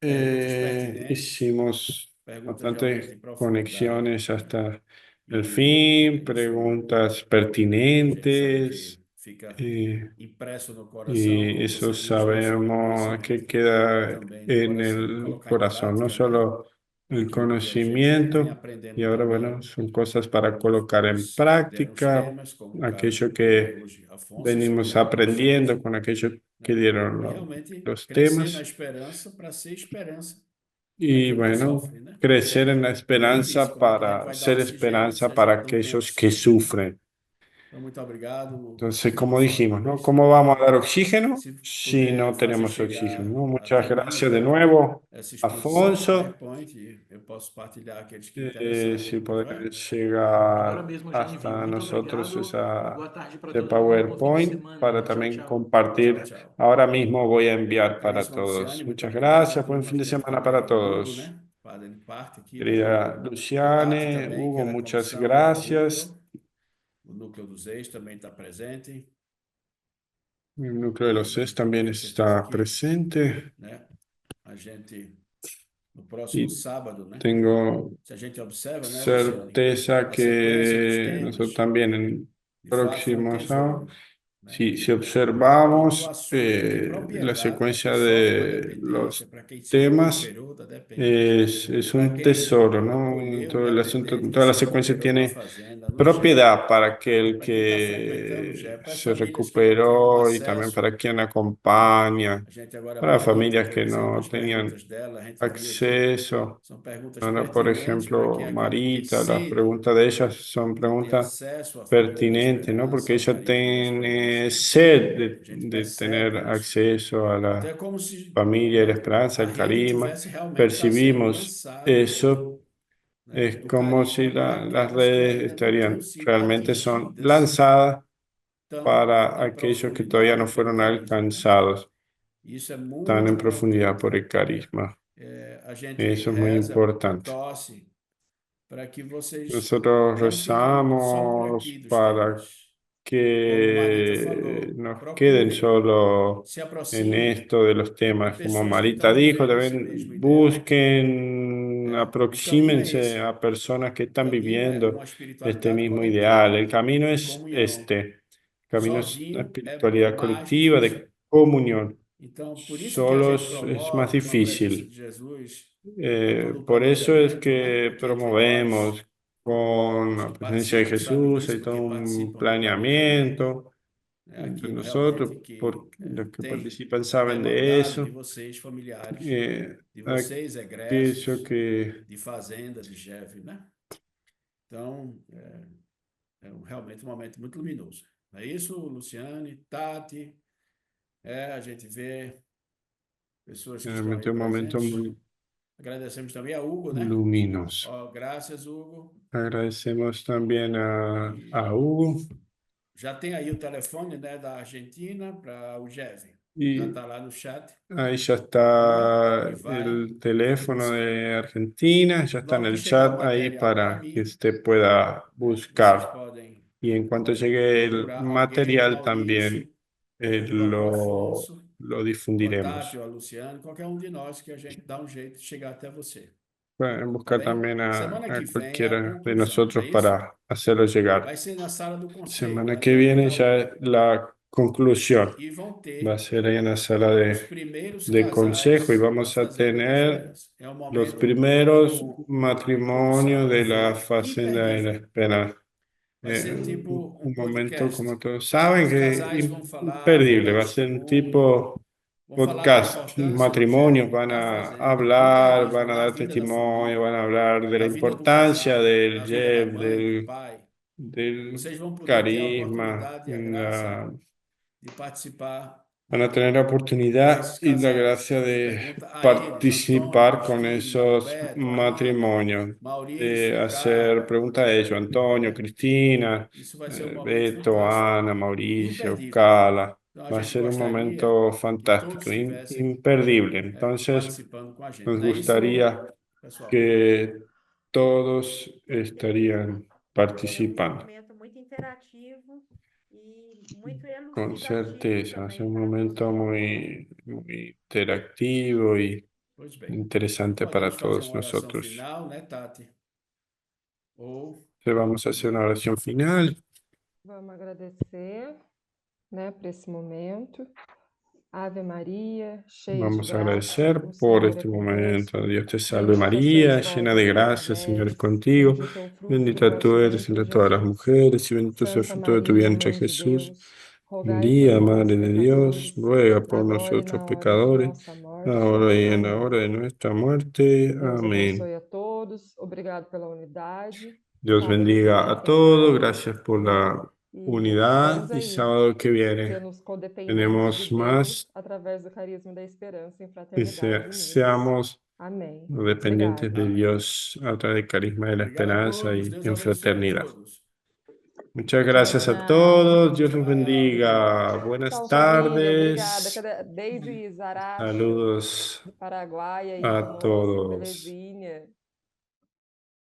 Speaker 1: Perguntas pertinentes,
Speaker 2: Hicimos
Speaker 1: perguntas realmente de
Speaker 2: bastantes
Speaker 1: profundidade.
Speaker 2: conexiones hasta el
Speaker 1: E
Speaker 2: fin,
Speaker 1: isso
Speaker 2: preguntas
Speaker 1: a gente sabe
Speaker 2: pertinentes,
Speaker 1: que fica
Speaker 2: eh,
Speaker 1: impresso no coração,
Speaker 2: y
Speaker 1: como
Speaker 2: eso
Speaker 1: você diz, não só no
Speaker 2: sabemos que
Speaker 1: conhecimento,
Speaker 2: queda
Speaker 1: também no
Speaker 2: en
Speaker 1: coração.
Speaker 2: el
Speaker 1: Colocar em
Speaker 2: corazón, no
Speaker 1: prática, né?
Speaker 2: solo el
Speaker 1: Aquilo que a gente vem
Speaker 2: conocimiento.
Speaker 1: aprendendo
Speaker 2: Y ahora,
Speaker 1: também
Speaker 2: bueno, son cosas para
Speaker 1: com
Speaker 2: colocar en
Speaker 1: os
Speaker 2: práctica,
Speaker 1: temas, como o caso
Speaker 2: aquello
Speaker 1: né,
Speaker 2: que
Speaker 1: hoje, Afonso,
Speaker 2: venimos
Speaker 1: sobre
Speaker 2: aprendiendo
Speaker 1: confiança,
Speaker 2: con aquellos que
Speaker 1: né?
Speaker 2: dieron
Speaker 1: E realmente
Speaker 2: los
Speaker 1: crescer na
Speaker 2: temas.
Speaker 1: esperança para ser esperança
Speaker 2: Y
Speaker 1: naquele que
Speaker 2: bueno,
Speaker 1: sofre, né?
Speaker 2: crecer en la
Speaker 1: E é difícil.
Speaker 2: esperanza
Speaker 1: Como é que a gente
Speaker 2: para
Speaker 1: vai dar
Speaker 2: ser
Speaker 1: oxigênio se
Speaker 2: esperanza
Speaker 1: a gente
Speaker 2: para
Speaker 1: não tem
Speaker 2: aquellos que
Speaker 1: oxigênio?
Speaker 2: sufren.
Speaker 1: Muito obrigado.
Speaker 2: Entonces, como dijimos, ¿no? ¿Cómo vamos a dar oxígeno
Speaker 1: Se
Speaker 2: si no
Speaker 1: puder fazer
Speaker 2: tenemos
Speaker 1: chegar
Speaker 2: oxígeno, ¿no? Muchas
Speaker 1: até mim
Speaker 2: gracias de
Speaker 1: já
Speaker 2: nuevo,
Speaker 1: essa exposição do
Speaker 2: Afonso.
Speaker 1: PowerPoint, eu posso partilhar aqueles que interessarem,
Speaker 2: Si
Speaker 1: não é?
Speaker 2: poder
Speaker 3: Agora
Speaker 2: llegar
Speaker 3: mesmo eu já envio.
Speaker 2: hasta
Speaker 3: Muito
Speaker 2: nosotros
Speaker 3: obrigado e boa tarde para
Speaker 2: ese
Speaker 3: todo mundo. Bom fim de
Speaker 2: PowerPoint para
Speaker 3: semana. Tchau,
Speaker 2: también
Speaker 3: tchau.
Speaker 1: Tchau,
Speaker 2: compartir.
Speaker 1: tchau.
Speaker 2: Ahora mismo voy a enviar para
Speaker 1: Caríssima
Speaker 2: todos.
Speaker 1: Luciane, muito
Speaker 2: Muchas
Speaker 1: obrigado.
Speaker 2: gracias.
Speaker 1: Aqui
Speaker 2: Buen fin de
Speaker 1: nós temos
Speaker 2: semana para
Speaker 1: também o Hugo,
Speaker 2: todos.
Speaker 1: né? Fazendo parte aqui
Speaker 2: Querida
Speaker 1: o Tati
Speaker 2: Luciane,
Speaker 1: também, que
Speaker 2: Hugo,
Speaker 1: é da
Speaker 2: muchas
Speaker 1: comissão do
Speaker 2: gracias.
Speaker 1: núcleo. O núcleo dos ex também está presente.
Speaker 2: El núcleo de los CES también
Speaker 1: Tenho certeza
Speaker 2: está
Speaker 1: que,
Speaker 2: presente.
Speaker 1: né, a gente, no próximo
Speaker 2: Y
Speaker 1: sábado, né?
Speaker 2: tengo
Speaker 1: Se a gente observa, né, Luciane,
Speaker 2: certeza
Speaker 1: a sequência dos
Speaker 2: que nosotros
Speaker 1: temas,
Speaker 2: también en el
Speaker 1: de fato, foi um
Speaker 2: próximo sábado,
Speaker 1: tesouro, né?
Speaker 2: si
Speaker 1: Todo o
Speaker 2: observamos
Speaker 1: assunto de
Speaker 2: la
Speaker 1: propriedade para
Speaker 2: secuencia
Speaker 1: quem sofre uma
Speaker 2: de
Speaker 1: dependência,
Speaker 2: los
Speaker 1: para quem se
Speaker 2: temas,
Speaker 1: recuperou da dependência,
Speaker 2: es
Speaker 1: para
Speaker 2: un
Speaker 1: quem
Speaker 2: tesoro, ¿no?
Speaker 1: acolheu um
Speaker 2: Todo el asunto,
Speaker 1: dependente que
Speaker 2: toda la
Speaker 1: se
Speaker 2: secuencia
Speaker 1: recuperou numa
Speaker 2: tiene
Speaker 1: fazenda, no GEP,
Speaker 2: propiedad para aquel
Speaker 1: para quem está frequentando o
Speaker 2: que
Speaker 1: GEP, para as
Speaker 2: se
Speaker 1: famílias que não têm
Speaker 2: recuperó y también
Speaker 1: acesso,
Speaker 2: para quien
Speaker 1: né?
Speaker 2: acompaña,
Speaker 1: A gente agora
Speaker 2: para las
Speaker 1: pergunta,
Speaker 2: familias
Speaker 1: por
Speaker 2: que
Speaker 1: exemplo,
Speaker 2: no
Speaker 1: as
Speaker 2: tenían
Speaker 1: perguntas dela, a gente viu aqui,
Speaker 2: acceso.
Speaker 1: são perguntas
Speaker 2: Ahora, por
Speaker 1: pertinentes para
Speaker 2: ejemplo,
Speaker 1: quem agora tem
Speaker 2: Marita, las
Speaker 1: sede
Speaker 2: preguntas de ellas son
Speaker 1: de ter
Speaker 2: preguntas
Speaker 1: acesso à família da
Speaker 2: pertinentes, ¿no? Porque
Speaker 1: esperança, ao
Speaker 2: ella
Speaker 1: carisma da
Speaker 2: tiene
Speaker 1: esperança, né?
Speaker 2: sed
Speaker 1: A gente
Speaker 2: de tener
Speaker 1: percebe isso.
Speaker 2: acceso a
Speaker 1: Então
Speaker 2: la
Speaker 1: é como se,
Speaker 2: familia, la
Speaker 1: né,
Speaker 2: esperanza,
Speaker 1: a
Speaker 2: el
Speaker 1: rede
Speaker 2: carisma.
Speaker 1: tivesse realmente está sendo
Speaker 2: Percibimos
Speaker 1: lançada,
Speaker 2: eso,
Speaker 1: né,
Speaker 2: es
Speaker 1: do
Speaker 2: como si
Speaker 1: carisma para
Speaker 2: las
Speaker 1: aquelas que
Speaker 2: redes
Speaker 1: ainda não tinham
Speaker 2: estarían,
Speaker 1: sido
Speaker 2: realmente son
Speaker 1: atingidas
Speaker 2: lanzadas
Speaker 1: tão
Speaker 2: para
Speaker 1: em
Speaker 2: aquellos que todavía no
Speaker 1: profundidade pelo
Speaker 2: fueron
Speaker 1: carisma, né?
Speaker 2: alcanzados
Speaker 1: E isso é
Speaker 2: tan
Speaker 1: muito
Speaker 2: en profundidad
Speaker 1: importante.
Speaker 2: por el carisma.
Speaker 1: A gente
Speaker 2: Eso es muy
Speaker 1: reza e
Speaker 2: importante.
Speaker 1: torce para que vocês
Speaker 2: Nosotros
Speaker 1: não fiquem só por
Speaker 2: rezamos
Speaker 1: aqui dos
Speaker 2: para
Speaker 1: temas. Como Marita
Speaker 2: que
Speaker 1: falou,
Speaker 2: nos queden
Speaker 1: procurem,
Speaker 2: solo
Speaker 1: se
Speaker 2: en
Speaker 1: aproximem
Speaker 2: esto de los
Speaker 1: de
Speaker 2: temas. Como
Speaker 1: pessoas que
Speaker 2: Marita
Speaker 1: estão
Speaker 2: dijo,
Speaker 1: vivendo esse
Speaker 2: también
Speaker 1: mesmo ideal.
Speaker 2: busquen,
Speaker 1: O caminho é
Speaker 2: aproxímense
Speaker 1: esse.
Speaker 2: a personas que
Speaker 1: O
Speaker 2: están
Speaker 1: caminho é
Speaker 2: viviendo
Speaker 1: uma
Speaker 2: este
Speaker 1: espiritualidade
Speaker 2: mismo ideal.
Speaker 1: coletiva,
Speaker 2: El camino
Speaker 1: de
Speaker 2: es
Speaker 1: comunhão.
Speaker 2: este. El camino es la
Speaker 1: Sozinho é
Speaker 2: espiritualidad
Speaker 1: mais
Speaker 2: colectiva
Speaker 1: difícil.
Speaker 2: de comunión.
Speaker 1: Então, por isso que a gente
Speaker 2: Solos es más
Speaker 1: promove, com a presença de
Speaker 2: difícil.
Speaker 1: Jesus, com todo o
Speaker 2: Por eso es
Speaker 1: planejamento, né,
Speaker 2: que
Speaker 1: aqui entre
Speaker 2: promovemos
Speaker 1: nós,
Speaker 2: con
Speaker 1: os
Speaker 2: la
Speaker 1: que
Speaker 2: presencia de
Speaker 1: participam sabem
Speaker 2: Jesús,
Speaker 1: disso,
Speaker 2: hay todo
Speaker 1: porque
Speaker 2: un
Speaker 1: participam do planejamento.
Speaker 2: planeamiento entre
Speaker 1: Aqui
Speaker 2: nosotros,
Speaker 1: realmente que
Speaker 2: porque los que
Speaker 1: tem
Speaker 2: participan
Speaker 1: a
Speaker 2: saben de
Speaker 1: demandado
Speaker 2: eso.
Speaker 1: de vocês, familiares,
Speaker 2: Eh,
Speaker 1: de vocês,
Speaker 2: Aquello
Speaker 1: egressos,
Speaker 2: que
Speaker 1: de fazenda, de GEV, né? Então, realmente um momento muito luminoso. É isso, Luciane, Tati, a gente vê pessoas que estão aí
Speaker 2: realmente un momento
Speaker 1: presentes.
Speaker 2: muy
Speaker 1: Agradecemos também a Hugo, né?
Speaker 2: luminoso.
Speaker 1: Graças, Hugo.
Speaker 2: Agradecemos también a Hugo
Speaker 1: Já tem aí o telefone, né, da Argentina para o GEV. Já
Speaker 2: y
Speaker 1: está lá no chat.
Speaker 2: ahí ya está
Speaker 1: Y vai
Speaker 2: el teléfono de Argentina, ya está en
Speaker 1: Logo que
Speaker 2: el
Speaker 1: chegar o
Speaker 2: chat ahí
Speaker 1: material para
Speaker 2: para que
Speaker 1: mim,
Speaker 2: usted pueda
Speaker 1: vocês
Speaker 2: buscar.
Speaker 1: podem
Speaker 2: Y en cuanto llegue el
Speaker 1: procurar alguém, o
Speaker 2: material
Speaker 1: Maurício,
Speaker 2: también
Speaker 1: o próprio Afonso,
Speaker 2: lo
Speaker 1: ou a Tati,
Speaker 2: difundiremos.
Speaker 1: ou a Luciane, qualquer um de nós que a gente dá um jeito de chegar até você.
Speaker 2: Pueden
Speaker 1: Tá
Speaker 2: buscar
Speaker 1: bem?
Speaker 2: también
Speaker 1: Semana
Speaker 2: a
Speaker 1: que vem é a
Speaker 2: cualquiera de
Speaker 1: conclusão,
Speaker 2: nosotros
Speaker 1: não é isso?
Speaker 2: para hacerlo llegar.
Speaker 1: Vai ser na sala do conselho,
Speaker 2: Semana
Speaker 1: lá
Speaker 2: que
Speaker 1: no
Speaker 2: viene
Speaker 1: Itaú.
Speaker 2: ya es la conclusión.
Speaker 1: E vão
Speaker 2: Va a
Speaker 1: ter
Speaker 2: ser ahí en la sala
Speaker 1: os primeiros
Speaker 2: de consejo y
Speaker 1: casais da
Speaker 2: vamos a
Speaker 1: Fazenda da
Speaker 2: tener
Speaker 1: Esperança. É um
Speaker 2: los
Speaker 1: momento
Speaker 2: primeros
Speaker 1: como
Speaker 2: matrimonios
Speaker 1: introdução,
Speaker 2: de la Facenda de la
Speaker 1: imperdível.
Speaker 2: Esperanza.
Speaker 1: Vai ser tipo
Speaker 2: Un momento, como
Speaker 1: podcast.
Speaker 2: todos saben,
Speaker 1: Os
Speaker 2: que
Speaker 1: casais vão falar, vão
Speaker 2: imperdible.
Speaker 1: dar
Speaker 2: Va a ser un
Speaker 1: testemunho,
Speaker 2: tipo
Speaker 1: vão falar da
Speaker 2: podcast.
Speaker 1: importância do
Speaker 2: Matrimonios
Speaker 1: GEV,
Speaker 2: van
Speaker 1: da
Speaker 2: a
Speaker 1: fazenda, do
Speaker 2: hablar,
Speaker 1: carisma,
Speaker 2: van a
Speaker 1: da
Speaker 2: dar
Speaker 1: vida da
Speaker 2: testimonio,
Speaker 1: família,
Speaker 2: van a hablar de la
Speaker 1: da vida do
Speaker 2: importancia
Speaker 1: casal,
Speaker 2: del
Speaker 1: da vida da
Speaker 2: YEP,
Speaker 1: mãe, do pai.
Speaker 2: del
Speaker 1: Vocês vão poder ter a
Speaker 2: carisma,
Speaker 1: oportunidade e a graça de participar,
Speaker 2: van a
Speaker 1: né,
Speaker 2: tener la
Speaker 1: com
Speaker 2: oportunidad
Speaker 1: esses
Speaker 2: y la
Speaker 1: casais.
Speaker 2: gracia
Speaker 1: Você
Speaker 2: de
Speaker 1: pergunta a eles, Antônio,
Speaker 2: participar con
Speaker 1: Cristina,
Speaker 2: esos
Speaker 1: Roberto, Ana,
Speaker 2: matrimonios, de
Speaker 1: Maurício,
Speaker 2: hacer
Speaker 1: Carla,
Speaker 2: preguntas a ellos, Antonio,
Speaker 1: né?
Speaker 2: Cristina,
Speaker 1: Isso vai ser um momento
Speaker 2: Beto,
Speaker 1: fantástico,
Speaker 2: Ana, Mauricio,
Speaker 1: imperdível.
Speaker 2: Cala.
Speaker 1: Então, a
Speaker 2: Va a
Speaker 1: gente
Speaker 2: ser un
Speaker 1: gostaria
Speaker 2: momento
Speaker 1: que todos
Speaker 2: fantástico,
Speaker 1: estivessem
Speaker 2: imperdible. Entonces,
Speaker 1: participando com a gente.
Speaker 2: nos
Speaker 1: Não é isso,
Speaker 2: gustaría
Speaker 1: pessoal?
Speaker 2: que todos estarían
Speaker 5: É um
Speaker 2: participando.
Speaker 5: momento muito interativo e muito
Speaker 2: Con
Speaker 5: elucidativo
Speaker 2: certeza, va a
Speaker 5: também
Speaker 2: ser un
Speaker 5: para
Speaker 2: momento
Speaker 5: todos nós.
Speaker 2: muy interactivo y
Speaker 1: Pois bem.
Speaker 2: interesante para
Speaker 1: Podemos fazer
Speaker 2: todos
Speaker 1: uma oração
Speaker 2: nosotros.
Speaker 1: final, né, Tati? Ou
Speaker 2: Entonces vamos a hacer una oración final.
Speaker 10: Vamos agradecer, né, por esse momento. Ave Maria, cheia de
Speaker 2: Vamos a
Speaker 10: graça,
Speaker 2: agradecer
Speaker 10: o
Speaker 2: por
Speaker 10: Senhor é
Speaker 2: este momento.
Speaker 10: convosco.
Speaker 2: Dios te salve
Speaker 10: Bendita sois
Speaker 2: María,
Speaker 10: vós
Speaker 2: llena de
Speaker 10: entre as
Speaker 2: gracia, el Señor es
Speaker 10: mulheres,
Speaker 2: contigo.
Speaker 10: bendito é o fruto do
Speaker 2: Bendita
Speaker 10: vosso
Speaker 2: tú eres
Speaker 10: ventre,
Speaker 2: entre todas las
Speaker 10: Jesus.
Speaker 2: mujeres y bendito es el
Speaker 10: Santa
Speaker 2: fruto de tu
Speaker 10: Maria,
Speaker 2: vientre,
Speaker 10: Mãe de
Speaker 2: Jesús.
Speaker 10: Deus, rogai por
Speaker 2: María,
Speaker 10: nós,
Speaker 2: Madre de Dios,
Speaker 10: pecadores,
Speaker 2: ruega por
Speaker 10: agora e
Speaker 2: nosotros
Speaker 10: na hora de
Speaker 2: pecadores,
Speaker 10: nossa morte.
Speaker 2: ahora y en la
Speaker 10: Amém.
Speaker 2: hora de nuestra muerte.
Speaker 10: Deus
Speaker 2: Amén.
Speaker 10: abençoe a todos, obrigado pela unidade.
Speaker 2: Dios
Speaker 10: Sábado
Speaker 2: bendiga
Speaker 10: que
Speaker 2: a
Speaker 10: vem tem
Speaker 2: todos,
Speaker 10: mais.
Speaker 2: gracias por la
Speaker 10: E
Speaker 2: unidad
Speaker 10: estamos
Speaker 2: y
Speaker 10: aí,
Speaker 2: sábado que viene
Speaker 10: sendo codependentes
Speaker 2: tenemos
Speaker 10: de
Speaker 2: más.
Speaker 10: Deus através do carisma da esperança em
Speaker 2: Que
Speaker 10: fraternidade unidos.
Speaker 2: seamos
Speaker 10: Amém.
Speaker 2: dependientes de
Speaker 10: Obrigada.
Speaker 2: Dios a través del carisma de la
Speaker 1: Obrigado a
Speaker 2: esperanza
Speaker 1: todos.
Speaker 2: y
Speaker 1: Deus
Speaker 2: en
Speaker 1: abençoe a
Speaker 2: fraternidad.
Speaker 1: todos.
Speaker 2: Muchas gracias a
Speaker 10: Tchau.
Speaker 2: todos. Dios los
Speaker 1: Tchau.
Speaker 2: bendiga. Buenas
Speaker 10: Tchau, família. Obrigada.
Speaker 2: tardes.
Speaker 10: Daisy Zaracho,
Speaker 2: Saludos
Speaker 10: Paraguai aí
Speaker 2: a
Speaker 10: conosco.
Speaker 2: todos.
Speaker 10: Belezinha.